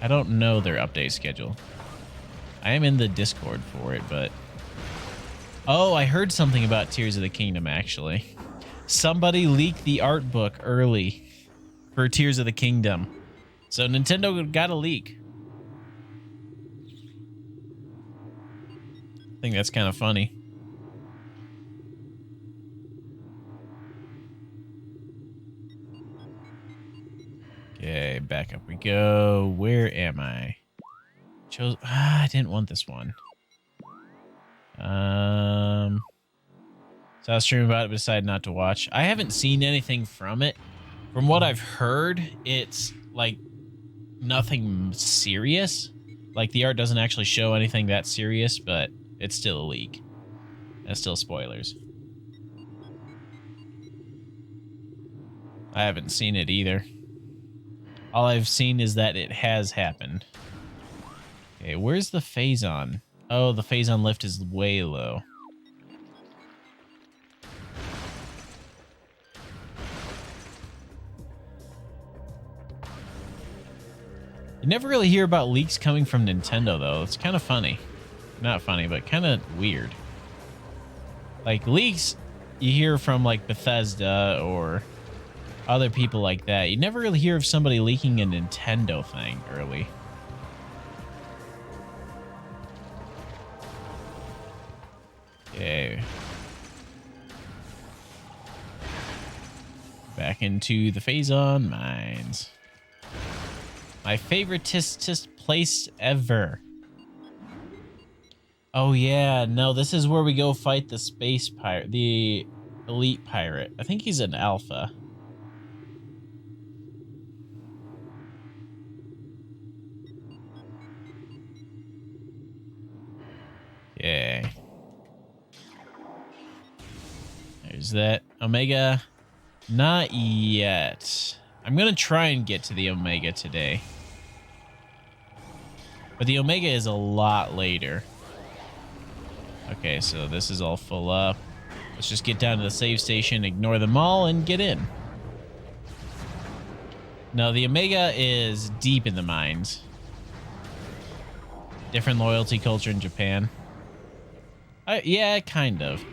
I don't know their update schedule. I am in the Discord for it, but... Oh, I heard something about Tears of the Kingdom, actually. Somebody leaked the art book early for Tears of the Kingdom. So Nintendo got a leak. I think that's kind of funny. Okay, back up we go. Where am I? I didn't want this one. So I was streaming about it, but decided not to watch. I haven't seen anything from it. From what I've heard, it's like nothing serious. Like the art doesn't actually show anything that serious, but it's still a leak. That's still spoilers. I haven't seen it either. All I've seen is that it has happened. Okay, where's the phase-on? Oh, the phase-on lift is way low. You never really hear about leaks coming from Nintendo, though. It's kind of funny. Not funny, but kind of weird. Like, leaks you hear from, like, Bethesda or other people like that. You never really hear of somebody leaking a Nintendo thing early. Okay. Back into the phase-on mines. My favoritist place ever. Oh yeah, no, this is where we go fight the space pirate, the elite pirate. I think he's an alpha. Okay. There's that Omega. Not yet. I'm gonna try and get to the Omega today. But the Omega is a lot later. Okay, so this is all full up. Let's just get down to the save station, ignore them all, and get in. No, the Omega is deep in the mines. Different loyalty culture in Japan. Yeah, kind of.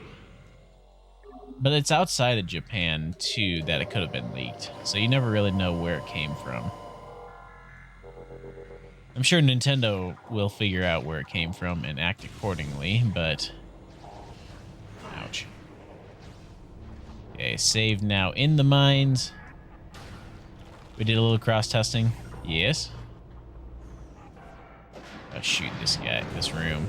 But it's outside of Japan, too, that it could have been leaked. So you never really know where it came from. I'm sure Nintendo will figure out where it came from and act accordingly, but... Ouch. Okay, save now in the mines. We did a little cross-testing. Yes. Let's shoot this guy, this room.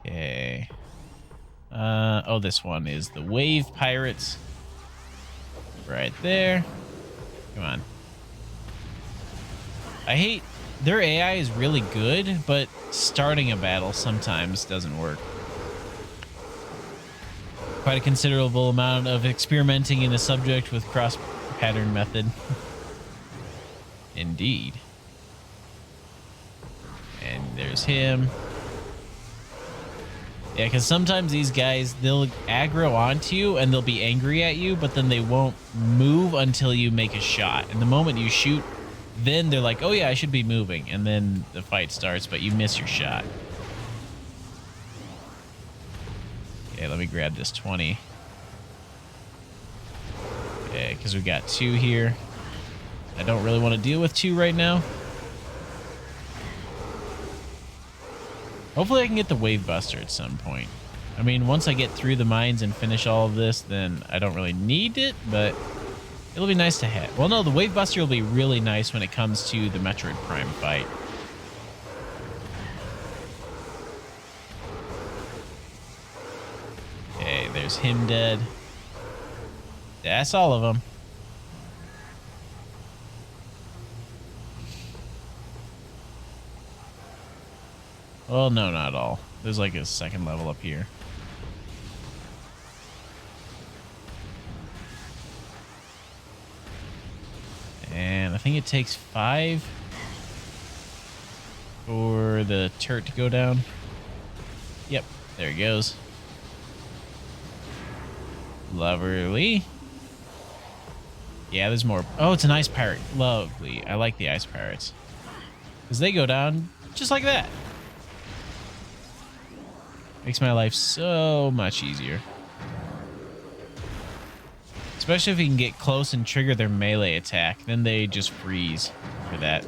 Okay. Oh, this one is the Wave Pirates. Right there. Come on. I hate... Their AI is really good, but starting a battle sometimes doesn't work. Quite a considerable amount of experimenting in a subject with cross-pattern method. Indeed. And there's him. Yeah, because sometimes these guys, they'll aggro onto you and they'll be angry at you, but then they won't move until you make a shot. And the moment you shoot, then they're like, oh yeah, I should be moving. And then the fight starts, but you miss your shot. Okay, let me grab this 20. Okay, because we got 2 here. I don't really want to deal with 2 right now. Hopefully I can get the Wave Buster at some point. I mean, once I get through the mines and finish all of this, then I don't really need it, but it'll be nice to have. Well, no, the Wave Buster will be really nice when it comes to the Metroid Prime fight. Okay, there's him dead. That's all of them. Well, no, not all. There's like a second level up here. And I think it takes 5 for the turret to go down. Yep, there it goes. Lovely. Yeah, there's more. Oh, it's an ice pirate. Lovely. I like the ice pirates. Because they go down just like that. Makes my life so much easier. Especially if you can get close and trigger their melee attack. Then they just freeze for that.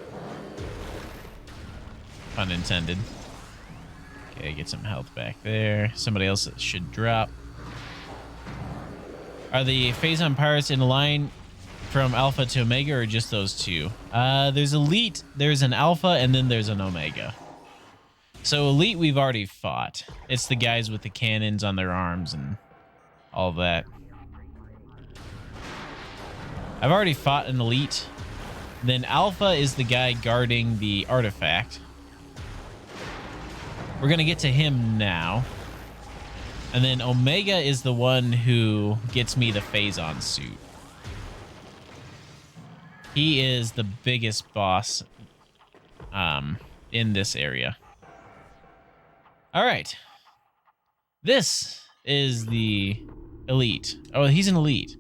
Pun intended. Okay, get some health back there. Somebody else that should drop. Are the Phazon pirates in a line from Alpha to Omega, or just those two? There's Elite, there's an Alpha, and then there's an Omega. So Elite we've already fought. It's the guys with the cannons on their arms and all that. I've already fought an Elite. Then Alpha is the guy guarding the artifact. We're going to get to him now. And then Omega is the one who gets me the Phazon suit. He is the biggest boss in this area. All right. This is the Elite. Oh, he's an Elite.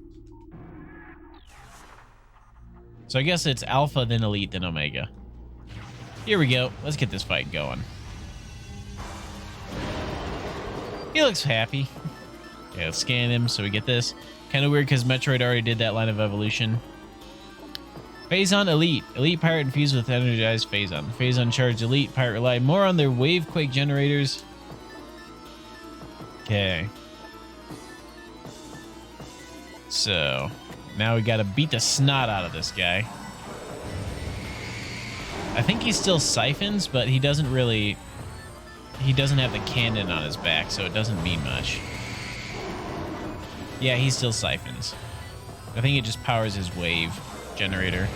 So I guess it's Alpha, then Elite, then Omega. Here we go. Let's get this fight going. He looks happy. Yeah, let's scan him so we get this. Kind of weird because Metroid already did that line of evolution. Phazon Elite. Elite Pirate infused with energized Phazon. Phazon charged Elite Pirate rely more on their Wavequake generators. Okay. So, now we gotta beat the snot out of this guy. I think he still siphons, but he doesn't really... He doesn't have the cannon on his back, so it doesn't mean much. Yeah, he still siphons. I think it just powers his wave generator.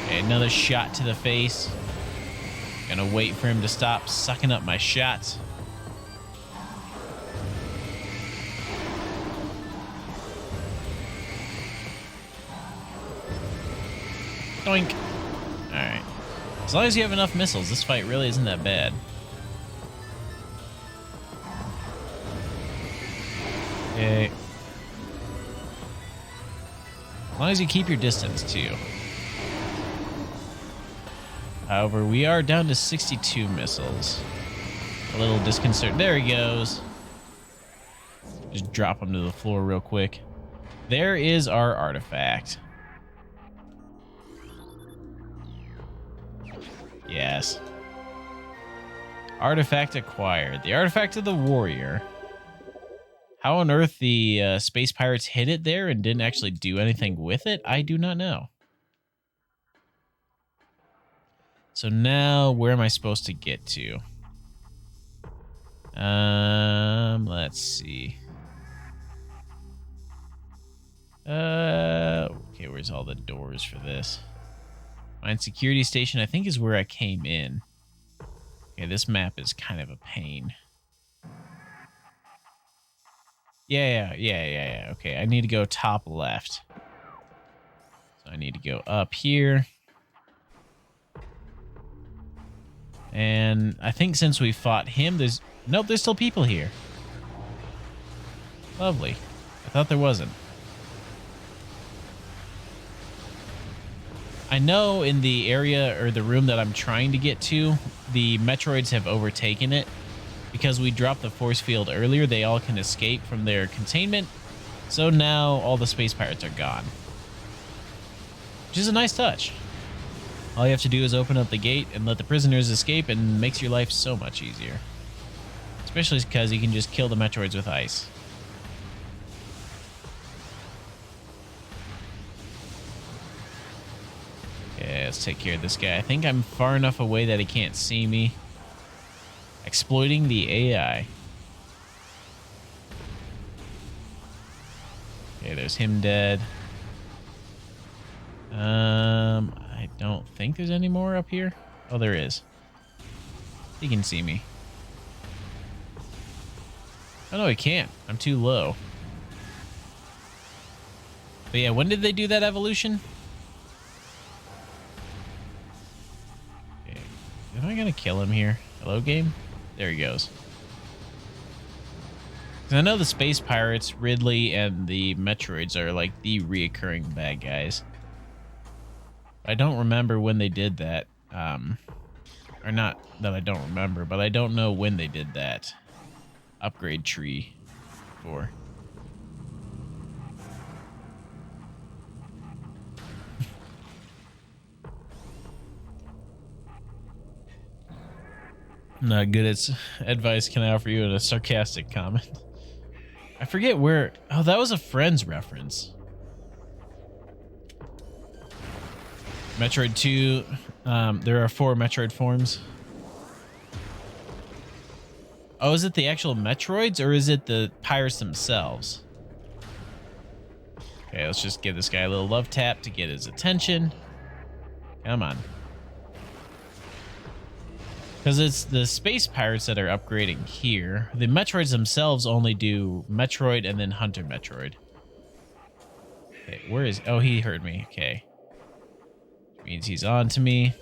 Okay, another shot to the face. Gonna wait for him to stop sucking up my shots. Doink. Alright. As long as you have enough missiles, this fight really isn't that bad. Okay. As long as you keep your distance, too. However, we are down to 62 missiles. A little disconcerting. There he goes. Just drop him to the floor real quick. There is our artifact. Yes. Artifact acquired. The artifact of the warrior. How on earth the space pirates hid it there and didn't actually do anything with it, I do not know. So now, where am I supposed to get to? Let's see. Okay, where's all the doors for this? Mine security station, I think, is where I came in. Okay, this map is kind of a pain. Yeah. Okay, I need to go top left. So I need to go up here. And I think since we fought him, there's... Nope, there's still people here. Lovely. I thought there wasn't. I know in the area or the room that I'm trying to get to, the Metroids have overtaken it. Because we dropped the force field earlier, they all can escape from their containment. So now all the space pirates are gone. Which is a nice touch. All you have to do is open up the gate and let the prisoners escape, and makes your life so much easier. Especially because you can just kill the Metroids with ice. Okay, let's take care of this guy. I think I'm far enough away that he can't see me. Exploiting the AI. Okay, there's him dead. I don't think there's any more up here. Oh, there is. He can see me. Oh, no, he can't. I'm too low. But yeah, when did they do that evolution? Okay. Am I gonna kill him here? Hello, game? There he goes. 'Cause I know the space pirates, Ridley, and the Metroids are like the reoccurring bad guys. I don't remember when they did that. Or not that I don't remember, but I don't know when they did that upgrade tree for. Not good at advice can I offer you in a sarcastic comment. I forget where. Oh, that was a Friends reference. Metroid 2. There are 4 Metroid forms. Oh, is it the actual Metroids or is it the pirates themselves? Okay, let's just give this guy a little love tap to get his attention. Come on. Because it's the space pirates that are upgrading here. The Metroids themselves only do Metroid and then Hunter Metroid. Okay, where is... Oh, he heard me. Okay. Means he's on to me.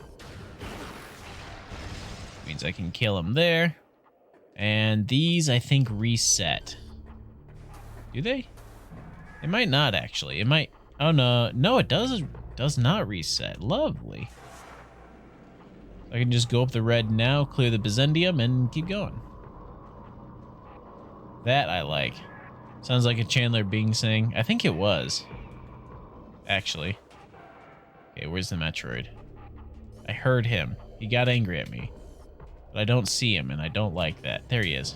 Means I can kill him there. And these, I think, reset. Do they? It might not, actually. It might... Oh, no. No, it does not reset. Lovely. I can just go up the red now, clear the Byzantium, and keep going. That I like. Sounds like a Chandler Bing saying. I think it was. Actually. Okay, where's the Metroid? I heard him. He got angry at me. But I don't see him, and I don't like that. There he is.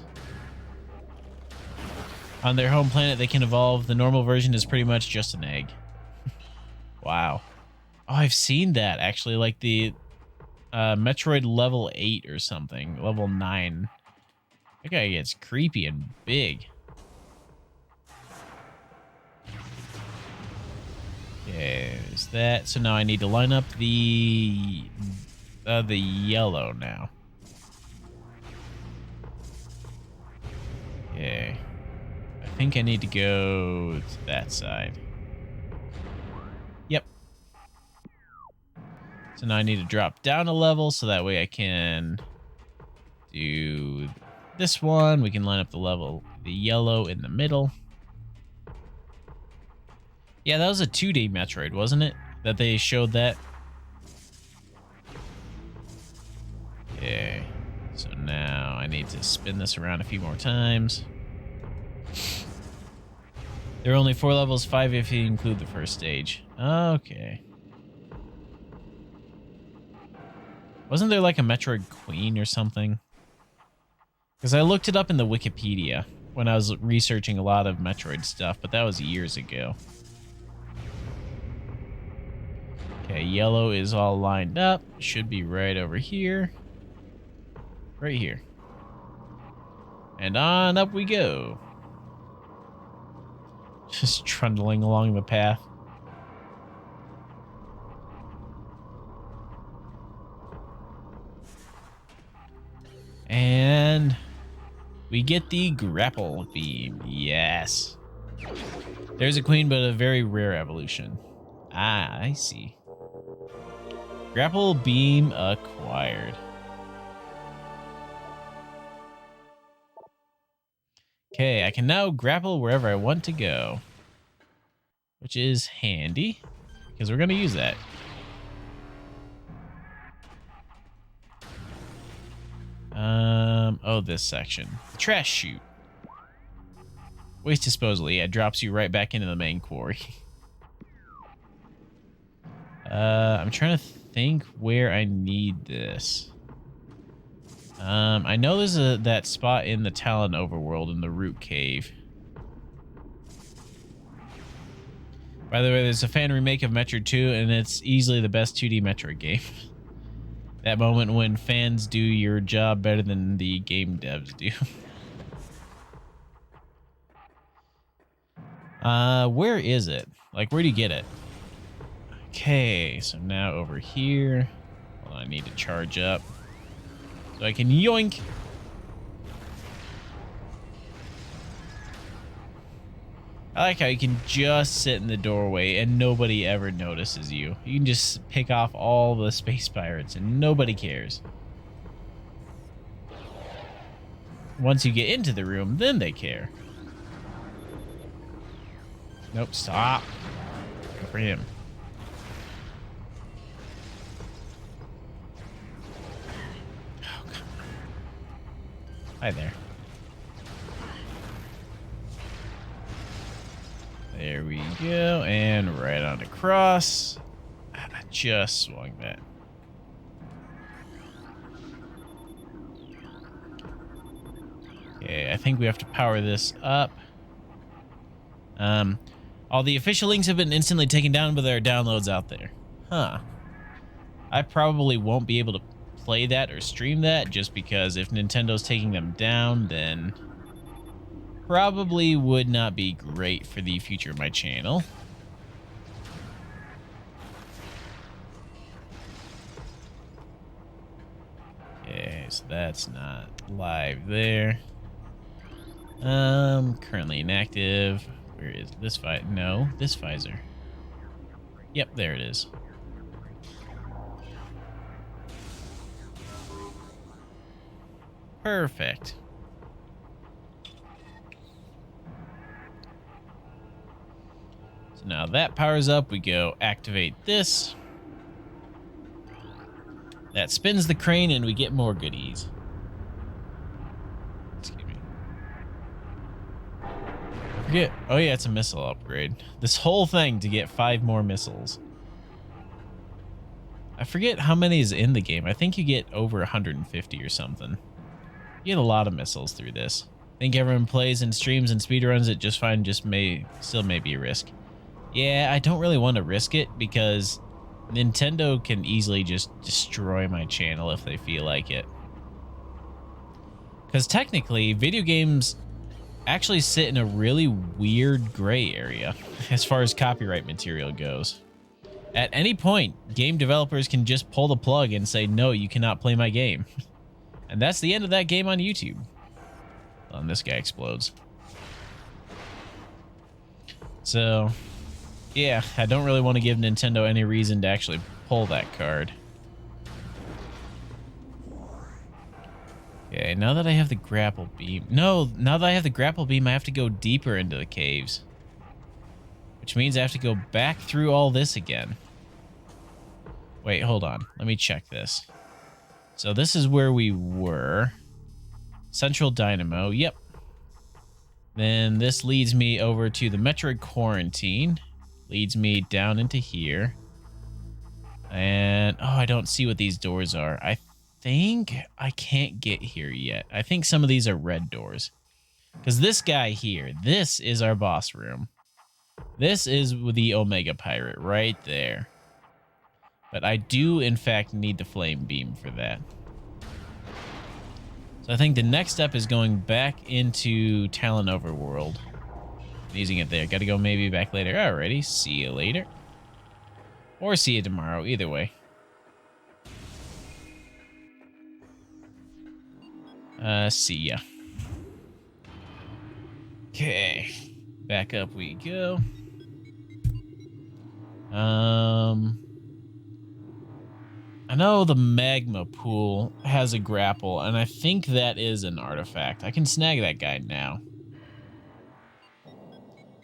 On their home planet, they can evolve. The normal version is pretty much just an egg. Wow. Oh, I've seen that, actually. Like the Metroid level 8 or something. Level 9. That guy gets creepy and big. Okay, is that... So now I need to line up the yellow now. Okay. I think I need to go to that side. Yep. So now I need to drop down a level so that way I can do this one. We can line up the yellow in the middle. Yeah, that was a 2D Metroid, wasn't it? That they showed that. Okay. So now I need to spin this around a few more times. There are only 4 levels, 5 if you include the first stage. Okay. Wasn't there like a Metroid Queen or something? Because I looked it up in the Wikipedia when I was researching a lot of Metroid stuff, but that was years ago. Okay, yellow is all lined up. Should be right over here. Right here. And on up we go. Just trundling along the path. And we get the grapple beam. Yes. There's a queen, but a very rare evolution. Ah, I see. Grapple beam acquired. Okay, I can now grapple wherever I want to go. Which is handy, because we're going to use that. Oh, this section. The trash chute. Waste disposal. Yeah, it drops you right back into the main quarry. I'm trying to think where I need this. I know there's that spot in the Talon overworld in the Root Cave. By the way, there's a fan remake of Metroid 2, and it's easily the best 2D Metroid game. That moment when fans do your job better than the game devs do. Where is it? Like, where do you get it? Okay, so now over here. Well, I need to charge up so I can yoink. I like how you can just sit in the doorway and nobody ever notices you. You can just pick off all the space pirates and nobody cares. Once you get into the room, then they care. Nope, stop. Go for him. Oh, come on. Hi there. There we go, and right on across. I just swung that. Okay, I think we have to power this up. All the official links have been instantly taken down, but there are downloads out there. Huh. I probably won't be able to play that or stream that just because if Nintendo's taking them down, then probably would not be great for the future of my channel. Okay, so that's not live there. Currently inactive. Where is this fight? No, this visor. Yep, there it is. Perfect. So now that powers up, we go activate this. That spins the crane and we get more goodies. Excuse me. I forget. Oh yeah, it's a missile upgrade. This whole thing to get 5 more missiles. I forget how many is in the game. I think you get over 150 or something. You get a lot of missiles through this. I think everyone plays and streams and speedruns it just fine, just still may be a risk. Yeah, I don't really want to risk it because Nintendo can easily just destroy my channel if they feel like it. Because technically, video games actually sit in a really weird gray area as far as copyright material goes. At any point, game developers can just pull the plug and say, no, you cannot play my game. And that's the end of that game on YouTube. And this guy explodes. So, yeah, I don't really want to give Nintendo any reason to actually pull that card. Okay, now that I have the grapple beam... No, now that I have the grapple beam, I have to go deeper into the caves. Which means I have to go back through all this again. Wait, hold on. Let me check this. So this is where we were. Central Dynamo, yep. Then this leads me over to the Metroid Quarantine. Leads me down into here. And, oh, I don't see what these doors are. I think I can't get here yet. I think some of these are red doors. Because this guy here, this is our boss room. This is the Omega Pirate right there. But I do, in fact, need the flame beam for that. So I think the next step is going back into Talon Overworld. Using it there. Gotta go maybe back later. Alrighty, see you later. Or see you tomorrow, either way. See ya. Okay. Back up we go. I know the magma pool has a grapple, and I think that is an artifact. I can snag that guy now.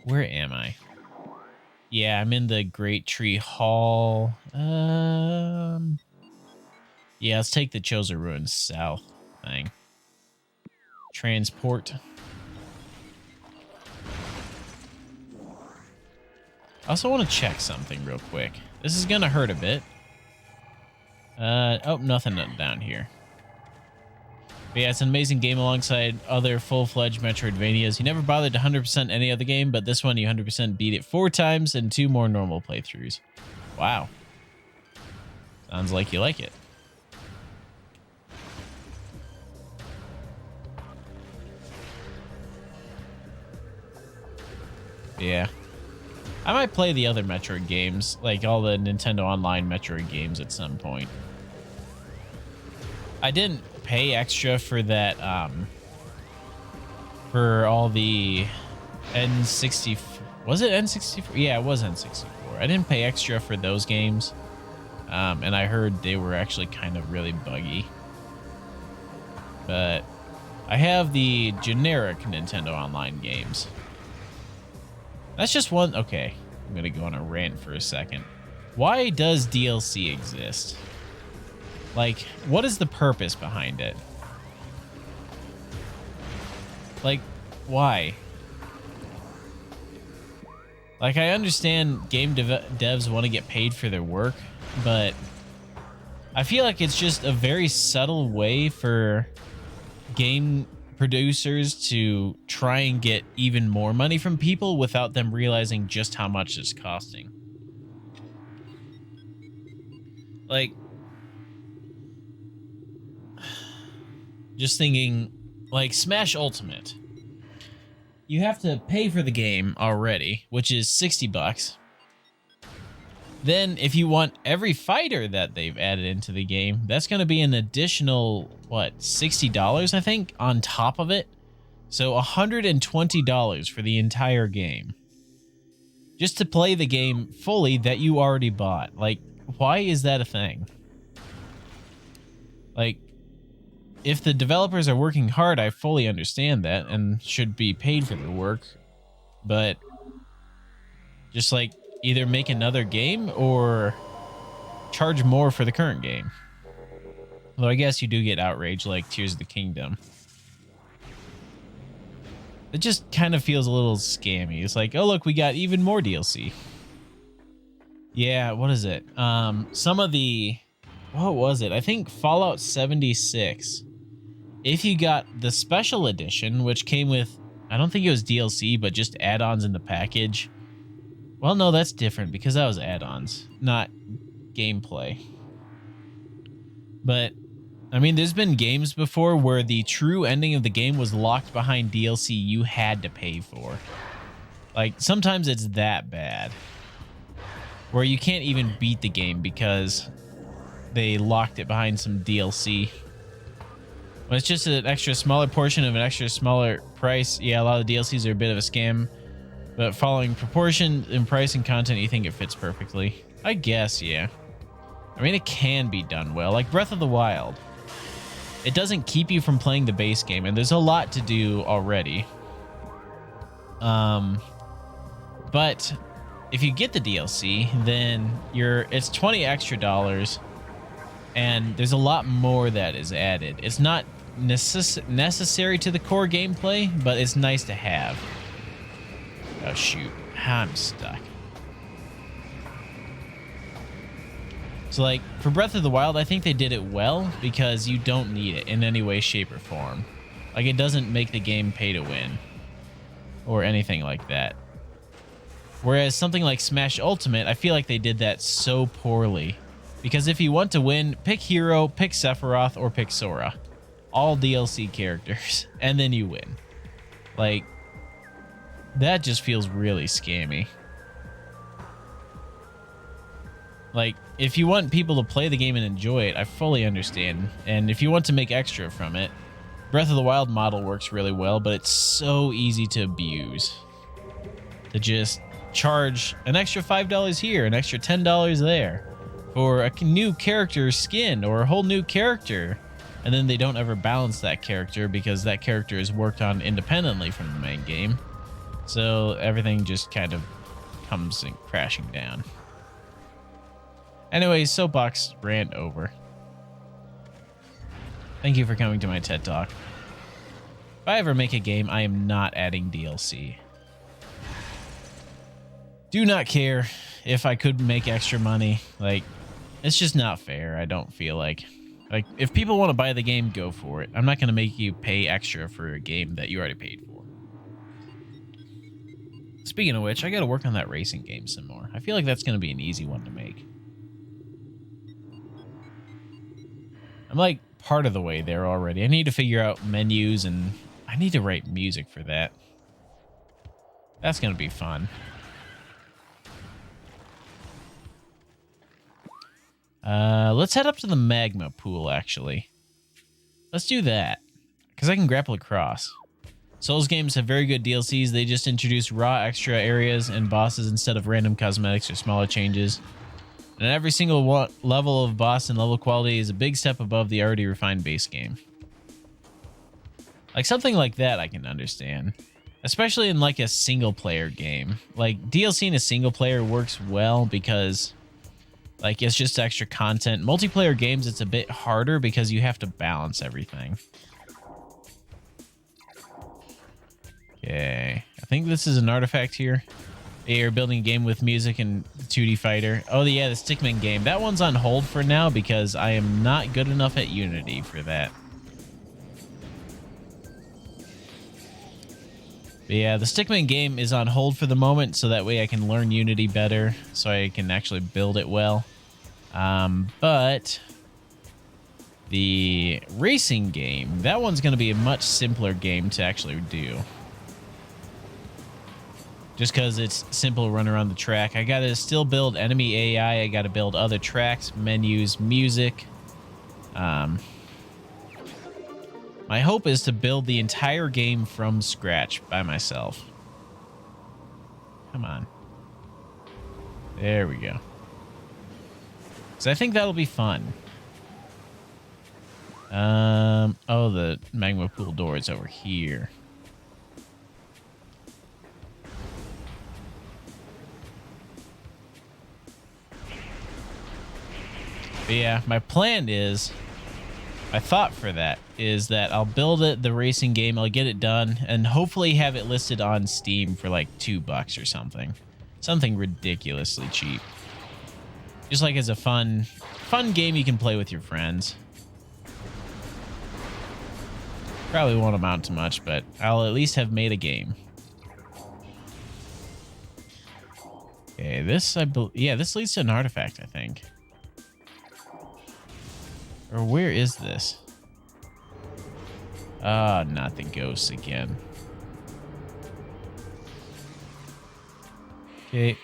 Where am I? Yeah, I'm in the Great Tree Hall. Yeah, let's take the Chosen Ruins South thing. Transport. I also want to check something real quick. This is going to hurt a bit. Oh, nothing down here. But yeah, it's an amazing game alongside other full-fledged Metroidvanias. You never bothered to 100% any other game, but this one you 100% beat it 4 times and 2 more normal playthroughs. Wow. Sounds like you like it. Yeah. I might play the other Metroid games, like all the Nintendo Online Metroid games at some point. I didn't pay extra for that, for all the N64. Was it N64? Yeah, it was N64. I didn't pay extra for those games. And I heard they were actually kind of really buggy. But I have the generic Nintendo Online games. That's just one. Okay, I'm going to go on a rant for a second. Why does DLC exist? Like, what is the purpose behind it? Like, why? Like, I understand game devs want to get paid for their work, but I feel like it's just a very subtle way for game producers to try and get even more money from people without them realizing just how much it's costing. Like, just thinking, like Smash Ultimate. You have to pay for the game already, which is $60. Then if you want every fighter that they've added into the game, that's going to be an additional, what, $60, I think, on top of it. So $120 for the entire game. Just to play the game fully that you already bought. Like, why is that a thing? Like, if the developers are working hard, I fully understand that and should be paid for their work. But just like either make another game or charge more for the current game. Although I guess you do get outrage like Tears of the Kingdom. It just kind of feels a little scammy. It's like, oh look, we got even more DLC. Yeah, what is it? Some of the, what was it? I think Fallout 76. If you got the special edition, which came with, I don't think it was DLC, but just add-ons in the package. Well, no, that's different because that was add-ons, not gameplay. But, I mean, there's been games before where the true ending of the game was locked behind DLC you had to pay for. Like, sometimes it's that bad. Where you can't even beat the game because they locked it behind some DLC. When it's just an extra smaller portion of an extra smaller price, yeah, a lot of the DLCs are a bit of a scam. But following proportion in price and content, you think it fits perfectly? I guess, yeah. I mean, it can be done well. Like Breath of the Wild. It doesn't keep you from playing the base game, and there's a lot to do already. But if you get the DLC, then it's $20 extra, and there's a lot more that is added. It's not necessary to the core gameplay, but it's nice to have. Oh shoot, I'm stuck. So like for Breath of the Wild, I think they did it well because you don't need it in any way, shape, or form. Like it doesn't make the game pay to win or anything like that. Whereas something like Smash Ultimate, I feel like they did that so poorly. Because if you want to win, pick Hero, pick Sephiroth, or pick Sora. All DLC characters, and then you win. Like, that just feels really scammy. Like, if you want people to play the game and enjoy it, I fully understand. And if you want to make extra from it, Breath of the Wild model works really well, but it's so easy to abuse. To just charge an extra $5 here, an extra $10 there. For a new character skin or a whole new character, and then they don't ever balance that character because that character is worked on independently from the main game. So everything just kind of comes crashing down. Anyways, soapbox rant over. Thank you for coming to my TED Talk. If I ever make a game, I am not adding DLC. Do not care if I could make extra money. Like, It's just not fair. I don't feel like if people want to buy the game, go for it. I'm not going to make you pay extra for a game that you already paid for. Speaking of which, I got to work on that racing game some more. I feel like that's going to be an easy one to make. I'm like part of the way there already. I need to figure out menus, and I need to write music for that. That's going to be fun. Let's head up to the magma pool, actually. Let's do that, because I can grapple across. Souls games have very good DLCs. They just introduce raw extra areas and bosses instead of random cosmetics or smaller changes. And every single level of boss and level quality is a big step above the already refined base game. Like something like that I can understand. Especially in like a single player game. Like DLC in a single player works well because like it's just extra content. Multiplayer games, it's a bit harder because you have to balance everything. Okay, I think this is an artifact here. You're building a game with music and 2D fighter. Oh yeah, the Stickman game. That one's on hold for now because I am not good enough at Unity for that. But yeah, the Stickman game is on hold for the moment, so that way I can learn Unity better, so I can actually build it well. But the racing game, that one's going to be a much simpler game to actually do. Just because it's simple to run around the track. I got to still build enemy AI. I got to build other tracks, menus, music. My hope is to build the entire game from scratch by myself. Come on. There we go. So I think that'll be fun. Oh, the magma pool door is over here. But yeah, my plan is, my thought for that is that I'll build it, the racing game, I'll get it done, and hopefully have it listed on Steam for like $2 or something. Something ridiculously cheap. Just like as a fun game you can play with your friends. Probably won't amount to much, but I'll at least have made a game. Okay, this, yeah, this leads to an artifact, I think. Or where is this? Ah, not the ghosts again. Okay.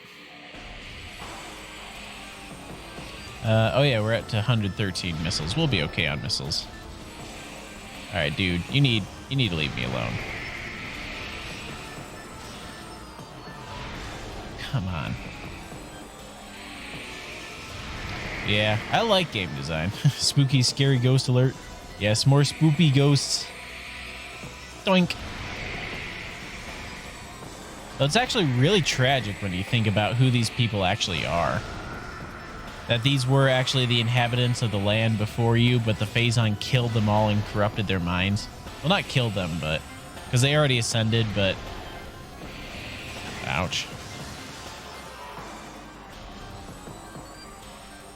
Oh yeah, we're up to 113 missiles. We'll be okay on missiles. All right, dude, you need to leave me alone. Come on. Yeah, I like game design. Spooky, scary ghost alert. Yes, more spoopy ghosts. Doink. Well, it's actually really tragic when you think about who these people actually are. That these were actually the inhabitants of the land before you, but the Phazon killed them all and corrupted their minds. Well, not killed them, but... because they already ascended, but... ouch.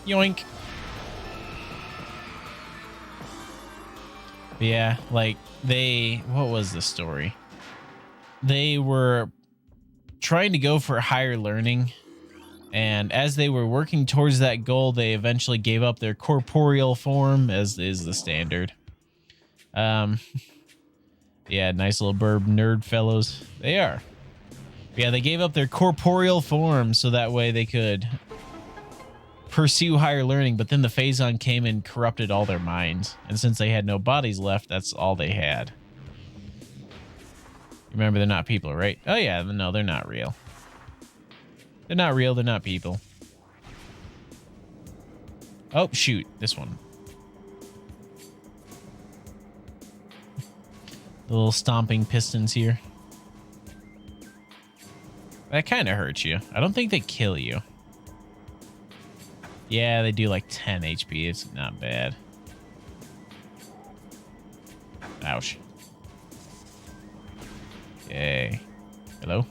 Yoink. But yeah, like, they... what was the story? They were trying to go for higher learning, and as they were working towards that goal, they eventually gave up their corporeal form, as is the standard. Yeah, nice little burb nerd fellows. They are. But yeah, they gave up their corporeal form so that way they could pursue higher learning, but then the Phazon came and corrupted all their minds. And since they had no bodies left, that's all they had. Remember, they're not people, right? Oh yeah, no, they're not real. They're not real, they're not people. Oh, shoot, this one. The little stomping pistons here. That kind of hurts you. I don't think they kill you. Yeah, they do like 10 HP. It's not bad. Ouch. Okay. Hello?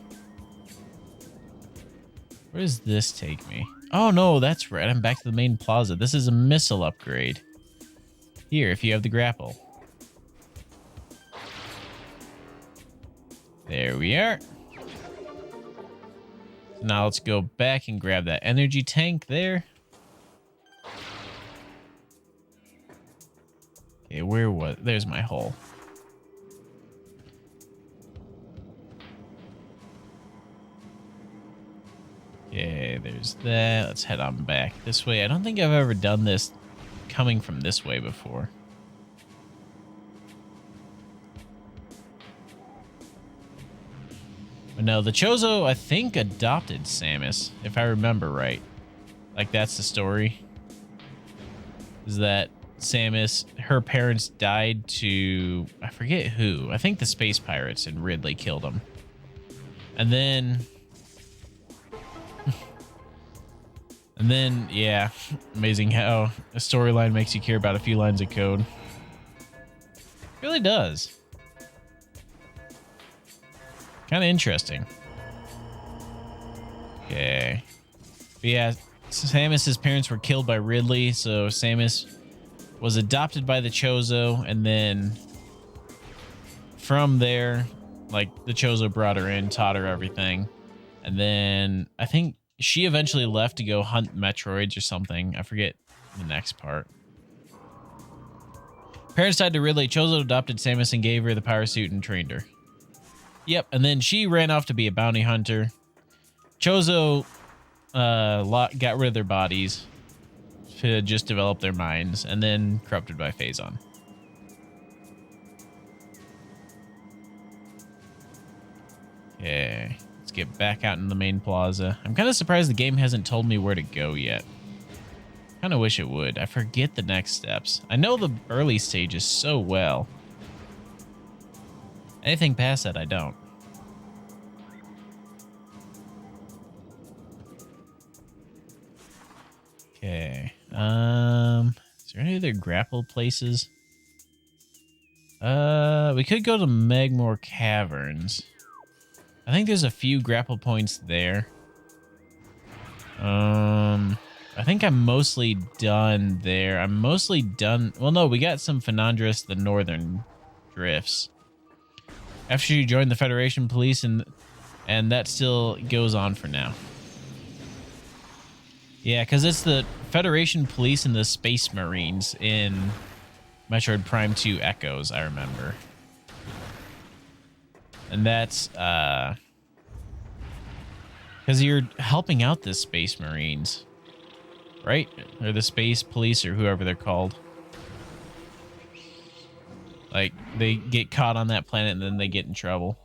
Where does this take me? Oh, no, that's right. I'm back to the main plaza. This is a missile upgrade. Here, if you have the grapple. There we are. So now let's go back and grab that energy tank there. Okay, where was... There's my hole. Okay, there's that. Let's head on back this way. I don't think I've ever done this coming from this way before. But no, the Chozo, I think, adopted Samus, if I remember right. Like, that's the story. Is that Samus, her parents died to... I forget who. I think the space pirates, and Ridley killed them. And then... And then, yeah, amazing how a storyline makes you care about a few lines of code. It really does. Kind of interesting. Okay. But yeah, Samus's parents were killed by Ridley, so Samus was adopted by the Chozo, and then from there, like, the Chozo brought her in, taught her everything. And then I think she eventually left to go hunt Metroids or something. I forget the next part. Parents died to Ridley. Chozo adopted Samus and gave her the power suit and trained her. Yep, and then she ran off to be a bounty hunter. Chozo got rid of their bodies to just develop their minds, and then corrupted by Phazon. Okay. Let's get back out in the main plaza. I'm kind of surprised the game hasn't told me where to go yet. Kind of wish it would. I forget the next steps. I know the early stages so well. Anything past that, I don't. Okay. Is there any other grapple places? We could go to Magmore Caverns. I think there's a few grapple points there. I think I'm mostly done there. I'm mostly done. Well, no, we got some Fenandris, the northern drifts. After you join the Federation Police, and that still goes on for now. Yeah, because it's the Federation Police and the Space Marines in Metroid Prime 2 Echoes, I remember. And that's because you're helping out the Space Marines, right? Or the Space Police, or whoever they're called. Like, they get caught on that planet and then they get in trouble.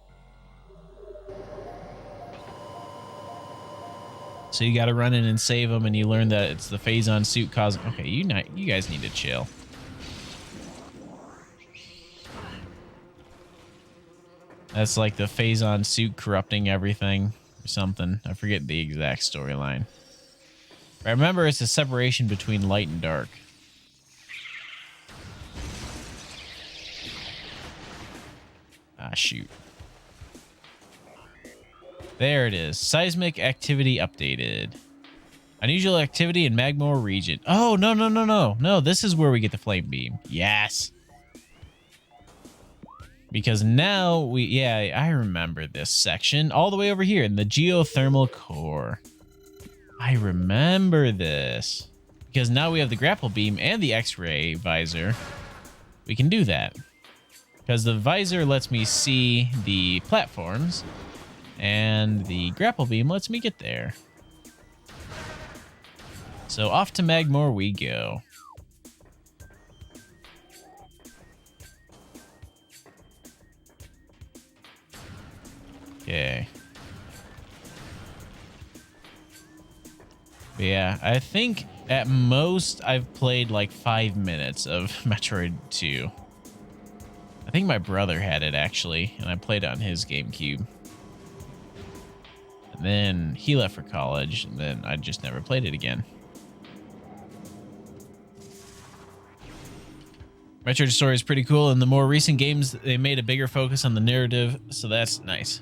So you got to run in and save them, and you learn that it's the Phazon suit causing... Okay, you guys need to chill. That's like the Phazon suit corrupting everything or something. I forget the exact storyline. I remember it's a separation between light and dark. Ah, shoot. There it is. Seismic activity updated. Unusual activity in Magmore region. Oh, no, no, no, no. No, this is where we get the flame beam. Yes. Because now we... Yeah, I remember this section. All the way over here in the geothermal core. I remember this. Because now we have the grapple beam and the X-ray visor. We can do that. Because the visor lets me see the platforms, and the grapple beam lets me get there. So off to Magmore we go. Okay. But yeah, I think at most I've played like 5 minutes of Metroid 2. I think my brother had it, actually, and I played it on his Gamecube. And then he left for college, and then I just never played it again. Metroid story is pretty cool. In the more recent games, they made a bigger focus on the narrative, so that's nice.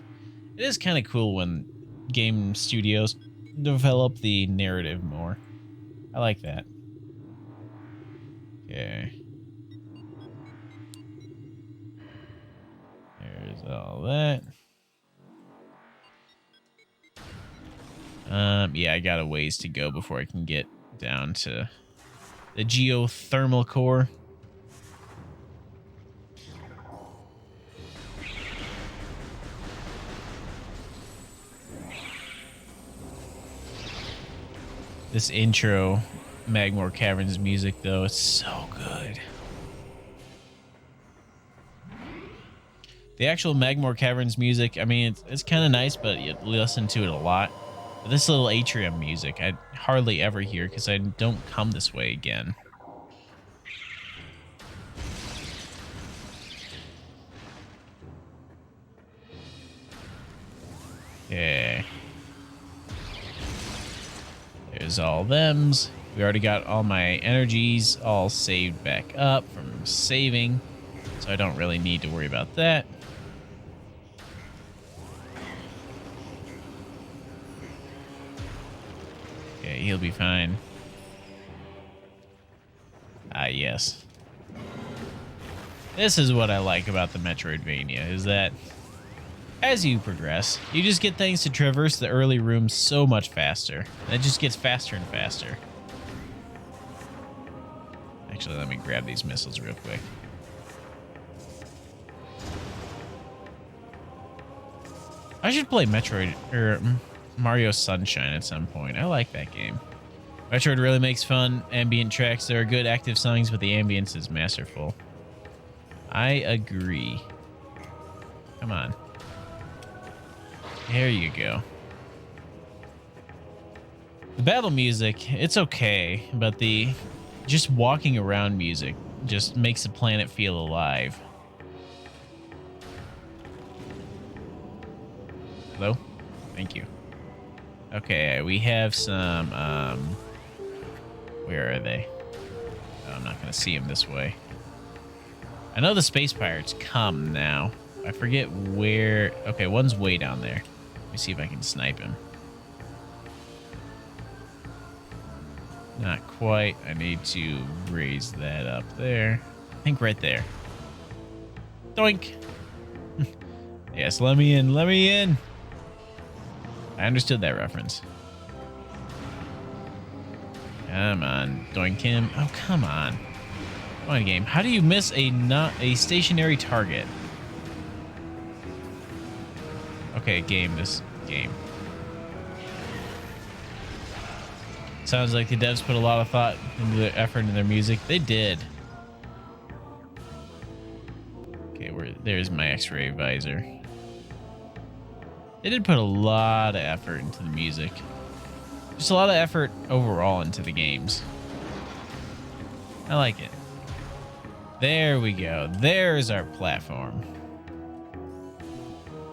It is kind of cool when game studios develop the narrative more. I like that. Okay. There's all that. Yeah, I got a ways to go before I can get down to the geothermal core. This intro Magmore Caverns music, though, it's so good. The actual Magmore Caverns music, I mean, it's kind of nice, but you listen to it a lot. But this little atrium music, I hardly ever hear because I don't come this way again. Okay. There's all thems. We already got all my energies all saved back up from saving, so I don't really need to worry about that. Okay, he'll be fine. Ah, yes. This is what I like about the Metroidvania, is that as you progress, you just get things to traverse the early rooms so much faster. It just gets faster and faster. Actually, let me grab these missiles real quick. I should play Metroid or Mario Sunshine at some point. I like that game. Metroid really makes fun ambient tracks. There are good active songs, but the ambience is masterful. I agree. Come on. There you go. The battle music, it's okay, but the just walking around music just makes the planet feel alive. Hello? Thank you. Okay, we have some, where are they? Oh, I'm not going to see them this way. I know the space pirates come now. I forget where. Okay, one's way down there. Let me see if I can snipe him. Not quite. I need to raise that up there. I think right there. Doink. Yes, let me in. Let me in. I understood that reference. Come on, doink him. Oh, come on. Come on, game. How do you miss a stationary target? Okay, this game. Sounds like the devs put a lot of thought into their effort in their music. They did. Okay, there's my X-ray visor. They did put a lot of effort into the music. Just a lot of effort overall into the games. I like it. There we go. There's our platform.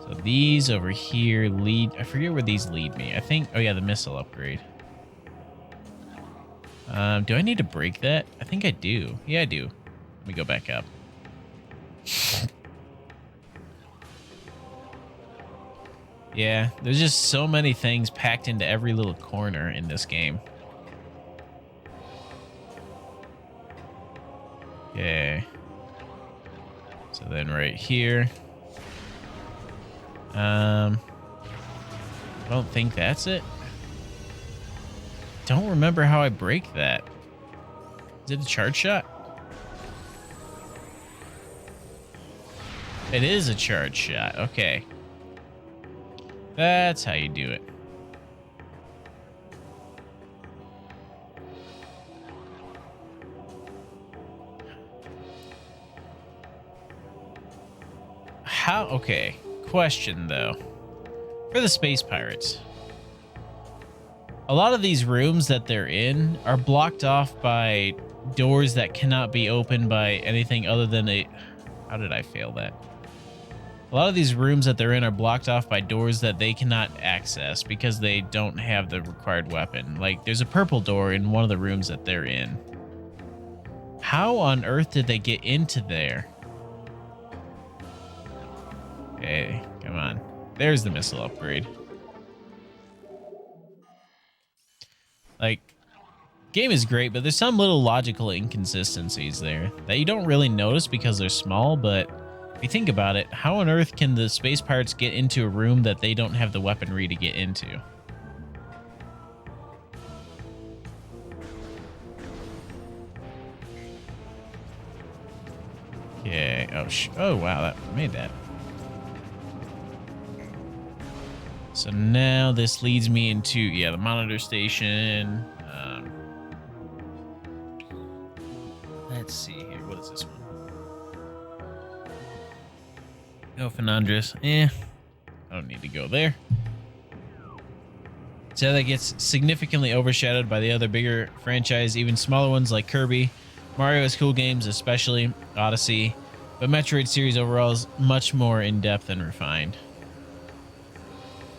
So these over here lead... I forget where these lead me. I think... Oh, yeah, the missile upgrade. Do I need to break that? I think I do. Yeah, I do. Let me go back up. Yeah, there's just so many things packed into every little corner in this game. Okay. So then right here. I don't think that's it. Don't remember how I break that. Is it a charge shot? It is a charge shot. Okay. That's how you do it. How? Okay. Question, though. For the space pirates, a lot of these rooms that they're in are blocked off by doors that cannot be opened by anything other than a... How did I fail that? A lot of these rooms that they're in are blocked off by doors that they cannot access because they don't have the required weapon. Like, there's a purple door in one of the rooms that they're in. How on earth did they get into there? Okay, come on. There's the missile upgrade. Like, game is great, but there's some little logical inconsistencies there that you don't really notice because they're small, but if you think about it, how on earth can the space pirates get into a room that they don't have the weaponry to get into? Okay. Oh, wow, that made that. So now this leads me into, yeah, the monitor station. Let's see here. What is this one? No, Fernandez. I don't need to go there. So that gets significantly overshadowed by the other bigger franchise, even smaller ones like Kirby. Mario has cool games, especially Odyssey, but Metroid series overall is much more in-depth and refined.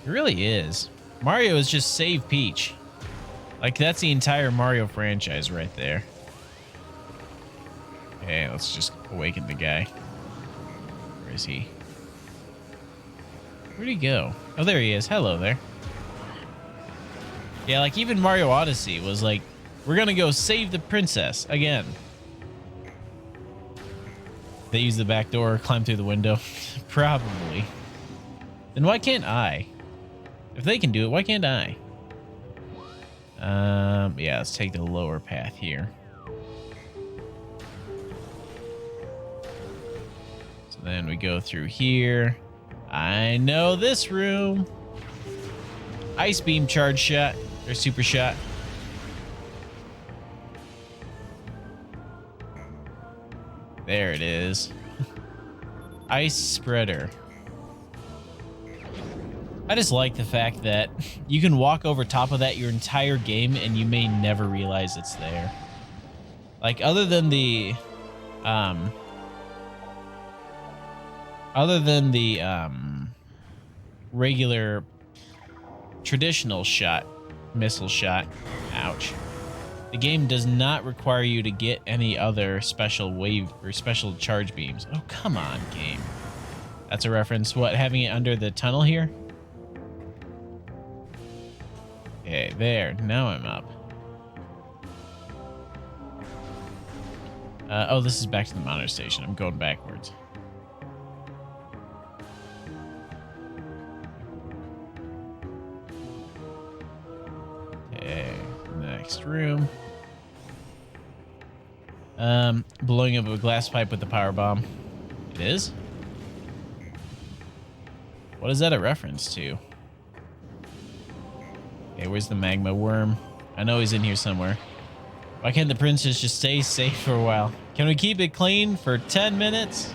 It really is. Mario is just save Peach. Like, that's the entire Mario franchise right there. Okay, let's just awaken the guy. Where is he? Where'd he go? Oh, there he is. Hello there. Yeah, like, even Mario Odyssey was like, we're gonna go save the princess again. They use the back door, climb through the window. Probably. Then why can't I? If they can do it, why can't I? Yeah, let's take the lower path here. So then we go through here. I know this room. Ice beam charge shot, or super shot. There it is. Ice spreader. I just like the fact that you can walk over top of that your entire game and you may never realize it's there. Like, other than the regular traditional shot, missile shot, ouch. The game does not require you to get any other special wave or special charge beams. Oh, come on, game. That's a reference. What, having it under the tunnel here? Okay, there. Now I'm up. Oh, this is back to the monitor station. I'm going backwards. Okay, next room. Blowing up a glass pipe with the power bomb. It is? What is that a reference to? Okay, where's the magma worm? I know he's in here somewhere. Why can't the princess just stay safe for a while? Can we keep it clean for 10 minutes?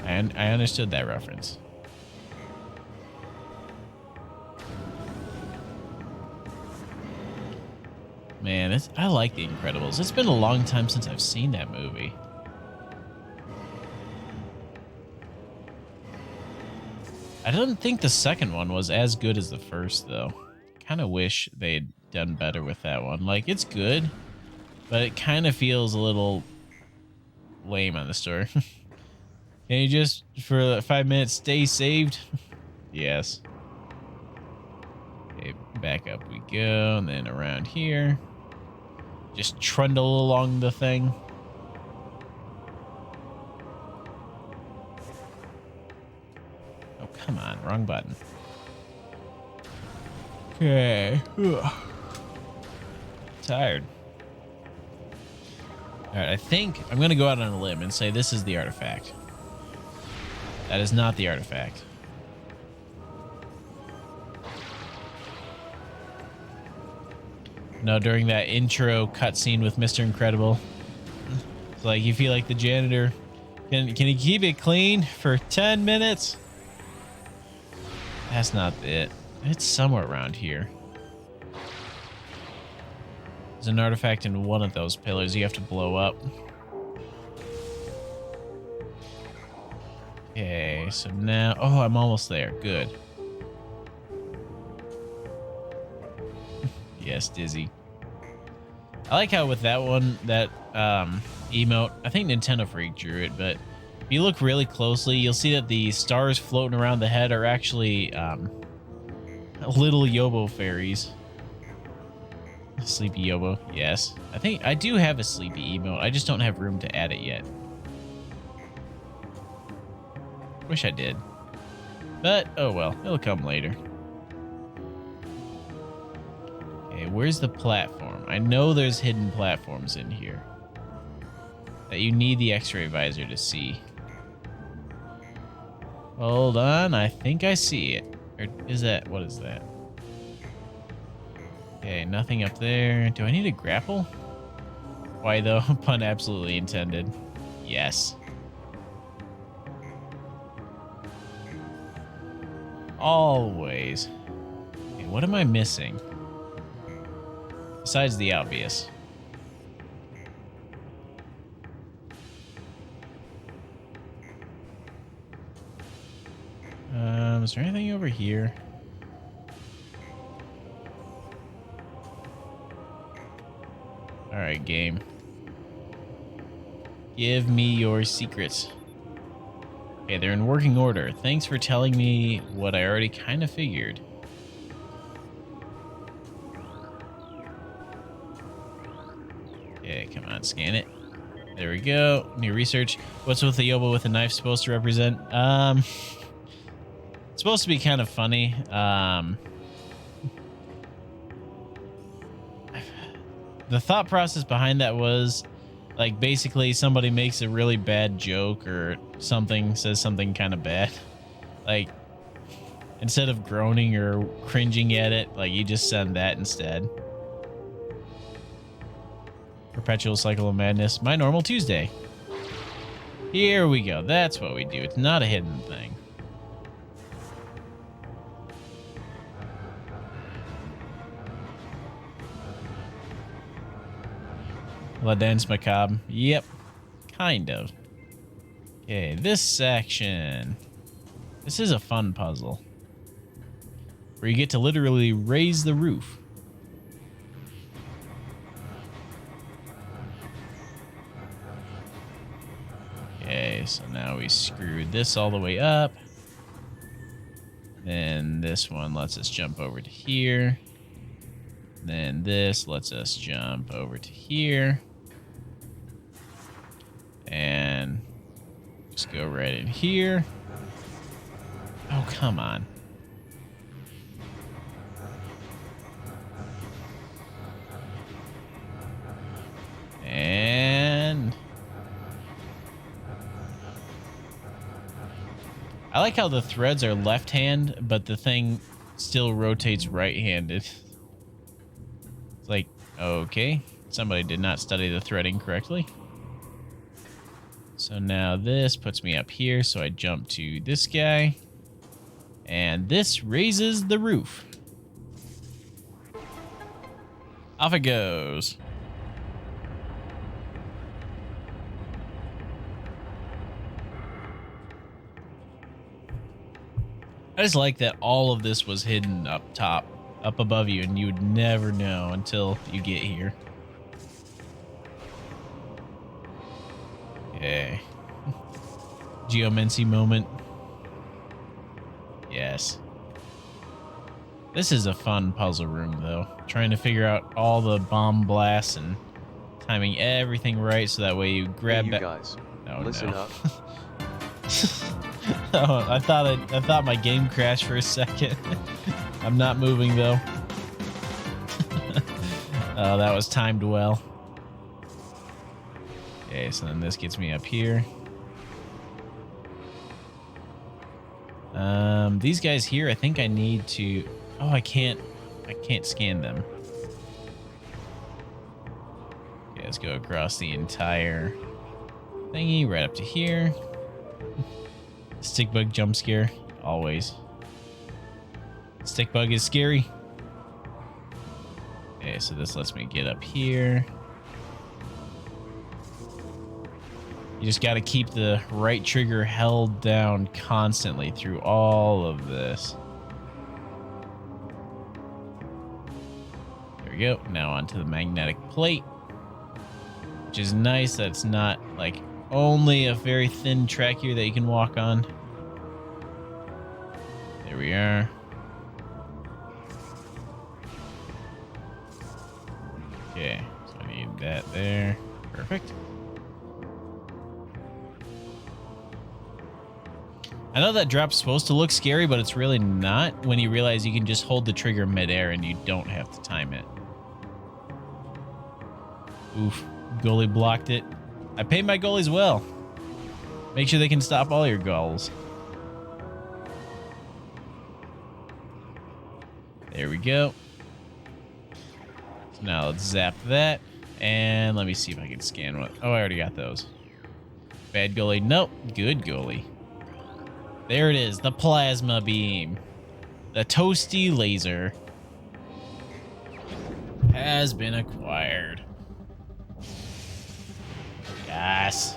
I understood that reference. Man, I like The Incredibles. It's been a long time since I've seen that movie. I don't think the second one was as good as the first, though. Kind of wish they'd done better with that one. Like, it's good, but it kind of feels a little lame on the story. Can you just, for 5 minutes, stay saved? Yes. Okay, back up we go, and then around here. Just trundle along the thing. Oh, come on. Wrong button. Okay. Ugh. Tired. Alright, I think I'm going to go out on a limb and say this is the artifact. That is not the artifact. No, during that intro cutscene with Mr. Incredible, it's like you feel like the janitor. Can you keep it clean for 10 minutes? That's not it. It's somewhere around here. There's an artifact in one of those pillars you have to blow up. Okay, so now... Oh, I'm almost there. Good. Yes, Dizzy. I like how with that one, that emote, I think Nintendo Freak drew it, but if you look really closely, you'll see that the stars floating around the head are actually, Little Yobo fairies. Sleepy Yobo, yes. I think I do have a sleepy emote. I just don't have room to add it yet. Wish I did. But, oh well, it'll come later. Okay, where's the platform? I know there's hidden platforms in here that you need the X-ray visor to see. Hold on, I think I see it. Or is that, what is that? Okay, nothing up there. Do I need a grapple? Why though? Pun absolutely intended. Yes. Always. Okay, what am I missing? Besides the obvious. Is there anything over here? All right, game. Give me your secrets. Okay, they're in working order. Thanks for telling me what I already kind of figured. Okay, come on, scan it. There we go. New research. What's with the Yobo with a knife supposed to represent? It's supposed to be kind of funny. The thought process behind that was, like, basically somebody makes a really bad joke or something, says something kind of bad. Like, instead of groaning or cringing at it, like, you just send that instead. Perpetual cycle of madness. My normal Tuesday. Here we go. That's what we do. It's not a hidden thing. La Dance Macabre. Yep. Kind of. Okay, this section. This is a fun puzzle. Where you get to literally raise the roof. Okay, so now we screwed this all the way up. Then this one lets us jump over to here. Then this lets us jump over to here. And just go right in here. Oh, come on. And I like how the threads are left hand, but the thing still rotates right-handed. It's like, okay, somebody did not study the threading correctly. So now this puts me up here, so I jump to this guy. And this raises the roof. Off it goes. I just like that all of this was hidden up top, up above you, and you would never know until you get here. Okay. Geomancy moment. Yes. This is a fun puzzle room, though. Trying to figure out all the bomb blasts and timing everything right so that way you grab Hey, you back. guys, Oh, listen no. up. Oh, I thought my game crashed for a second. I'm not moving though. Oh, that was timed well. Okay, so then this gets me up here. These guys here, I think I need to. Oh, I can't scan them. Okay, let's go across the entire thingy right up to here. Stick bug jump scare, always. Stick bug is scary. Okay, so this lets me get up here. You just got to keep the right trigger held down constantly through all of this. There we go. Now onto the magnetic plate, which is nice that it's not like only a very thin track here that you can walk on. There we are. that there. Perfect. I know that drop's supposed to look scary, but it's really not when you realize you can just hold the trigger midair and you don't have to time it. Oof. Goalie blocked it. I pay my goalies well. Make sure they can stop all your goals. There we go. So now let's zap that. And let me see if I can scan what. Oh, I already got those. Bad goalie. Nope. Good goalie. There it is. The plasma beam. The toasty laser has been acquired. Yes.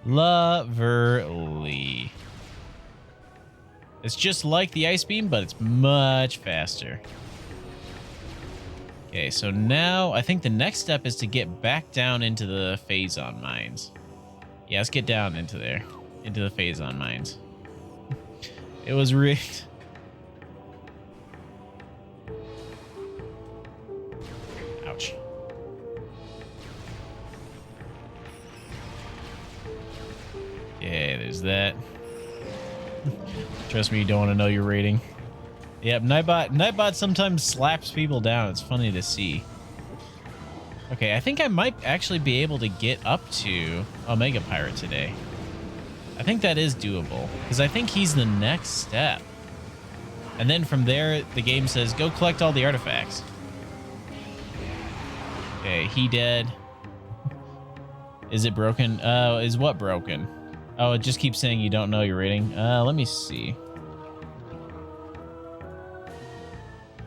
Lovely. It's just like the ice beam, but it's much faster. Okay, so now I think the next step is to get back down into the phazon mines. Yeah, let's get down into there. Into the phazon mines. It was rigged. Ouch. Yeah, there's that. Trust me, you don't want to know your rating. Yep, Nightbot sometimes slaps people down. It's funny to see. Okay, I think I might actually be able to get up to Omega Pirate today. I think that is doable, because I think he's the next step. And then from there, the game says, go collect all the artifacts. Okay, he dead. Is it broken? Is what broken? Oh, it just keeps saying you don't know your rating. Let me see.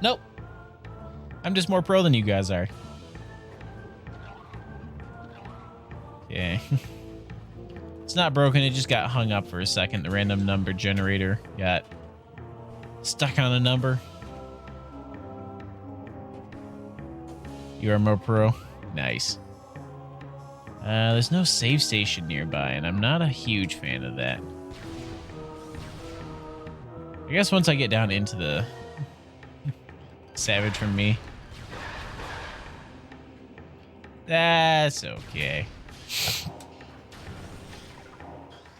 Nope. I'm just more pro than you guys are. Okay. It's not broken. It just got hung up for a second. The random number generator got stuck on a number. You are more pro. Nice. There's no save station nearby, and I'm not a huge fan of that. I guess once I get down into the savage from me, that's okay.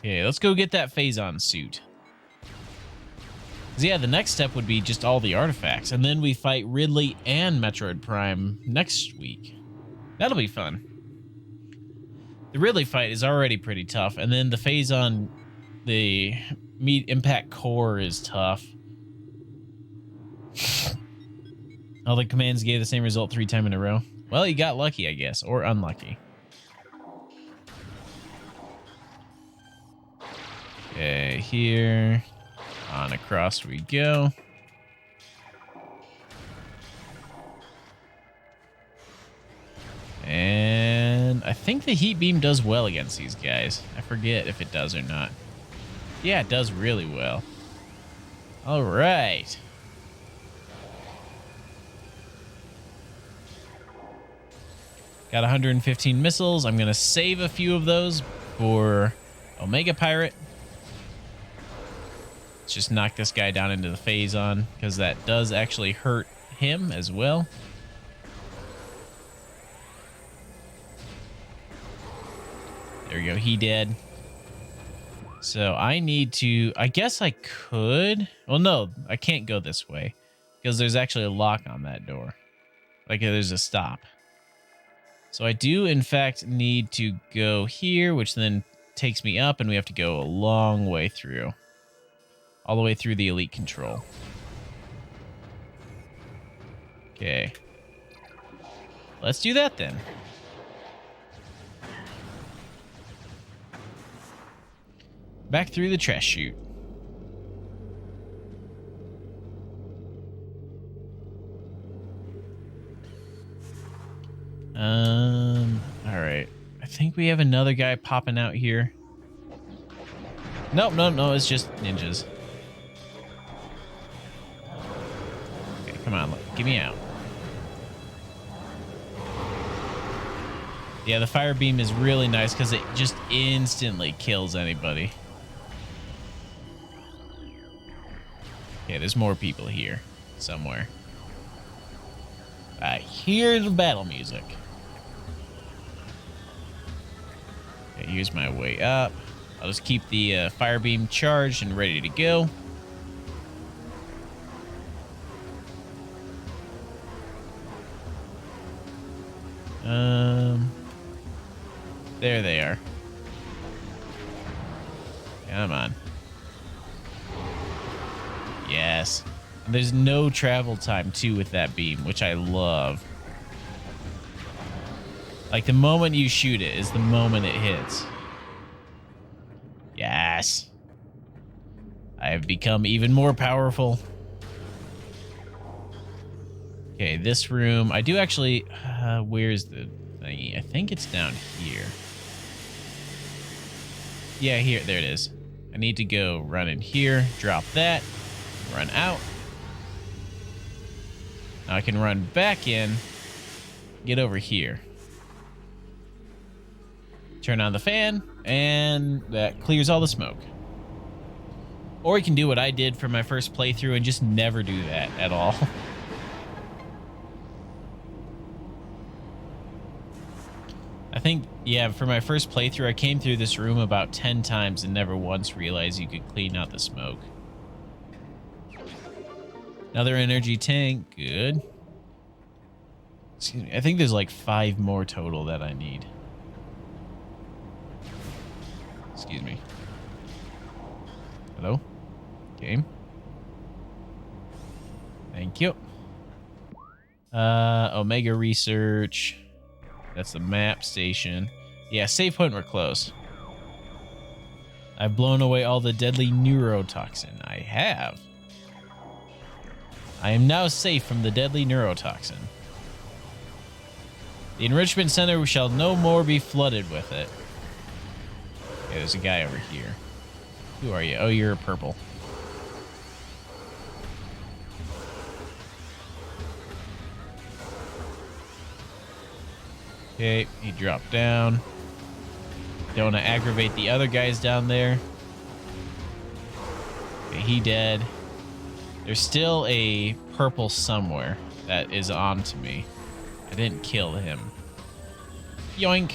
Okay, let's go get that phazon suit. 'Cause yeah, the next step would be just all the artifacts, and then we fight Ridley and Metroid Prime next week. That'll be fun. The Ridley fight is already pretty tough, and then the phazon, the meat impact core is tough. All the commands gave the same result 3 times in a row. Well, you got lucky, I guess, or unlucky. Okay, here. On across we go. And I think the heat beam does well against these guys. I forget if it does or not. Yeah, it does really well. All right. Got 115 missiles. I'm going to save a few of those for Omega Pirate. Let's just knock this guy down into the phazon, because that does actually hurt him as well. There we go. He dead. So I need to... I guess I could... Well, no. I can't go this way, because there's actually a lock on that door. Like, there's a stop. So I do, in fact, need to go here, which then takes me up, and we have to go a long way through. All the way through the elite control. Okay. Let's do that then. Back through the trash chute. All right. I think we have another guy popping out here. Nope, no, it's just ninjas. Okay, come on, get me out. Yeah, the fire beam is really nice because it just instantly kills anybody. Okay, there's more people here somewhere. I hear the battle music. Okay, here's my way up. I'll just keep the fire beam charged and ready to go. There they are. Come on. Yes. And there's no travel time, too, with that beam, which I love. Like, the moment you shoot it is the moment it hits. Yes. I have become even more powerful. Okay, this room. I do actually... where's the thingy? I think it's down here. Yeah, here. There it is. I need to go run in here, drop that, run out. Now I can run back in, get over here. Turn on the fan, and that clears all the smoke. Or you can do what I did for my first playthrough and just never do that at all. I think, yeah, for my first playthrough, I came through this room about 10 times and never once realized you could clean out the smoke. Another energy tank. Good. Excuse me. I think there's like 5 more total that I need. Excuse me. Hello? Game? Thank you. Omega Research. That's the map station. Yeah, save point, we're close. I've blown away all the deadly neurotoxin. I have. I am now safe from the deadly neurotoxin. The enrichment center shall no more be flooded with it. Okay, there's a guy over here. Who are you? Oh, you're purple. Okay, he dropped down. Don't want to aggravate the other guys down there. Okay, he dead. There's still a purple somewhere that is on to me. I didn't kill him. Yoink.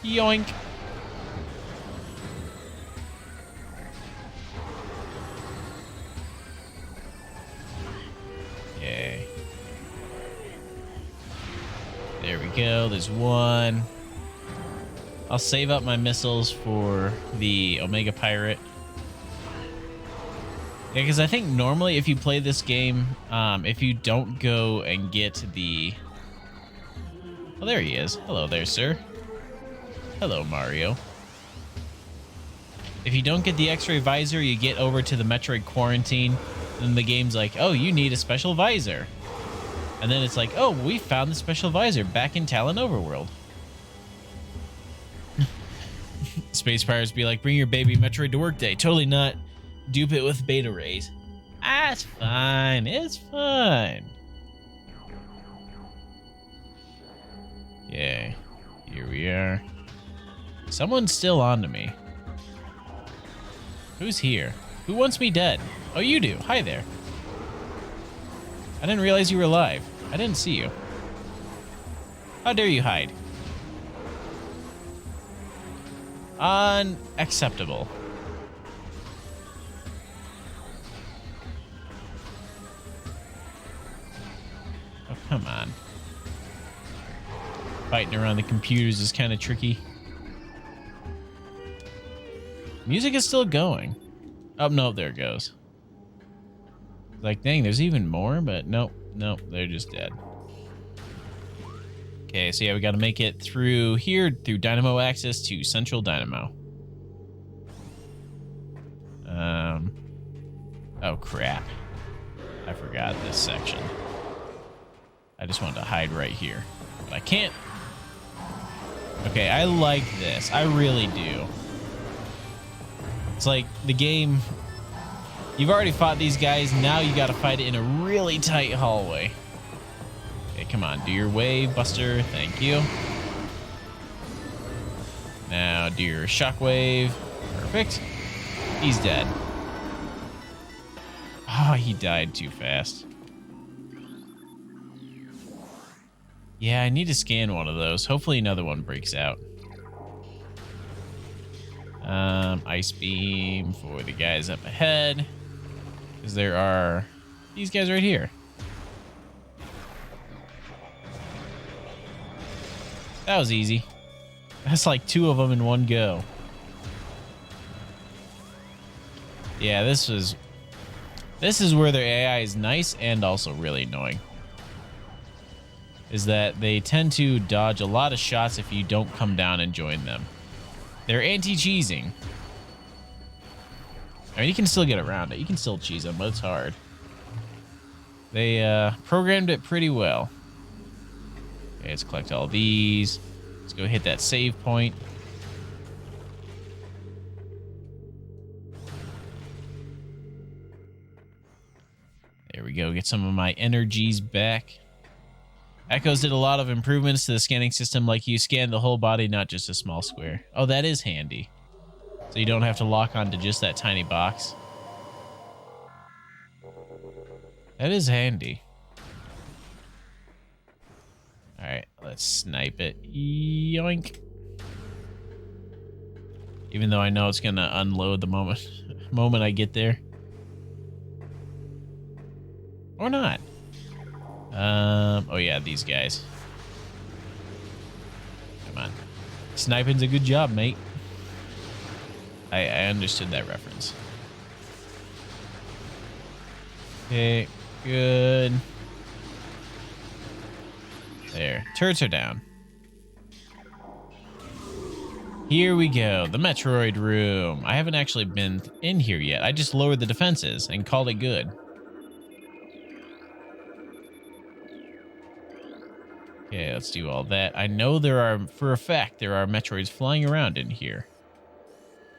Yoink. Yay. There we go. There's one. I'll save up my missiles for the Omega Pirate. Yeah, because I think normally if you play this game, if you don't go and get the... Oh, there he is. Hello there, sir. Hello, Mario. If you don't get the X-ray visor, you get over to the Metroid quarantine, and the game's like, oh, you need a special visor. And then it's like, oh, we found the special visor back in Talon Overworld. Space Pirates be like, bring your baby Metroid to work day. Totally not. Dupe it with beta rays. Ah, it's fine. It's fine. Yeah. Here we are. Someone's still on to me. Who's here? Who wants me dead? Oh, you do. Hi there. I didn't realize you were alive. I didn't see you. How dare you hide? Unacceptable. Oh, come on. Fighting around the computers is kind of tricky. Music is still going. Oh, no, there it goes. Like, dang, there's even more, but nope, they're just dead. Okay, so yeah, we got to make it through here, through Dynamo Access to Central Dynamo. Oh, crap. I forgot this section. I just wanted to hide right here, but I can't. Okay, I like this. I really do. It's like the game... You've already fought these guys, now you gotta fight it in a really tight hallway. Okay, come on, do your wave, Buster. Thank you. Now do your shockwave. Perfect. He's dead. Oh, he died too fast. Yeah, I need to scan one of those. Hopefully another one breaks out. Ice beam for the guys up ahead. Because there are these guys right here. That was easy. That's like 2 of them in one go. Yeah, this is where their AI is nice and also really annoying. Is that they tend to dodge a lot of shots if you don't come down and join them. They're anti-cheesing. I mean, you can still get around it. You can still cheese them, but it's hard. They programmed it pretty well. Okay, let's collect all these. Let's go hit that save point. There we go. Get some of my energies back. Echoes did a lot of improvements to the scanning system, like you scan the whole body, not just a small square. Oh, that is handy. So you don't have to lock onto just that tiny box. That is handy. All right, let's snipe it. Yoink. Even though I know it's gonna unload the moment I get there. Or not. Oh yeah, these guys. Come on. Sniping's a good job, mate. I understood that reference. Okay, good. There. Turrets are down. Here we go. The Metroid room. I haven't actually been in here yet. I just lowered the defenses and called it good. Okay, let's do all that. I know there are, for a fact, there are Metroids flying around in here.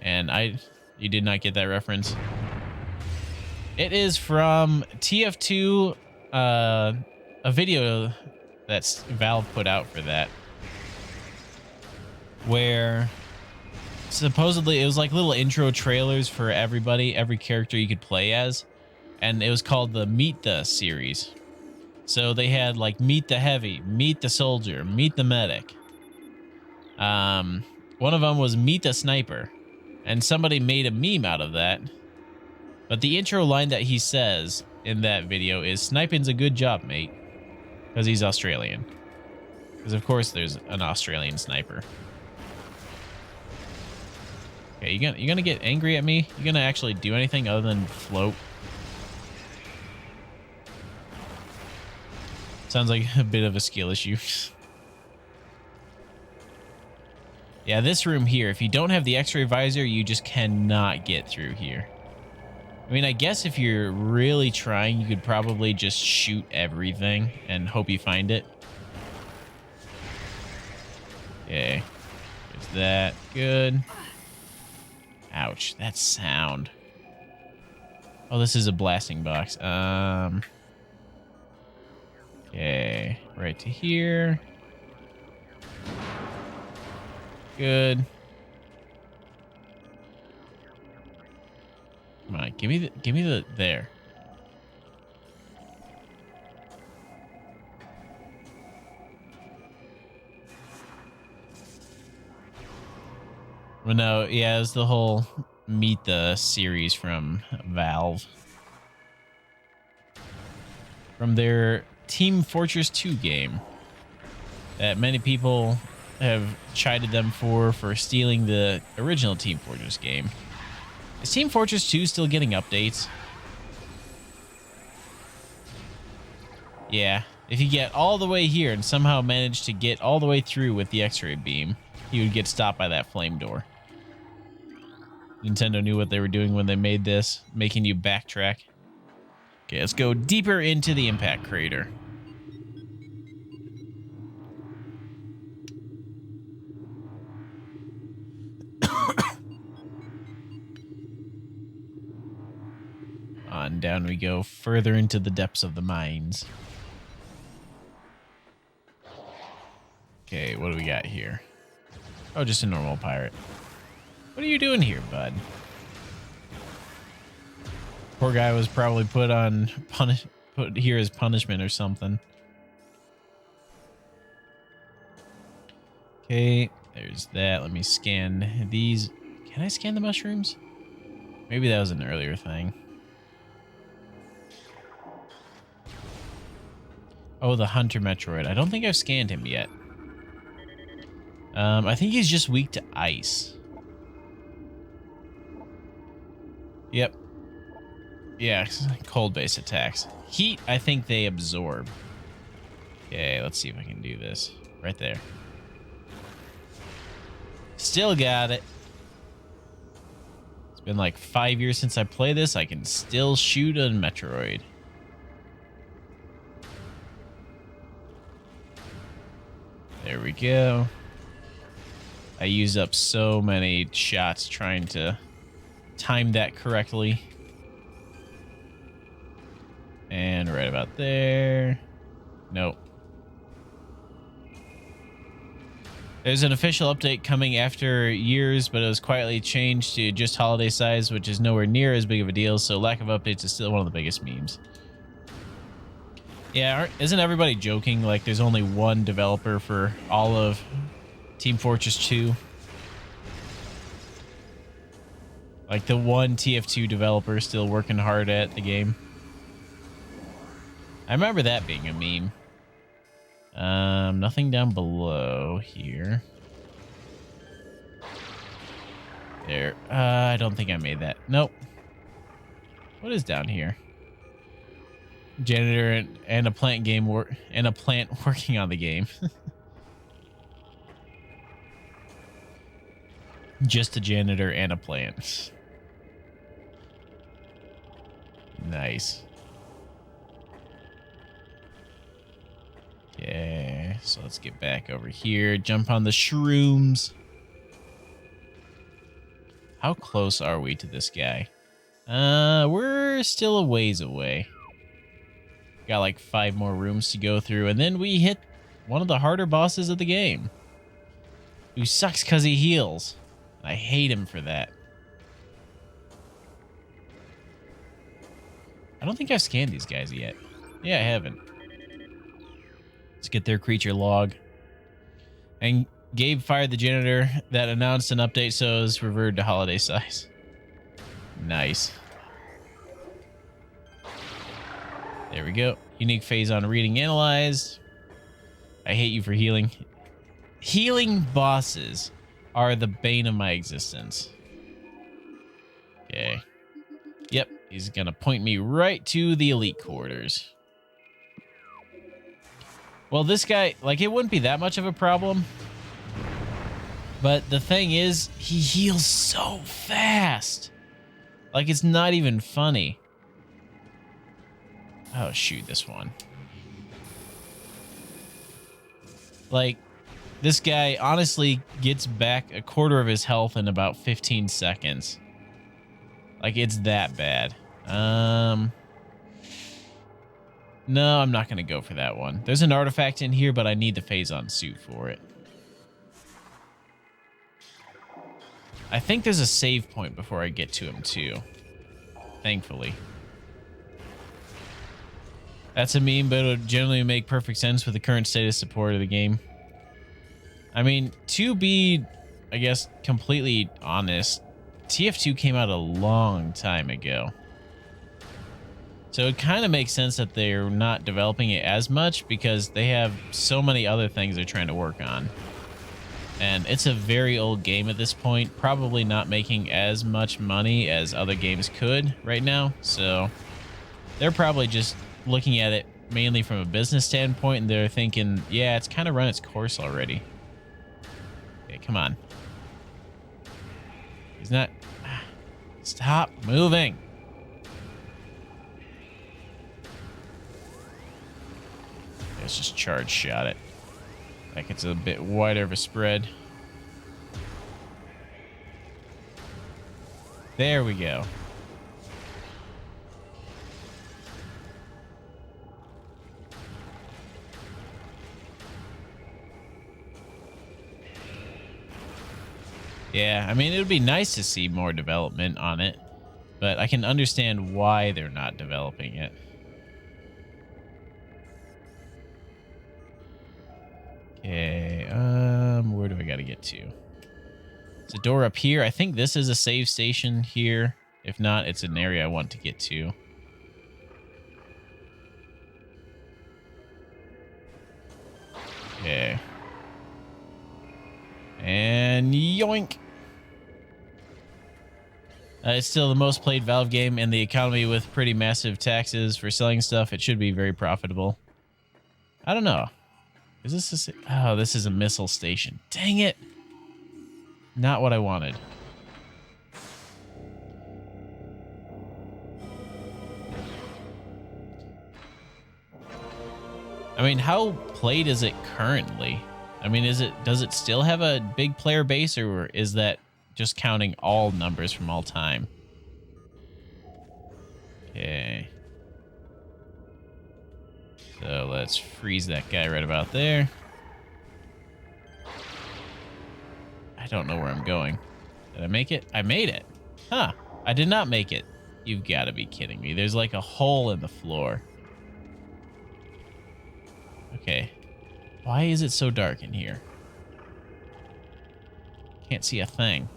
And you did not get that reference. It is from TF2, a video that Valve put out for that. Where supposedly it was like little intro trailers for everybody, every character you could play as. And it was called the Meet the series. So they had like Meet the Heavy, Meet the Soldier, Meet the Medic. One of them was Meet the Sniper. And somebody made a meme out of that. But the intro line that he says in that video is, "Sniping's a good job, mate." Because he's Australian. Because of course there's an Australian sniper. Okay, you gonna get angry at me? You gonna actually do anything other than float? Sounds like a bit of a skill issue. Yeah, this room here, if you don't have the X-ray visor, you just cannot get through here. I mean, I guess if you're really trying, you could probably just shoot everything and hope you find it. Okay. There's that. Good. Ouch, that sound. Oh, this is a blasting box. Okay, right to here. Good. Come on, give me the there. Well, no, yeah, it was the whole Meet the series from Valve. From their Team Fortress 2 game. That many people have chided them for stealing the original Team Fortress game. Is Team Fortress 2 still getting updates? Yeah. If you get all the way here and somehow manage to get all the way through with the X-ray beam, you would get stopped by that flame door. Nintendo knew what they were doing when they made this, making you backtrack. Okay, let's go deeper into the impact crater. On down we go, further into the depths of the mines. Okay, what do we got here? Oh, just a normal pirate. What are you doing here, bud? Poor guy was probably put here as punishment or something. Okay, there's that. Let me scan these. Can I scan the mushrooms? Maybe that was an earlier thing. Oh, the Hunter Metroid. I don't think I've scanned him yet. I think he's just weak to ice. Yep. Yeah, cold-based attacks. Heat, I think they absorb. Okay, let's see if I can do this. Right there. Still got it. It's been like 5 years since I played this. I can still shoot a Metroid. There we go. I used up so many shots trying to time that correctly. And right about there. Nope. There's an official update coming after years, but it was quietly changed to just holiday size, which is nowhere near as big of a deal, so lack of updates is still one of the biggest memes. Yeah, isn't everybody joking like there's only one developer for all of Team Fortress 2? Like the one TF2 developer still working hard at the game. I remember that being a meme. Nothing down below here. There. I don't think I made that. Nope. What is down here? Janitor and a plant working on the game. Just a janitor and a plant. Nice. Okay, so let's get back over here. Jump on the shrooms. How close are we to this guy? We're still a ways away. Got like 5 more rooms to go through, and then we hit one of the harder bosses of the game. Who sucks because he heals. I hate him for that. I don't think I've scanned these guys yet. Yeah, I haven't. Let's get their creature log. And Gabe fired the janitor that announced an update, so it's reverted to holiday size. Nice. There we go. Unique phase on reading analyzed. I hate you for healing. Healing bosses are the bane of my existence. Okay. Yep, he's gonna point me right to the elite quarters. Well, this guy, like, it wouldn't be that much of a problem. But the thing is, he heals so fast. Like, it's not even funny. Oh, shoot, this one. Like, this guy honestly gets back a quarter of his health in about 15 seconds. Like, it's that bad. No, I'm not going to go for that one. There's an artifact in here, but I need the Phazon suit for it. I think there's a save point before I get to him, too. Thankfully. That's a meme, but it would generally make perfect sense with the current status support of the game. I mean, to be, I guess, completely honest, TF2 came out a long time ago. So it kind of makes sense that they're not developing it as much because they have so many other things they're trying to work on. And it's a very old game at this point, probably not making as much money as other games could right now. So they're probably just looking at it mainly from a business standpoint, and they're thinking, yeah, it's kind of run its course already. Okay, come on. He's not... Stop moving. Let's just charge shot it. Like it's a bit wider of a spread. There we go. Yeah, I mean, it would be nice to see more development on it. but I can understand why they're not developing it. Okay, where do I gotta get to? It's a door up here. I think this is a save station here. If not, it's an area I want to get to. Okay. And yoink! It's still the most played Valve game in the economy with pretty massive taxes for selling stuff. It should be very profitable. I don't know. Is this a... Oh, this is a missile station. Dang it! Not what I wanted. I mean, how played is it currently? I mean, does it still have a big player base, or is that just counting all numbers from all time? Okay. So let's freeze that guy right about there. I don't know where I'm going. Did I make it? I made it. Huh. I did not make it. You've got to be kidding me. There's like a hole in the floor. Okay. Why is it so dark in here? Can't see a thing.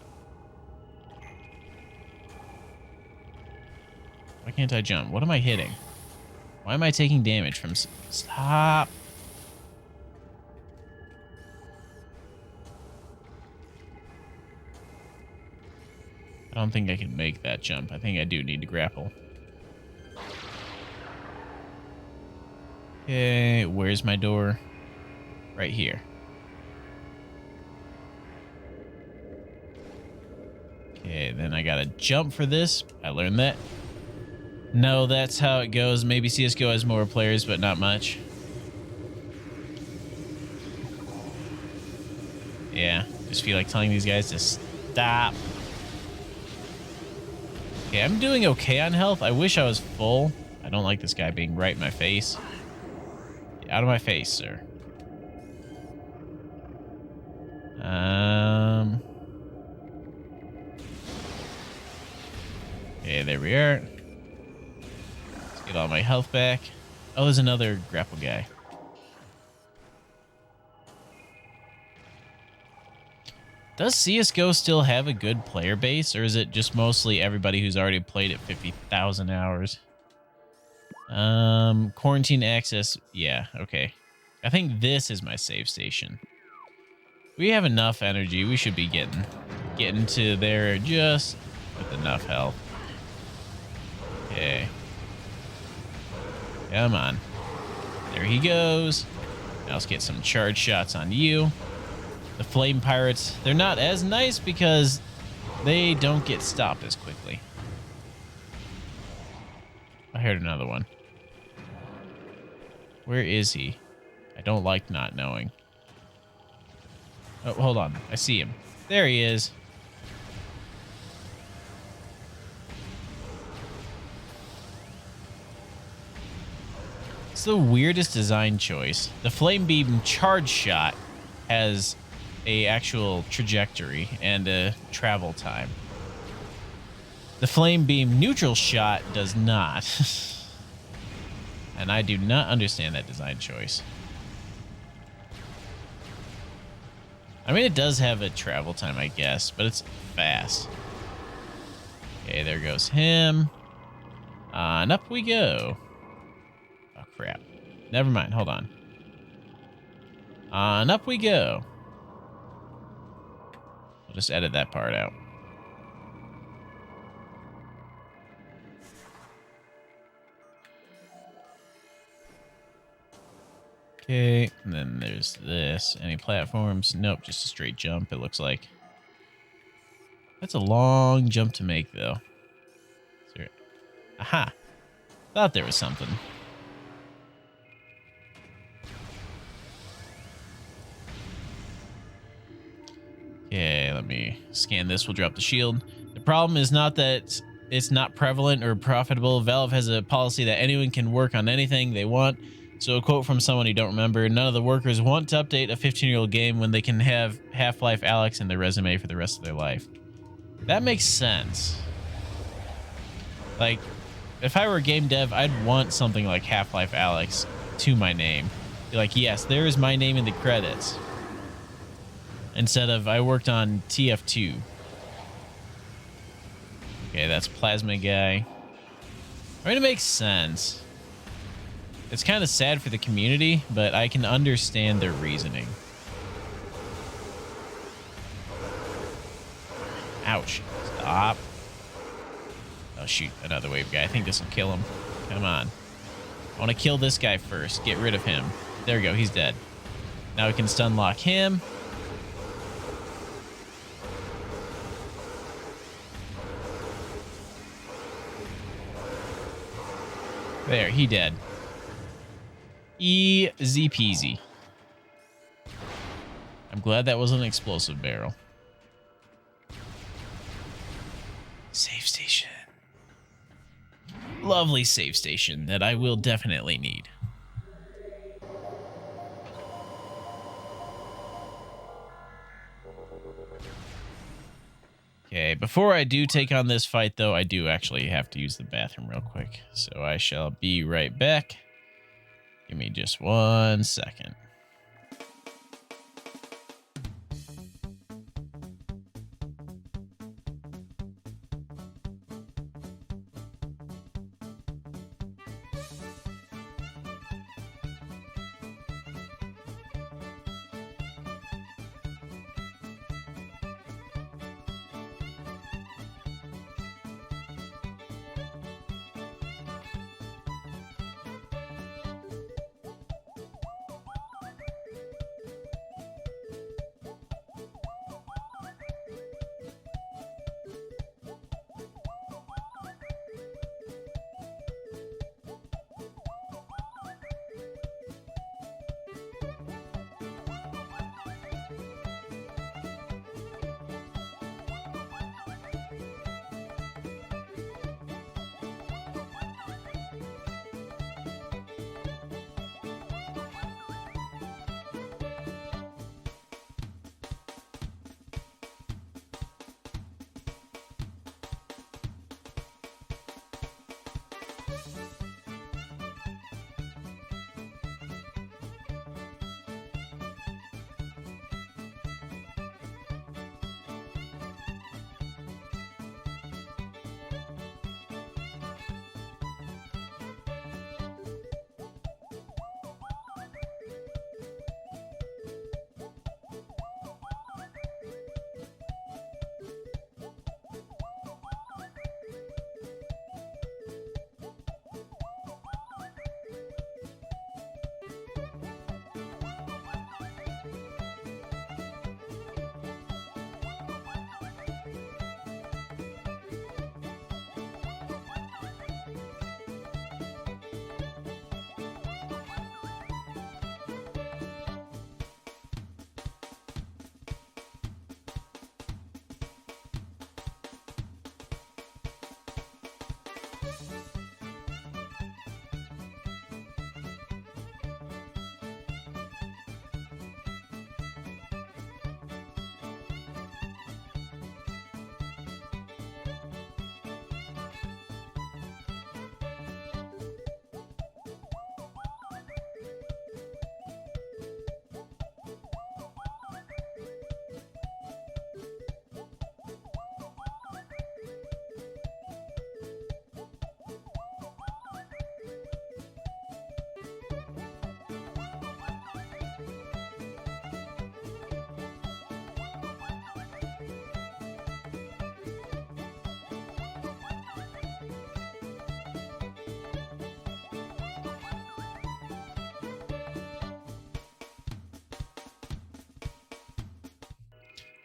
Why can't I jump? What am I hitting? Why am I taking damage from... Stop! I don't think I can make that jump. I think I do need to grapple. Okay, where's my door? Right here. Okay, then I gotta jump for this. I learned that. No, that's how it goes. Maybe CSGO has more players, but not much. Yeah, just feel like telling these guys to stop. Okay, I'm doing okay on health. I wish I was full. I don't like this guy being right in my face. Get out of my face, sir. Okay, there we are. Let's get all my health back. Oh, there's another grapple guy. Does CSGO still have a good player base, or is it just mostly everybody who's already played it 50,000 hours? Quarantine access. Yeah, okay. I think this is my save station. We have enough energy. We should be getting to there just with enough health. Okay. Come on. There he goes. Now let's get some charge shots on you. The flame pirates, they're not as nice because they don't get stopped as quickly. I heard another one. Where is he? I don't like not knowing. Oh, hold on. I see him. There he is. It's the weirdest design choice. The flame beam charge shot has a actual trajectory and a travel time. The flame beam neutral shot does not. And I do not understand that design choice. I mean, it does have a travel time, I guess, but it's fast. Okay, there goes him. And up we go. Oh, crap. Never mind, hold on. And up we go. We'll just edit that part out. Okay, and then there's this. Any platforms? Nope, just a straight jump, it looks like. That's a long jump to make, though. Aha! Thought there was something. Okay, let me scan this. We'll drop the shield. The problem is not that it's not prevalent or profitable. Valve has a policy that anyone can work on anything they want. So a quote from someone you don't remember: none of the workers want to update a 15-year-old game when they can have Half-Life Alyx in their resume for the rest of their life. That makes sense. Like, if I were a game dev, I'd want something like Half-Life Alyx to my name. Be like, yes, there is my name in the credits. Instead of, I worked on TF2. Okay, that's Plasma Guy. I mean, it makes sense. It's kind of sad for the community, but I can understand their reasoning. Ouch. Stop. Oh, shoot. Another wave guy. I think this will kill him. Come on. I want to kill this guy first. Get rid of him. There we go. He's dead. Now we can stun lock him. There. He dead. Easy peasy. I'm glad that was an explosive barrel. Save station. Lovely save station that I will definitely need. Okay, before I do take on this fight, though, I do actually have to use the bathroom real quick. So I shall be right back. Give me just 1 second.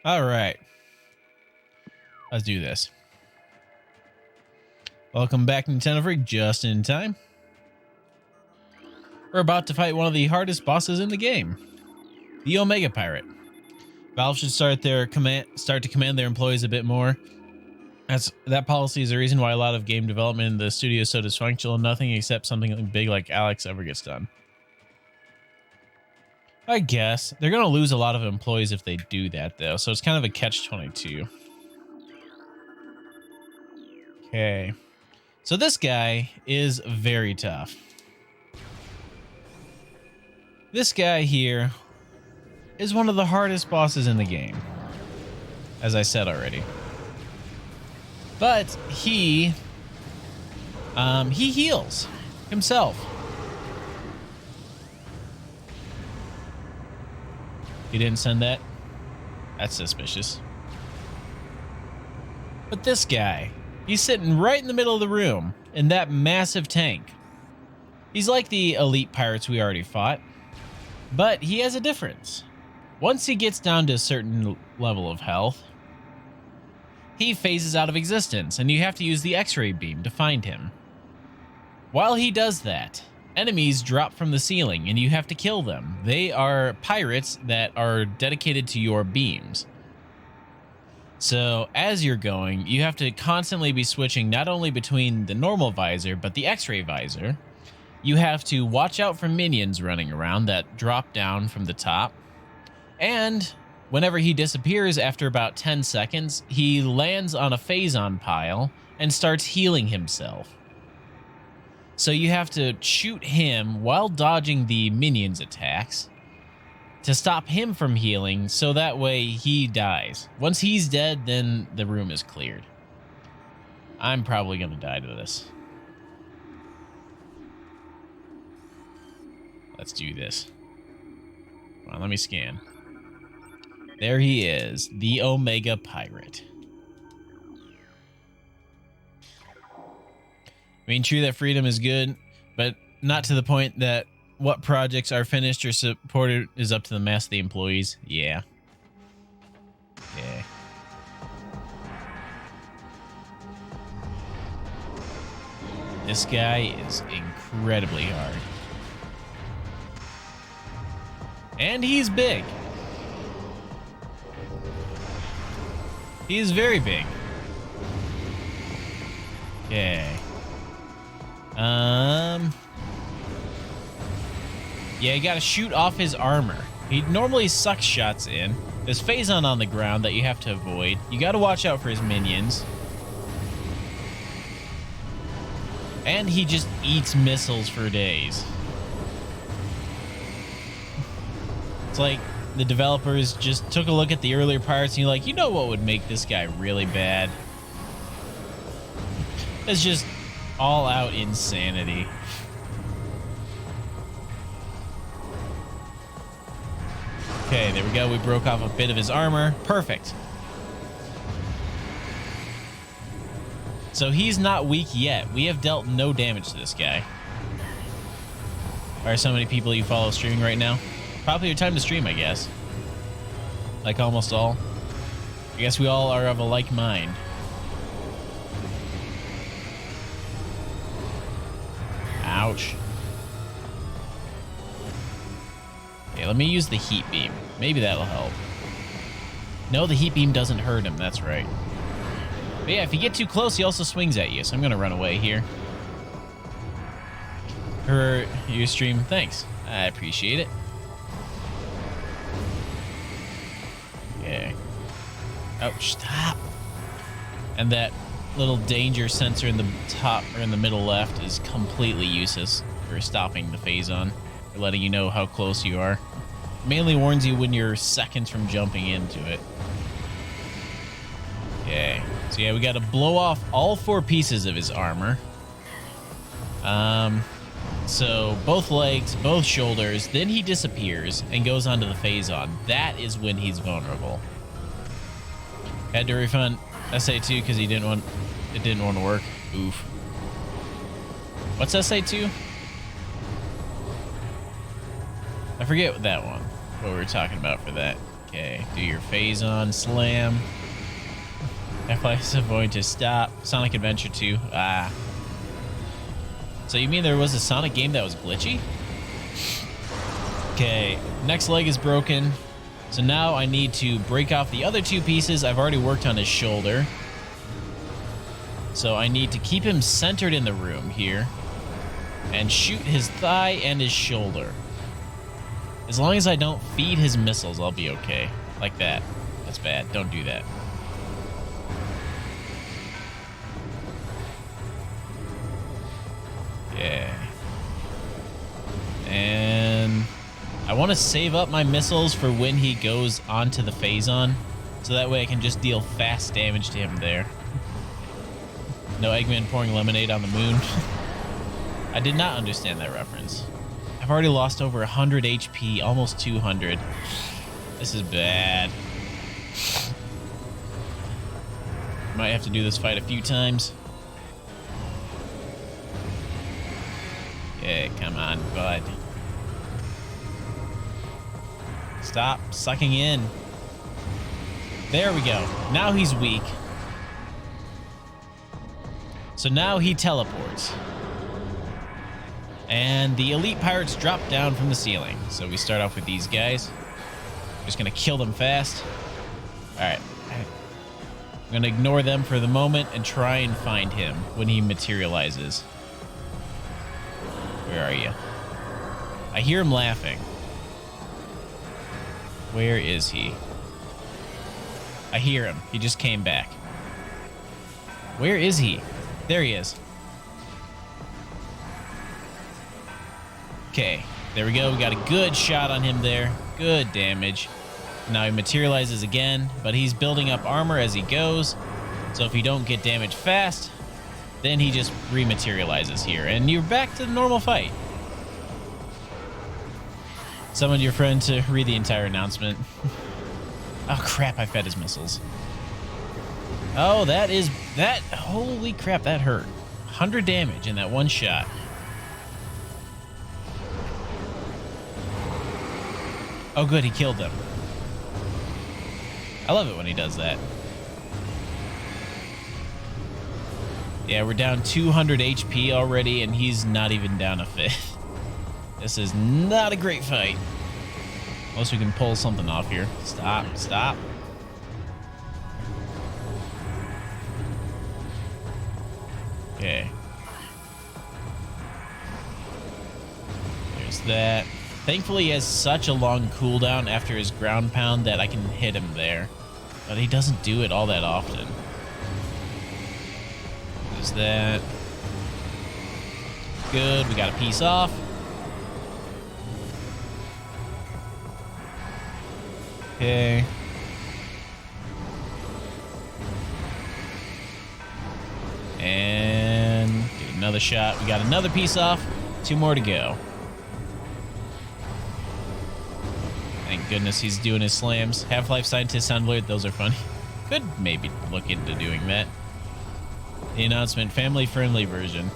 All right. Let's do this. Welcome back, Nintendo Freak, just in time. We're about to fight one of the hardest bosses in the game, the Omega Pirate. Valve should start to command their employees a bit more. That policy is the reason why a lot of game development in the studio is so dysfunctional and nothing except something big like Alyx ever gets done. I guess. They're going to lose a lot of employees if they do that, though, so it's kind of a catch-22. Okay. So this guy is very tough. This guy here is one of the hardest bosses in the game, as I said already. But he heals himself. He didn't send that? That's suspicious. But this guy, he's sitting right in the middle of the room in that massive tank. He's like the elite pirates we already fought, but he has a difference. Once he gets down to a certain level of health, he phases out of existence, and you have to use the X-ray beam to find him. While he does that, enemies drop from the ceiling, and you have to kill them. They are pirates that are dedicated to your beams. So as you're going, you have to constantly be switching not only between the normal visor, but the X-ray visor. You have to watch out for minions running around that drop down from the top. And whenever he disappears after about 10 seconds, he lands on a phazon pile and starts healing himself. So you have to shoot him while dodging the minions' attacks to stop him from healing, so that way he dies. Once he's dead, then the room is cleared. I'm probably going to die to this. Let's do this. Come on, let me scan. There he is, the Omega Pirate. I mean, true that freedom is good, but not to the point that what projects are finished or supported is up to the mass of the employees. Yeah. Okay. This guy is incredibly hard. And he's big. He is very big. Okay. Yeah, you gotta shoot off his armor. He normally sucks shots in. There's phazon on the ground that you have to avoid. You gotta watch out for his minions. And he just eats missiles for days. It's like the developers just took a look at the earlier pirates and you're like, you know what would make this guy really bad? It's just all out insanity. Okay, there we go. We broke off a bit of his armor. Perfect. So he's not weak yet. We have dealt no damage to this guy. Why are so many people you follow streaming right now? Probably your time to stream, I guess. Like almost all. I guess we all are of a like mind. Ouch. Okay, let me use the heat beam. Maybe that'll help. No, the heat beam doesn't hurt him. That's right. But yeah, if you get too close, he also swings at you. So I'm going to run away here. For your stream, thanks. I appreciate it. Okay. Oh, stop. And that little danger sensor in the top or in the middle left is completely useless for stopping the phazon or letting you know how close you are. It mainly warns you when you're seconds from jumping into it. Okay. So yeah, we got to blow off all 4 pieces of his armor. So both legs, both shoulders, then he disappears and goes onto the phazon. That is when he's vulnerable. Had to refund SA2 because it didn't want to work. Oof. What's SA2? I forget what that one. What we were talking about for that. Okay, do your phazon slam. F-Life is going to stop. Sonic Adventure 2. Ah. So you mean there was a Sonic game that was glitchy? Okay, next leg is broken. So now I need to break off the other 2 pieces. I've already worked on his shoulder. So I need to keep him centered in the room here and shoot his thigh and his shoulder. As long as I don't feed his missiles, I'll be okay. Like that. That's bad. Don't do that. Okay. And I want to save up my missiles for when he goes onto the Phazon, so that way I can just deal fast damage to him there. No Eggman pouring lemonade on the moon. I did not understand that reference. I've already lost over 100 HP, almost 200. This is bad. Might have to do this fight a few times. Yeah, come on, bud. Stop sucking in. There we go. Now he's weak. So now he teleports. And the elite pirates drop down from the ceiling. So we start off with these guys. Just gonna kill them fast. Alright. I'm gonna ignore them for the moment and try and find him when he materializes. Where are you? I hear him laughing. Where is he? I hear him. He just came back. Where is he? There he is. Okay, there we go. We got a good shot on him there. Good damage. Now he materializes again, but he's building up armor as he goes. So if you don't get damaged fast, then he just rematerializes here, and you're back to the normal fight. Summon your friend to read the entire announcement. Oh crap, I fed his missiles. Oh, that. Holy crap, that hurt. 100 damage in that one shot. Oh good, he killed them. I love it when he does that. Yeah, we're down 200 HP already, and he's not even down a fifth. This is not a great fight. Unless we can pull something off here. Stop, stop. Okay. There's that. Thankfully, he has such a long cooldown after his ground pound that I can hit him there. But he doesn't do it all that often. There's that. Good, we got a piece off. Okay. And get another shot. We got another piece off. 2 more to go. Thank goodness he's doing his slams. Half-Life Scientist sound alert. Those are funny. Could maybe look into doing that. The announcement, family-friendly version.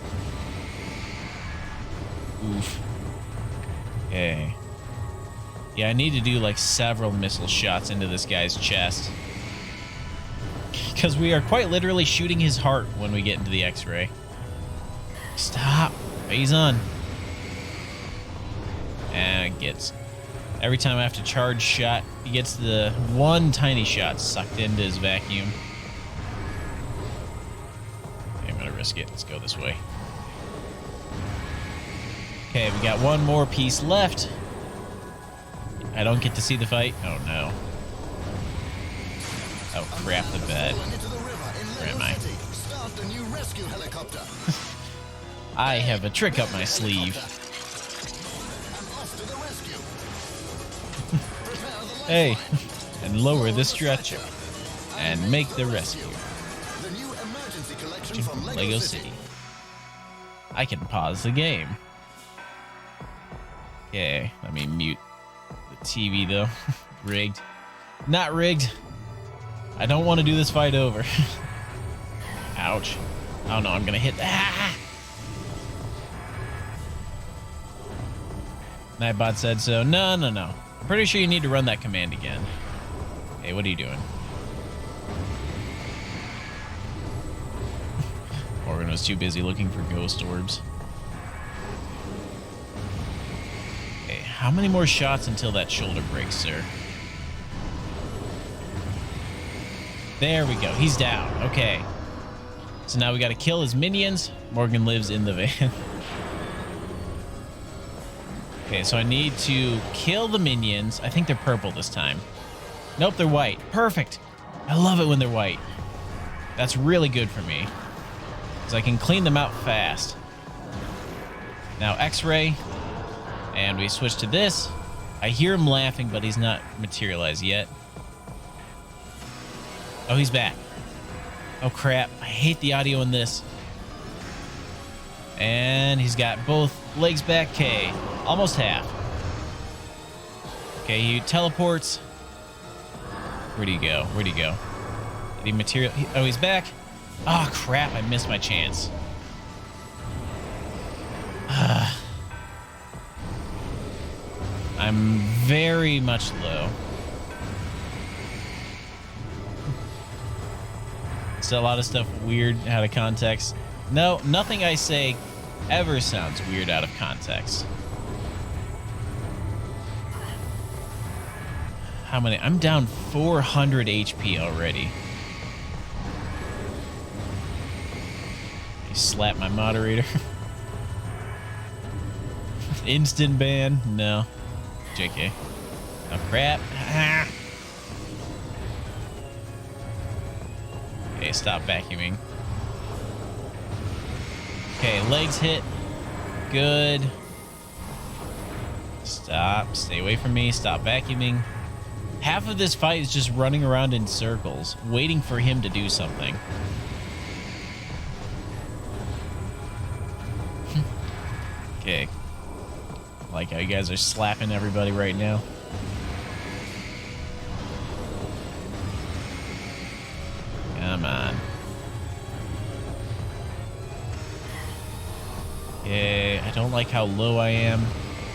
Oof. Okay. Yeah, I need to do like several missile shots into this guy's chest. Because we are quite literally shooting his heart when we get into the X-ray. Stop. Phazon. And gets... Every time I have to charge shot, he gets the one tiny shot sucked into his vacuum. Okay, I'm going to risk it. Let's go this way. Okay, we got one more piece left. I don't get to see the fight. Oh, no. Oh, crap, the bed. Where am I? I have a trick up my sleeve. Hey, and lower the stretcher and make the rescue. From Lego City. I can pause the game. Okay, let me mute the TV though. Rigged. Not rigged. I don't want to do this fight over. Ouch. Oh no, I'm gonna hit that. Nightbot said so. No, no, no. I'm pretty sure you need to run that command again. Hey, what are you doing? Morgan was too busy looking for ghost orbs. Okay, how many more shots until that shoulder breaks, sir? There we go. He's down. Okay. So now we got to kill his minions. Morgan lives in the van. Okay, so I need to kill the minions. I think they're purple this time. Nope, they're white. Perfect. I love it when they're white. That's really good for me, because I can clean them out fast. Now X-ray. And we switch to this. I hear him laughing, but he's not materialized yet. Oh, he's back. Oh, crap. I hate the audio in this. And he's got both legs back. Okay, almost half. Okay, he teleports. Where'd he go? Where'd he go? Did he material? Oh, he's back. Oh, crap. I missed my chance. I'm very much low. So a lot of stuff weird out of context. No, nothing I say ever sounds weird out of context. How many? I'm down 400 HP already. You slap my moderator. Instant ban? No. JK. Oh, crap. Ah. Okay, stop vacuuming. Okay, legs hit. Good. Stop. Stay away from me. Stop vacuuming. Half of this fight is just running around in circles, waiting for him to do something. Okay. Like how you guys are slapping everybody right now. Come on. Okay, I don't like how low I am.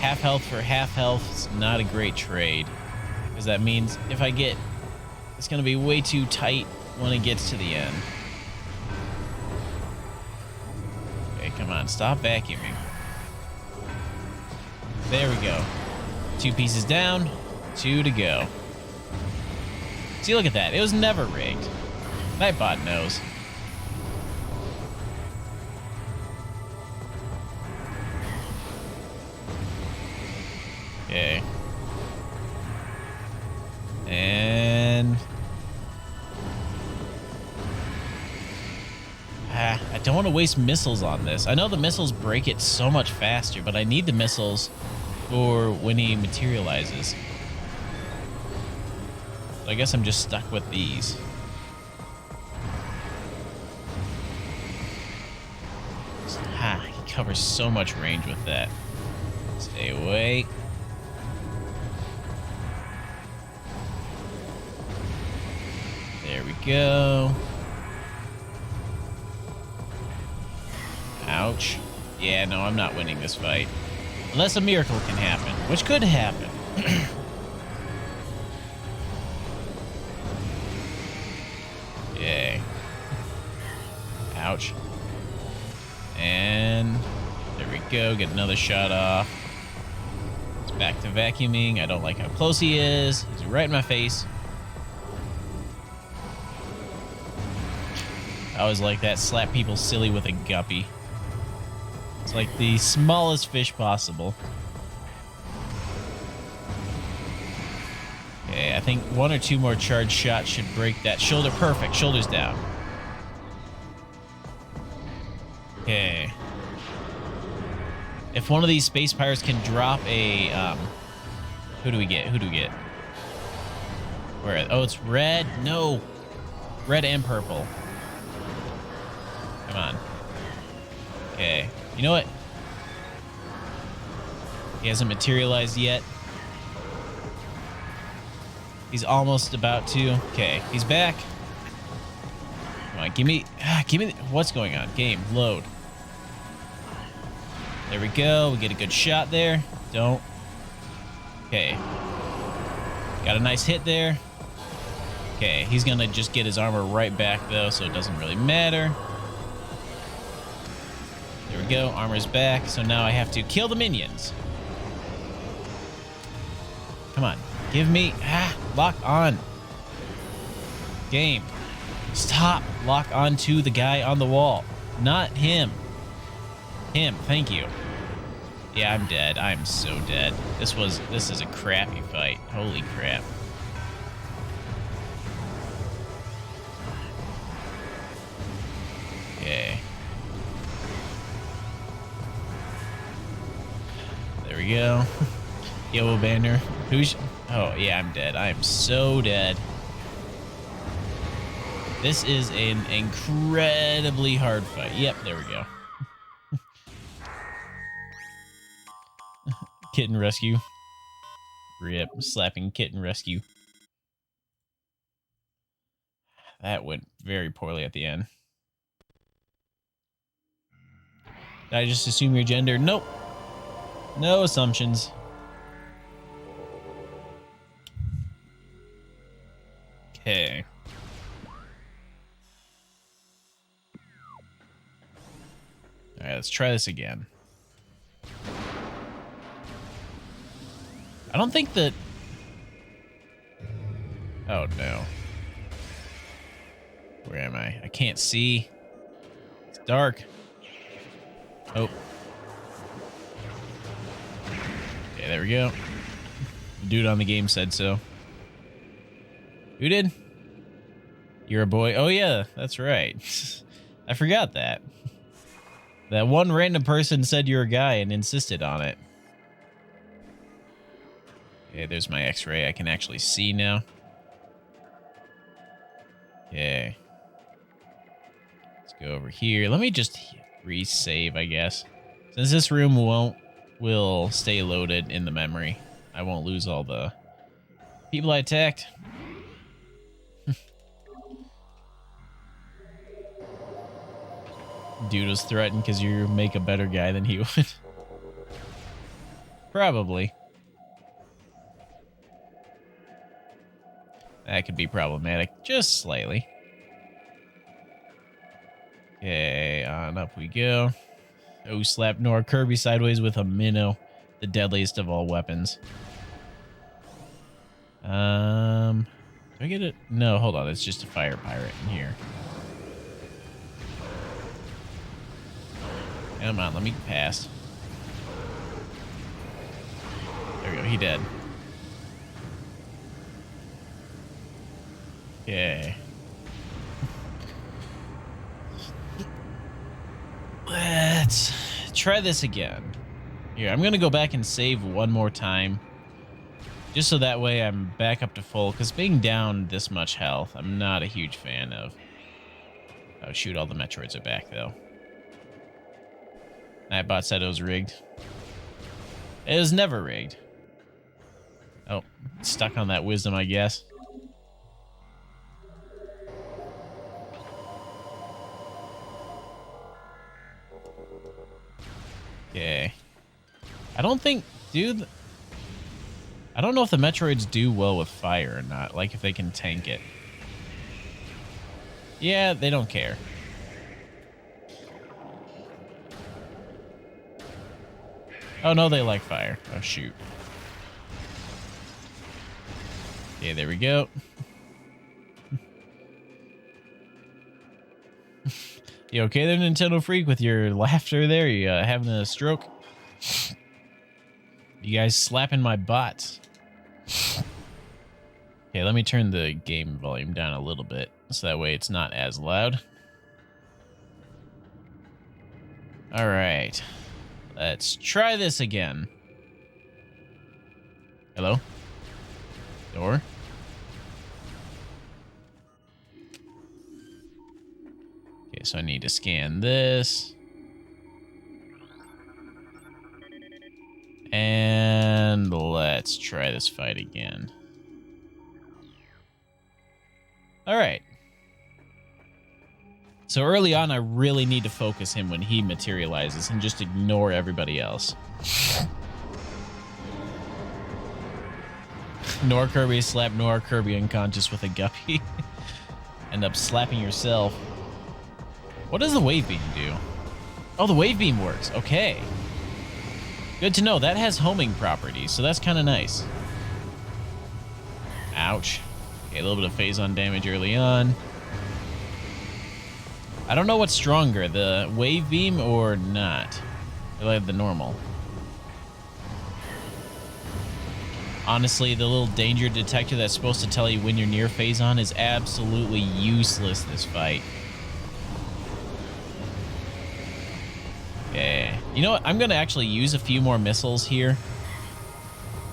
Half health for half health is not a great trade. Because that means if I get... It's going to be way too tight when it gets to the end. Okay, come on. Stop vacuuming. There we go. 2 pieces down. 2 to go. See, look at that. It was never rigged. Nightbot knows. Okay. And... I don't want to waste missiles on this. I know the missiles break it so much faster, but I need the missiles for when he materializes. So I guess I'm just stuck with these. He covers so much range with that. Stay away. There we go. Ouch. Yeah, no, I'm not winning this fight. Unless a miracle can happen, which could happen. Yay. Ouch. And there we go. Get another shot off. It's back to vacuuming. I don't like how close he is. He's right in my face. I always like that. Slap people silly with a guppy. It's like the smallest fish possible. Okay, I think 1 or 2 more charge shots should break that shoulder. Perfect. Shoulders down. Okay. If one of these space pirates can drop a... who do we get? Who do we get? Where? Oh, it's red. No. Red and purple. Come on. Okay. You know what? He hasn't materialized yet. He's almost about to. Okay, he's back. Come on, give me, what's going on? Game, load. There we go. We get a good shot there. Don't. Okay. Got a nice hit there. Okay, he's gonna just get his armor right back though, so it doesn't really matter. There we go, armor's back, so now I have to kill the minions. Come on, give me, lock on. Game, stop, lock onto the guy on the wall, not him. Him, thank you. Yeah, I'm dead, I'm so dead. This is a crappy fight, holy crap. Okay. we go. Yellow banner. Who's... Oh, yeah, I'm dead. I am so dead. This is an incredibly hard fight. Yep, there we go. Kitten rescue. Rip. Slapping kitten rescue. That went very poorly at the end. Did I just assume your gender? Nope. No assumptions. Okay. All right, let's try this again. I don't think that... Oh, no. Where am I? I can't see. It's dark. Oh. Okay, there we go. The dude on the game said so. Who did? You're a boy. Oh, yeah, that's right. I forgot that. That one random person said you're a guy and insisted on it. Okay, there's my x-ray. I can actually see now. Okay. Let's go over here. Let me just resave, I guess. Since this room will stay loaded in the memory, I won't lose all the people I attacked. Dude was threatened because you make a better guy than he would. Probably. That could be problematic, just slightly. Okay, on up we go. Oh, slap Nora Kirby sideways with a minnow, the deadliest of all weapons. Do I get it? No, hold on, it's just a fire pirate in here. Come on, let me pass. There we go, he dead. Okay. Let's try this again. Here, I'm going to go back and save one more time. Just so that way I'm back up to full. Because being down this much health, I'm not a huge fan of. Oh, shoot, all the Metroids are back, though. Nightbot said it was rigged. It was never rigged. Oh, stuck on that wisdom, I guess. Okay. I don't think, dude. I don't know if the Metroids do well with fire or not. Like if they can tank it. Yeah, they don't care. Oh no, they like fire. Oh shoot. Okay, there we go. You okay there, Nintendo Freak, with your laughter there? You having a stroke? You guys slapping my bots. Okay, let me turn the game volume down a little bit, so that way it's not as loud. All right. Let's try this again. Hello? Door? Okay, so I need to scan this. And let's try this fight again. All right. So early on, I really need to focus him when he materializes and just ignore everybody else. Nora Kirby slap Nora Kirby unconscious with a guppy. End up slapping yourself. What does the wave beam do? Oh, the wave beam works. Okay. Good to know. That has homing properties, so that's kind of nice. Ouch. Okay, a little bit of phase-on damage early on. I don't know what's stronger, the wave beam or not. I like the normal. Honestly, the little danger detector that's supposed to tell you when you're near phase-on is absolutely useless this fight. Okay. You know what? I'm going to actually use a few more missiles here.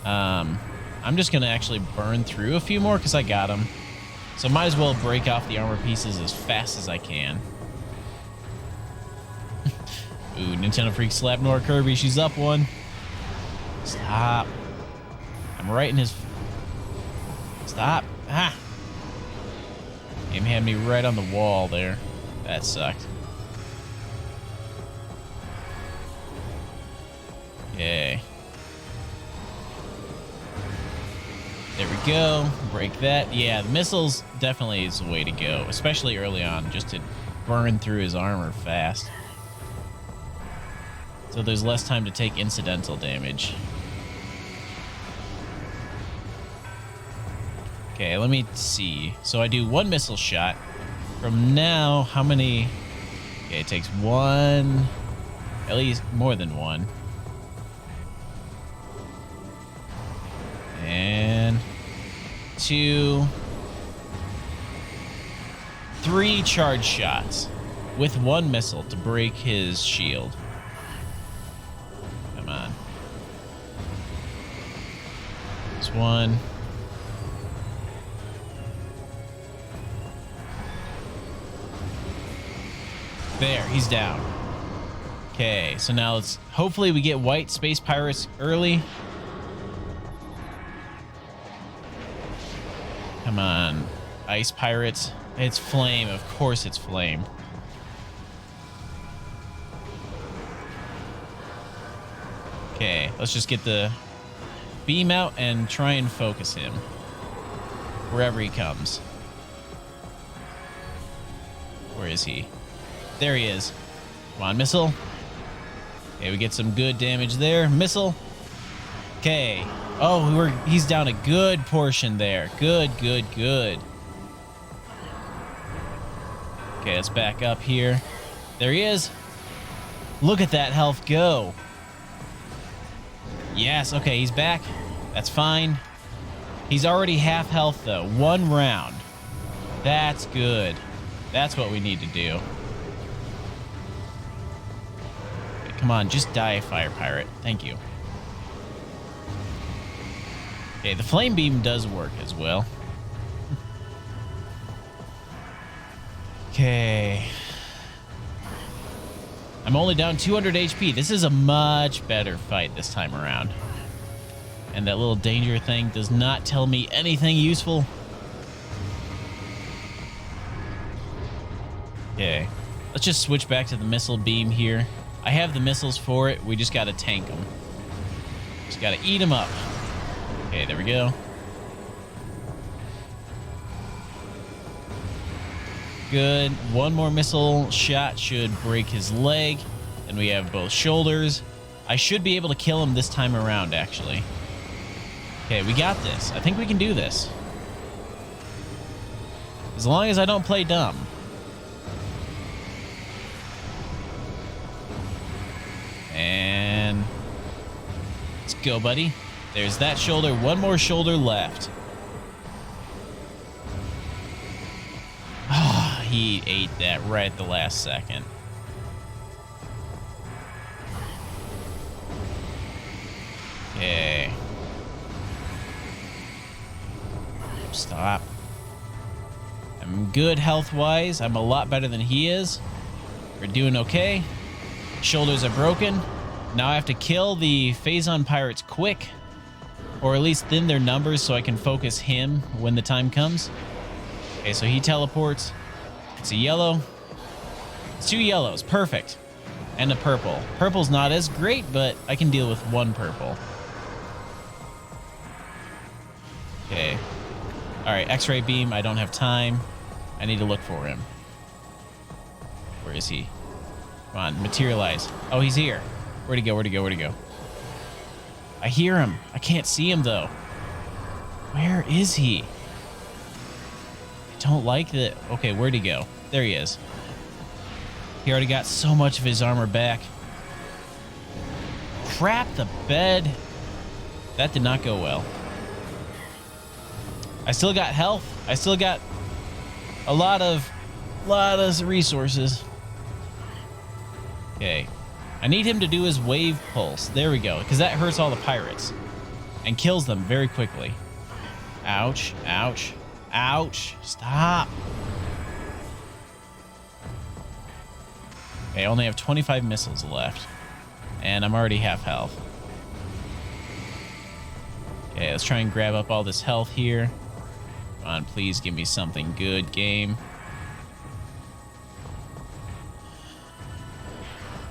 I'm just going to actually burn through a few more because I got them. So might as well break off the armor pieces as fast as I can. Ooh, Nintendo Freak slap Nora Kirby. She's up one. Stop. I'm right in his... Stop. Ah. Game had me right on the wall there. That sucked. Okay. There we go. Break that. Yeah, the missiles definitely is the way to go, especially early on, just to burn through his armor fast. So there's less time to take incidental damage. Okay, let me see. So I do one missile shot. From now, how many... Okay, it takes one... At least more than one. And... 2... 3 charge shots. With one missile to break his shield. Come on. This one... There, he's down. Okay, so now let's... Hopefully we get white space pirates early. Come on. Ice pirates. It's flame. Of course it's flame. Okay, let's just get the beam out and try and focus him. Wherever he comes. Where is he? There he is. Come on, missile. Okay, we get some good damage there. Missile. Okay. Oh, he's down a good portion there. Good, good, good. Okay, let's back up here. There he is. Look at that health go. Yes, okay, he's back. That's fine. He's already half health, though. 1 round. That's good. That's what we need to do. Come on, just die, Fire Pirate. Thank you. Okay, the Flame Beam does work as well. Okay. I'm only down 200 HP. This is a much better fight this time around. And that little danger thing does not tell me anything useful. Okay. Let's just switch back to the missile beam here. I have the missiles for it. We just got to tank them. Just got to eat them up. Okay, there we go. Good. One more missile shot should break his leg. And we have both shoulders. I should be able to kill him this time around, actually. Okay, we got this. I think we can do this. As long as I don't play dumb. And let's go, buddy. There's that shoulder. One more shoulder left. Ah, he ate that right at the last second. Okay. Stop. I'm good health-wise. I'm a lot better than he is. We're doing okay. Shoulders are broken. Now I have to kill the Phazon pirates quick, or at least thin their numbers so I can focus him when the time comes. Okay, so he teleports. It's a yellow. It's 2 yellows. Perfect. And a purple. Purple's not as great, but I can deal with 1 purple. Okay. All right, X-ray beam. I don't have time. I need to look for him. Where is he? Come on, materialize. Oh, he's here. Where'd he go? Where'd he go? Where'd he go? I hear him. I can't see him, though. Where is he? I don't like that. Okay, where'd he go? There he is. He already got so much of his armor back. Crap the bed. That did not go well. I still got health. I still got a lot of resources. Okay. I need him to do his wave pulse. There we go, because that hurts all the pirates and kills them very quickly. Ouch, ouch, ouch. Stop. Okay, I only have 25 missiles left, and I'm already half health. Okay, let's try and grab up all this health here. Come on, please give me something good, game.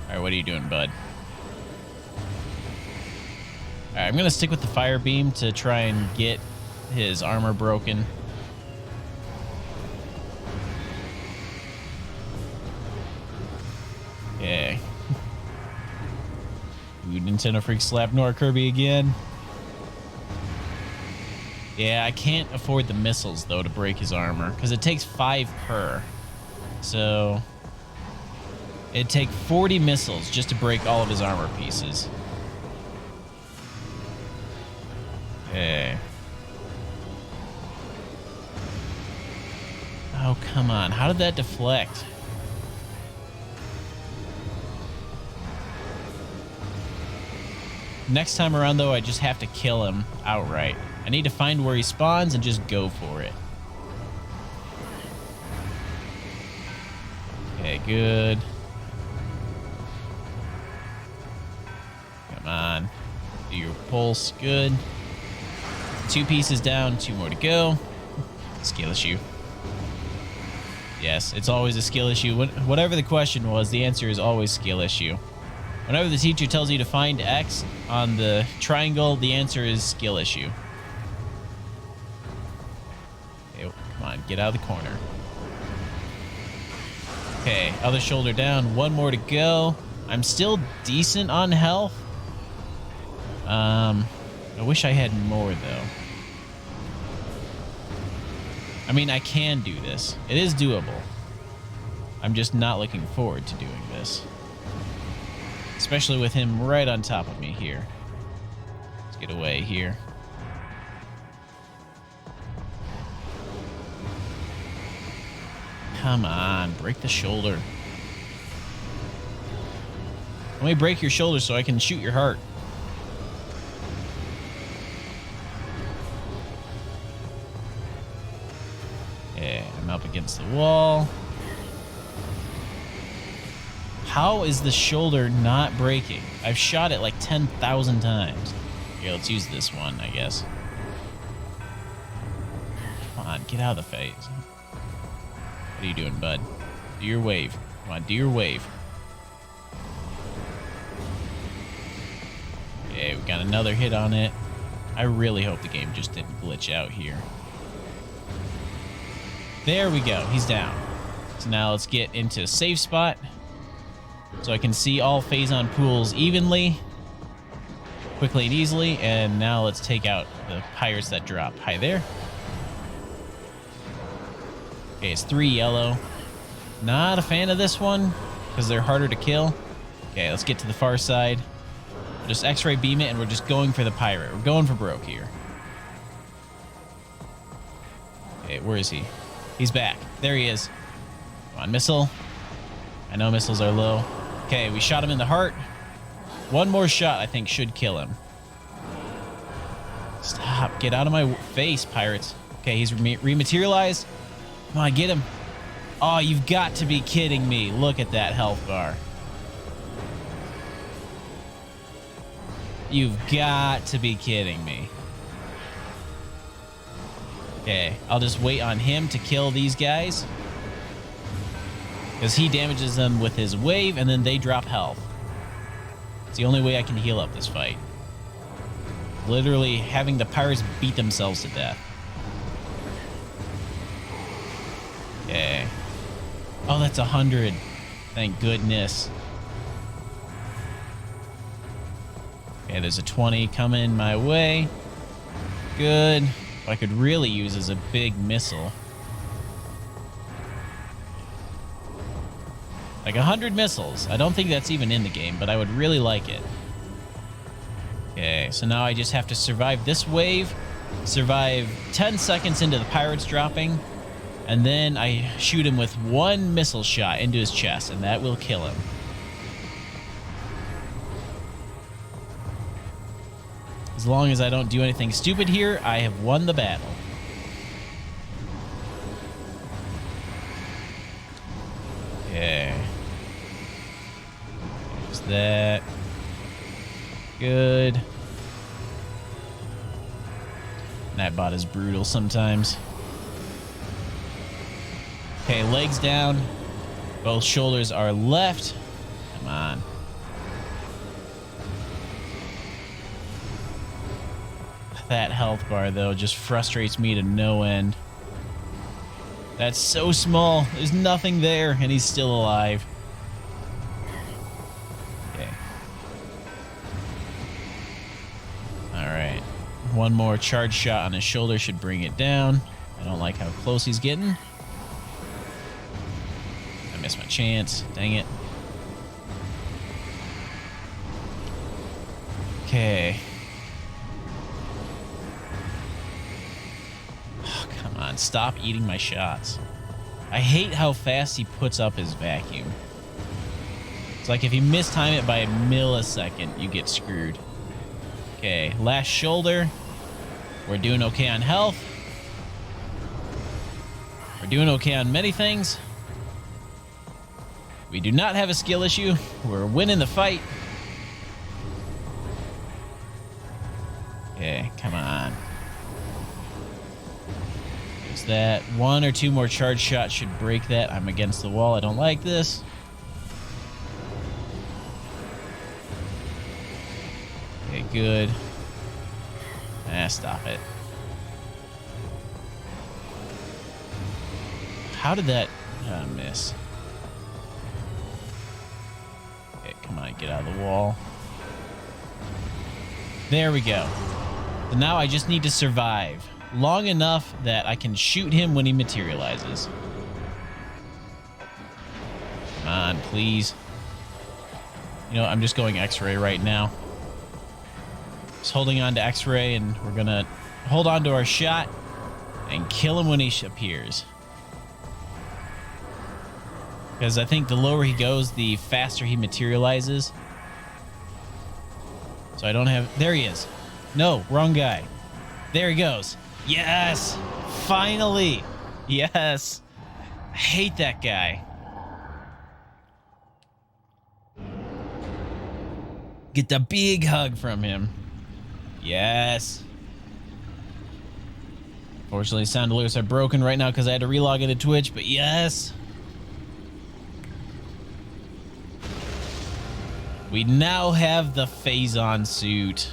All right, what are you doing, bud? All right, I'm gonna stick with the fire beam to try and get his armor broken. Okay. Ooh, Nintendo Freak slap Nora Kirby again. Yeah, I can't afford the missiles, though, to break his armor, because it takes 5 per. So it'd take 40 missiles just to break all of his armor pieces. Okay. Oh, come on. How did that deflect? Next time around, though, I just have to kill him outright. I need to find where he spawns and just go for it. Okay, good. Come on. Do your pulse. Good. 2 pieces down, 2 more to go. Skill issue. Yes, it's always a skill issue. Whatever the question was, the answer is always skill issue. Whenever the teacher tells you to find X on the triangle, the answer is skill issue. Okay, come on, get out of the corner. Okay, other shoulder down, 1 more to go. I'm still decent on health. I wish I had more, though. I mean, I can do this. It is doable. I'm just not looking forward to doing this. Especially with him right on top of me here. Let's get away here. Come on, break the shoulder. Let me break your shoulder so I can shoot your heart. Okay, I'm up against the wall. How is the shoulder not breaking? I've shot it like 10,000 times. Okay, let's use this one, I guess. Come on, get out of the face. What are you doing, bud? Do your wave. Come on, do your wave. Okay, we got another hit on it. I really hope the game just didn't glitch out here. There we go. He's down. So now let's get into a safe spot so I can see all Phazon pools evenly, quickly and easily. And now let's take out the pirates that drop. Hi there. Okay, it's 3 yellow. Not a fan of this one because they're harder to kill. Okay, let's get to the far side. We'll just X-ray beam it, and we're just going for the pirate. We're going for broke here. Okay, where is he? He's back. There he is. Come on, missile. I know missiles are low. Okay, we shot him in the heart. 1 more shot, I think, should kill him. Stop. Get out of my face, pirates. Okay, he's rematerialized. Come on, get him. Oh, you've got to be kidding me. Look at that health bar. You've got to be kidding me. Okay, I'll just wait on him to kill these guys, because he damages them with his wave, and then they drop health. It's the only way I can heal up this fight. Literally having the pirates beat themselves to death. Okay. Oh, that's 100. Thank goodness. Okay, there's a 20 coming my way. Good. What I could really use is a big missile. Like 100 missiles. I don't think that's even in the game, but I would really like it. Okay, so now I just have to survive this wave, survive 10 seconds into the pirates dropping, and then I shoot him with 1 missile shot into his chest, and that will kill him. As long as I don't do anything stupid here, I have won the battle. Okay. There's that. Good. That bot is brutal sometimes. Okay, legs down. Both shoulders are left. Come on. That health bar, though, just frustrates me to no end. That's so small. There's nothing there, and he's still alive. Okay. Alright. One more charge shot on his shoulder should bring it down. I don't like how close he's getting. I missed my chance. Dang it. Okay. Oh, come on. Stop eating my shots. I hate how fast he puts up his vacuum. It's like if you mistime it by a millisecond, you get screwed. Okay, last shoulder. We're doing okay on health. We're doing okay on many things. We do not have a skill issue. We're winning the fight. Okay, come on. There's that. One or two more charge shots should break that. I'm against the wall. I don't like this. Okay, good. Ah, stop it. How did that miss? Okay, come on, get out of the wall. There we go. So now I just need to survive long enough that I can shoot him when he materializes. Come on, please. You know, I'm just going X-ray right now. Just holding on to X-ray, and we're gonna hold on to our shot and kill him when he appears. Because I think the lower he goes, the faster he materializes. So I don't have... There he is. No, wrong guy. There he goes. Yes! Finally! Yes! I hate that guy. Get the big hug from him. Yes. Fortunately, sound alerts are broken right now because I had to relog into Twitch, but yes. We now have the Phazon suit.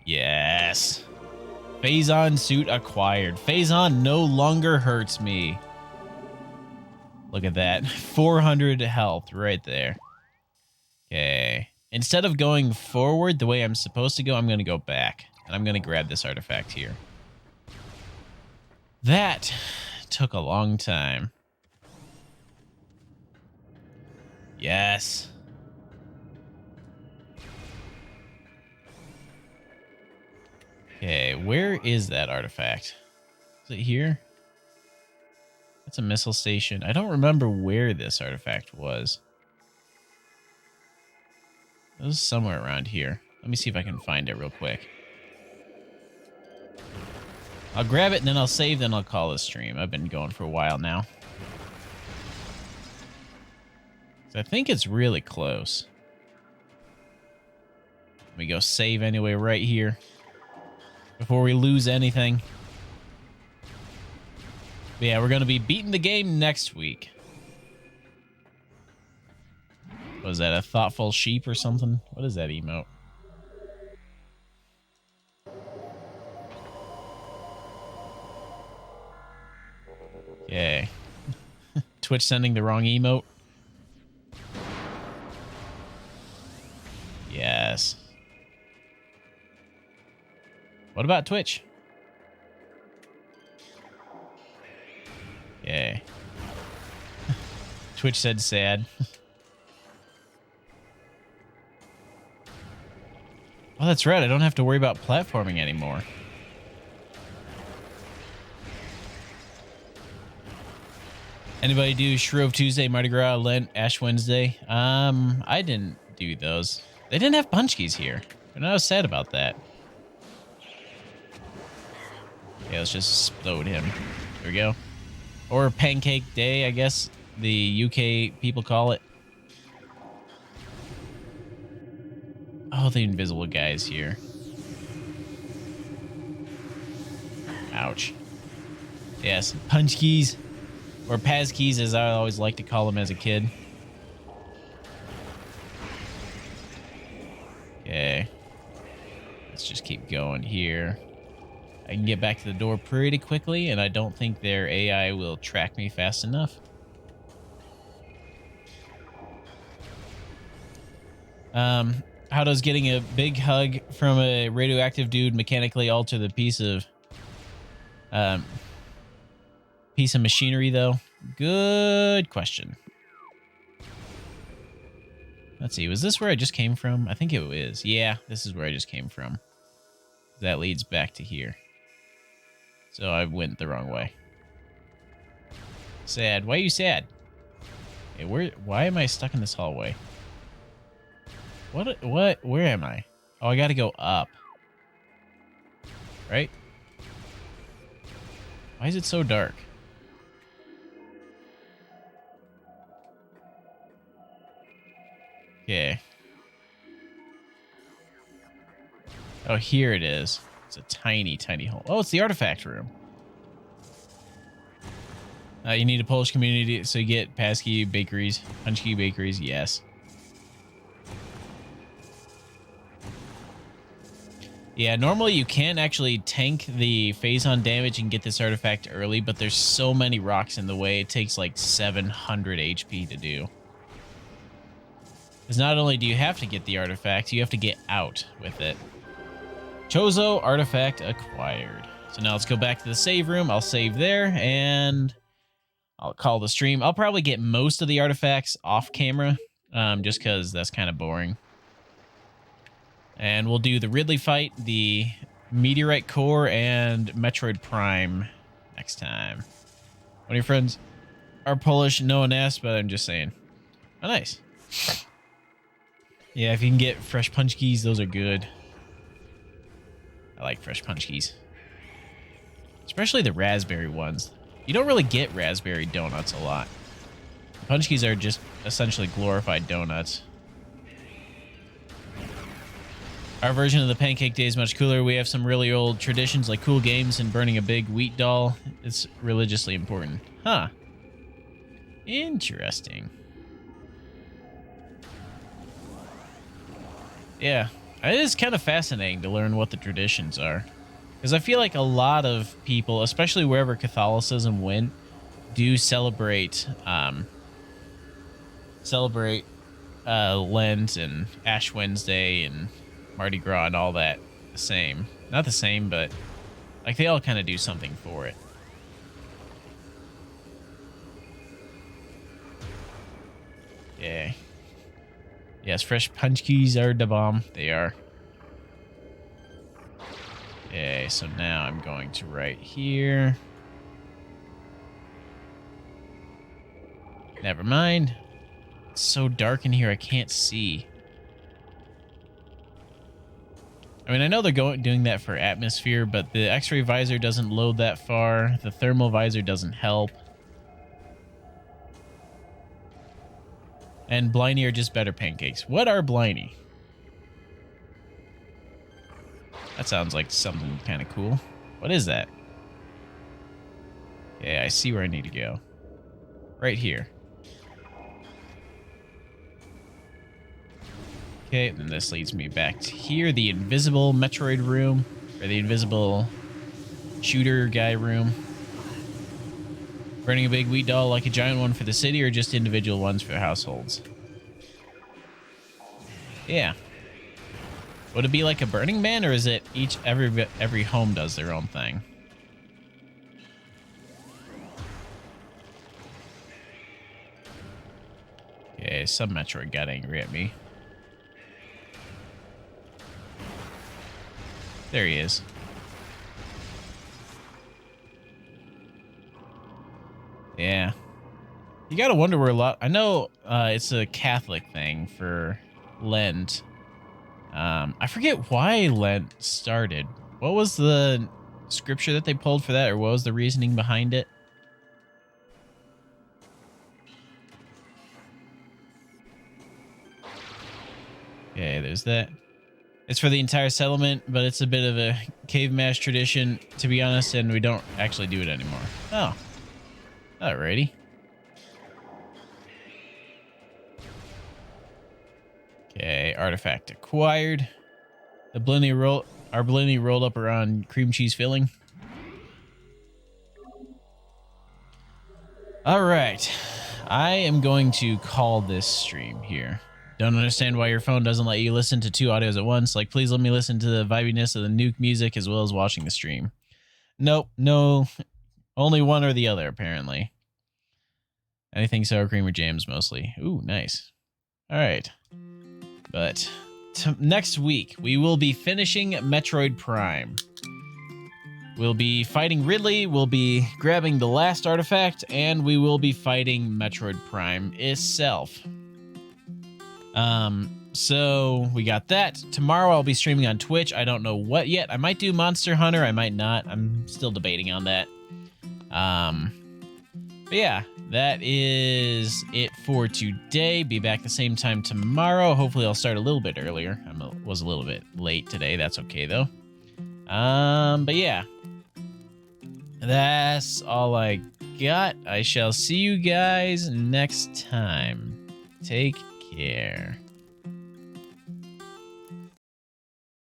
Yes. Phazon suit acquired. Phazon no longer hurts me. Look at that. 400 health right there. Okay. Instead of going forward the way I'm supposed to go, I'm going to go back. And I'm going to grab this artifact here. That took a long time. Yes. Okay, where is that artifact? Is it here? That's a missile station. I don't remember where this artifact was. It was somewhere around here. Let me see if I can find it real quick. I'll grab it and then I'll save, then I'll call this stream. I've been going for a while now. I think it's really close. Let me go save anyway right here before we lose anything. But yeah, we're going to be beating the game next week. Was that a thoughtful sheep or something? What is that emote? Okay. Twitch sending the wrong emote. Yes. What about Twitch? Yay. Twitch said sad. Oh, that's right. I don't have to worry about platforming anymore. Anybody do Shrove Tuesday, Mardi Gras, Lent, Ash Wednesday? I didn't do those. They didn't have punch keys here, and I was sad about that. Yeah, let's just explode him. There we go. Or Pancake Day, I guess the UK people call it. Oh, the invisible guy's here. Ouch. Yes, punch keys. Or Paz keys, as I always like to call them as a kid. Okay. Let's just keep going here. I can get back to the door pretty quickly, and I don't think their AI will track me fast enough. How does getting a big hug from a radioactive dude mechanically alter the piece of machinery, though? Good question. Let's see. Was this where I just came from? I think it is. Yeah, this is where I just came from. That leads back to here. So I went the wrong way. Sad. Why are you sad? Hey, why am I stuck in this hallway? What? Where am I? Oh, I gotta go up. Right? Why is it so dark? Okay. Oh, here it is. It's a tiny, tiny hole. Oh, it's the artifact room. You need a Polish community, so you get passkey bakeries, punch key bakeries. Yes. Yeah, normally you can actually tank the phase on damage and get this artifact early, but there's so many rocks in the way. It takes like 700 HP to do. Because not only do you have to get the artifact, you have to get out with it. Chozo artifact acquired. So now let's go back to the save room. I'll save there, and I'll call the stream. I'll probably get most of the artifacts off camera, just because that's kind of boring. And we'll do the Ridley fight, the Meteorite Core, and Metroid Prime next time. One of your friends are Polish, no one asked, but I'm just saying. Oh, nice. Yeah, if you can get fresh punch keys, those are good. I like fresh punch keys. Especially the raspberry ones. You don't really get raspberry donuts a lot. Punch keys are just essentially glorified donuts. Our version of the Pancake Day is much cooler. We have some really old traditions like cool games and burning a big wheat doll. It's religiously important. Huh. Interesting. Yeah. It is kind of fascinating to learn what the traditions are. Because I feel like a lot of people, especially wherever Catholicism went, do celebrate Lent and Ash Wednesday and Mardi Gras and all that the same. Not the same, but like they all kind of do something for it. Yeah. Yes, fresh punch keys are the bomb. They are. Okay, so now I'm going to right here. Never mind. It's so dark in here I can't see. I mean, I know they're doing that for atmosphere, but the X-ray visor doesn't load that far. The thermal visor doesn't help. And Bliney are just better pancakes. What are Bliney? That sounds like something kind of cool. What is that? Yeah, I see where I need to go. Right here. Okay, then this leads me back to here, the invisible Metroid room, or the invisible shooter guy room. Burning a big wheat doll like a giant one for the city, or just individual ones for households? Yeah. Would it be like a Burning Man, or is it every home does their own thing? Okay, some Metroid got angry at me. There he is. Yeah. You gotta wonder where a lot... I know it's a Catholic thing for Lent. I forget why Lent started. What was the scripture that they pulled for that, or what was the reasoning behind it? Okay, there's that. It's for the entire settlement, but it's a bit of a cave mash tradition, to be honest, and we don't actually do it anymore. Oh. Alrighty. Okay, artifact acquired. Our blini rolled up around cream cheese filling. All right, I am going to call this stream here. Don't understand why your phone doesn't let you listen to 2 audios at once. Like, please let me listen to the vibiness of the nuke music as well as watching the stream. Nope, no, only one or the other, apparently. Anything sour cream or jams, mostly. Ooh, nice. All right. But next week, we will be finishing Metroid Prime. We'll be fighting Ridley, we'll be grabbing the last artifact, and we will be fighting Metroid Prime itself. So we got that. Tomorrow I'll be streaming on Twitch. I don't know what yet. I might do Monster Hunter, I might not. I'm still debating on that. But yeah, that is it for today. Be back the same time tomorrow. Hopefully I'll start a little bit earlier. Was a little bit late today. That's okay though. But yeah, that's all I got. I shall see you guys next time. Take care.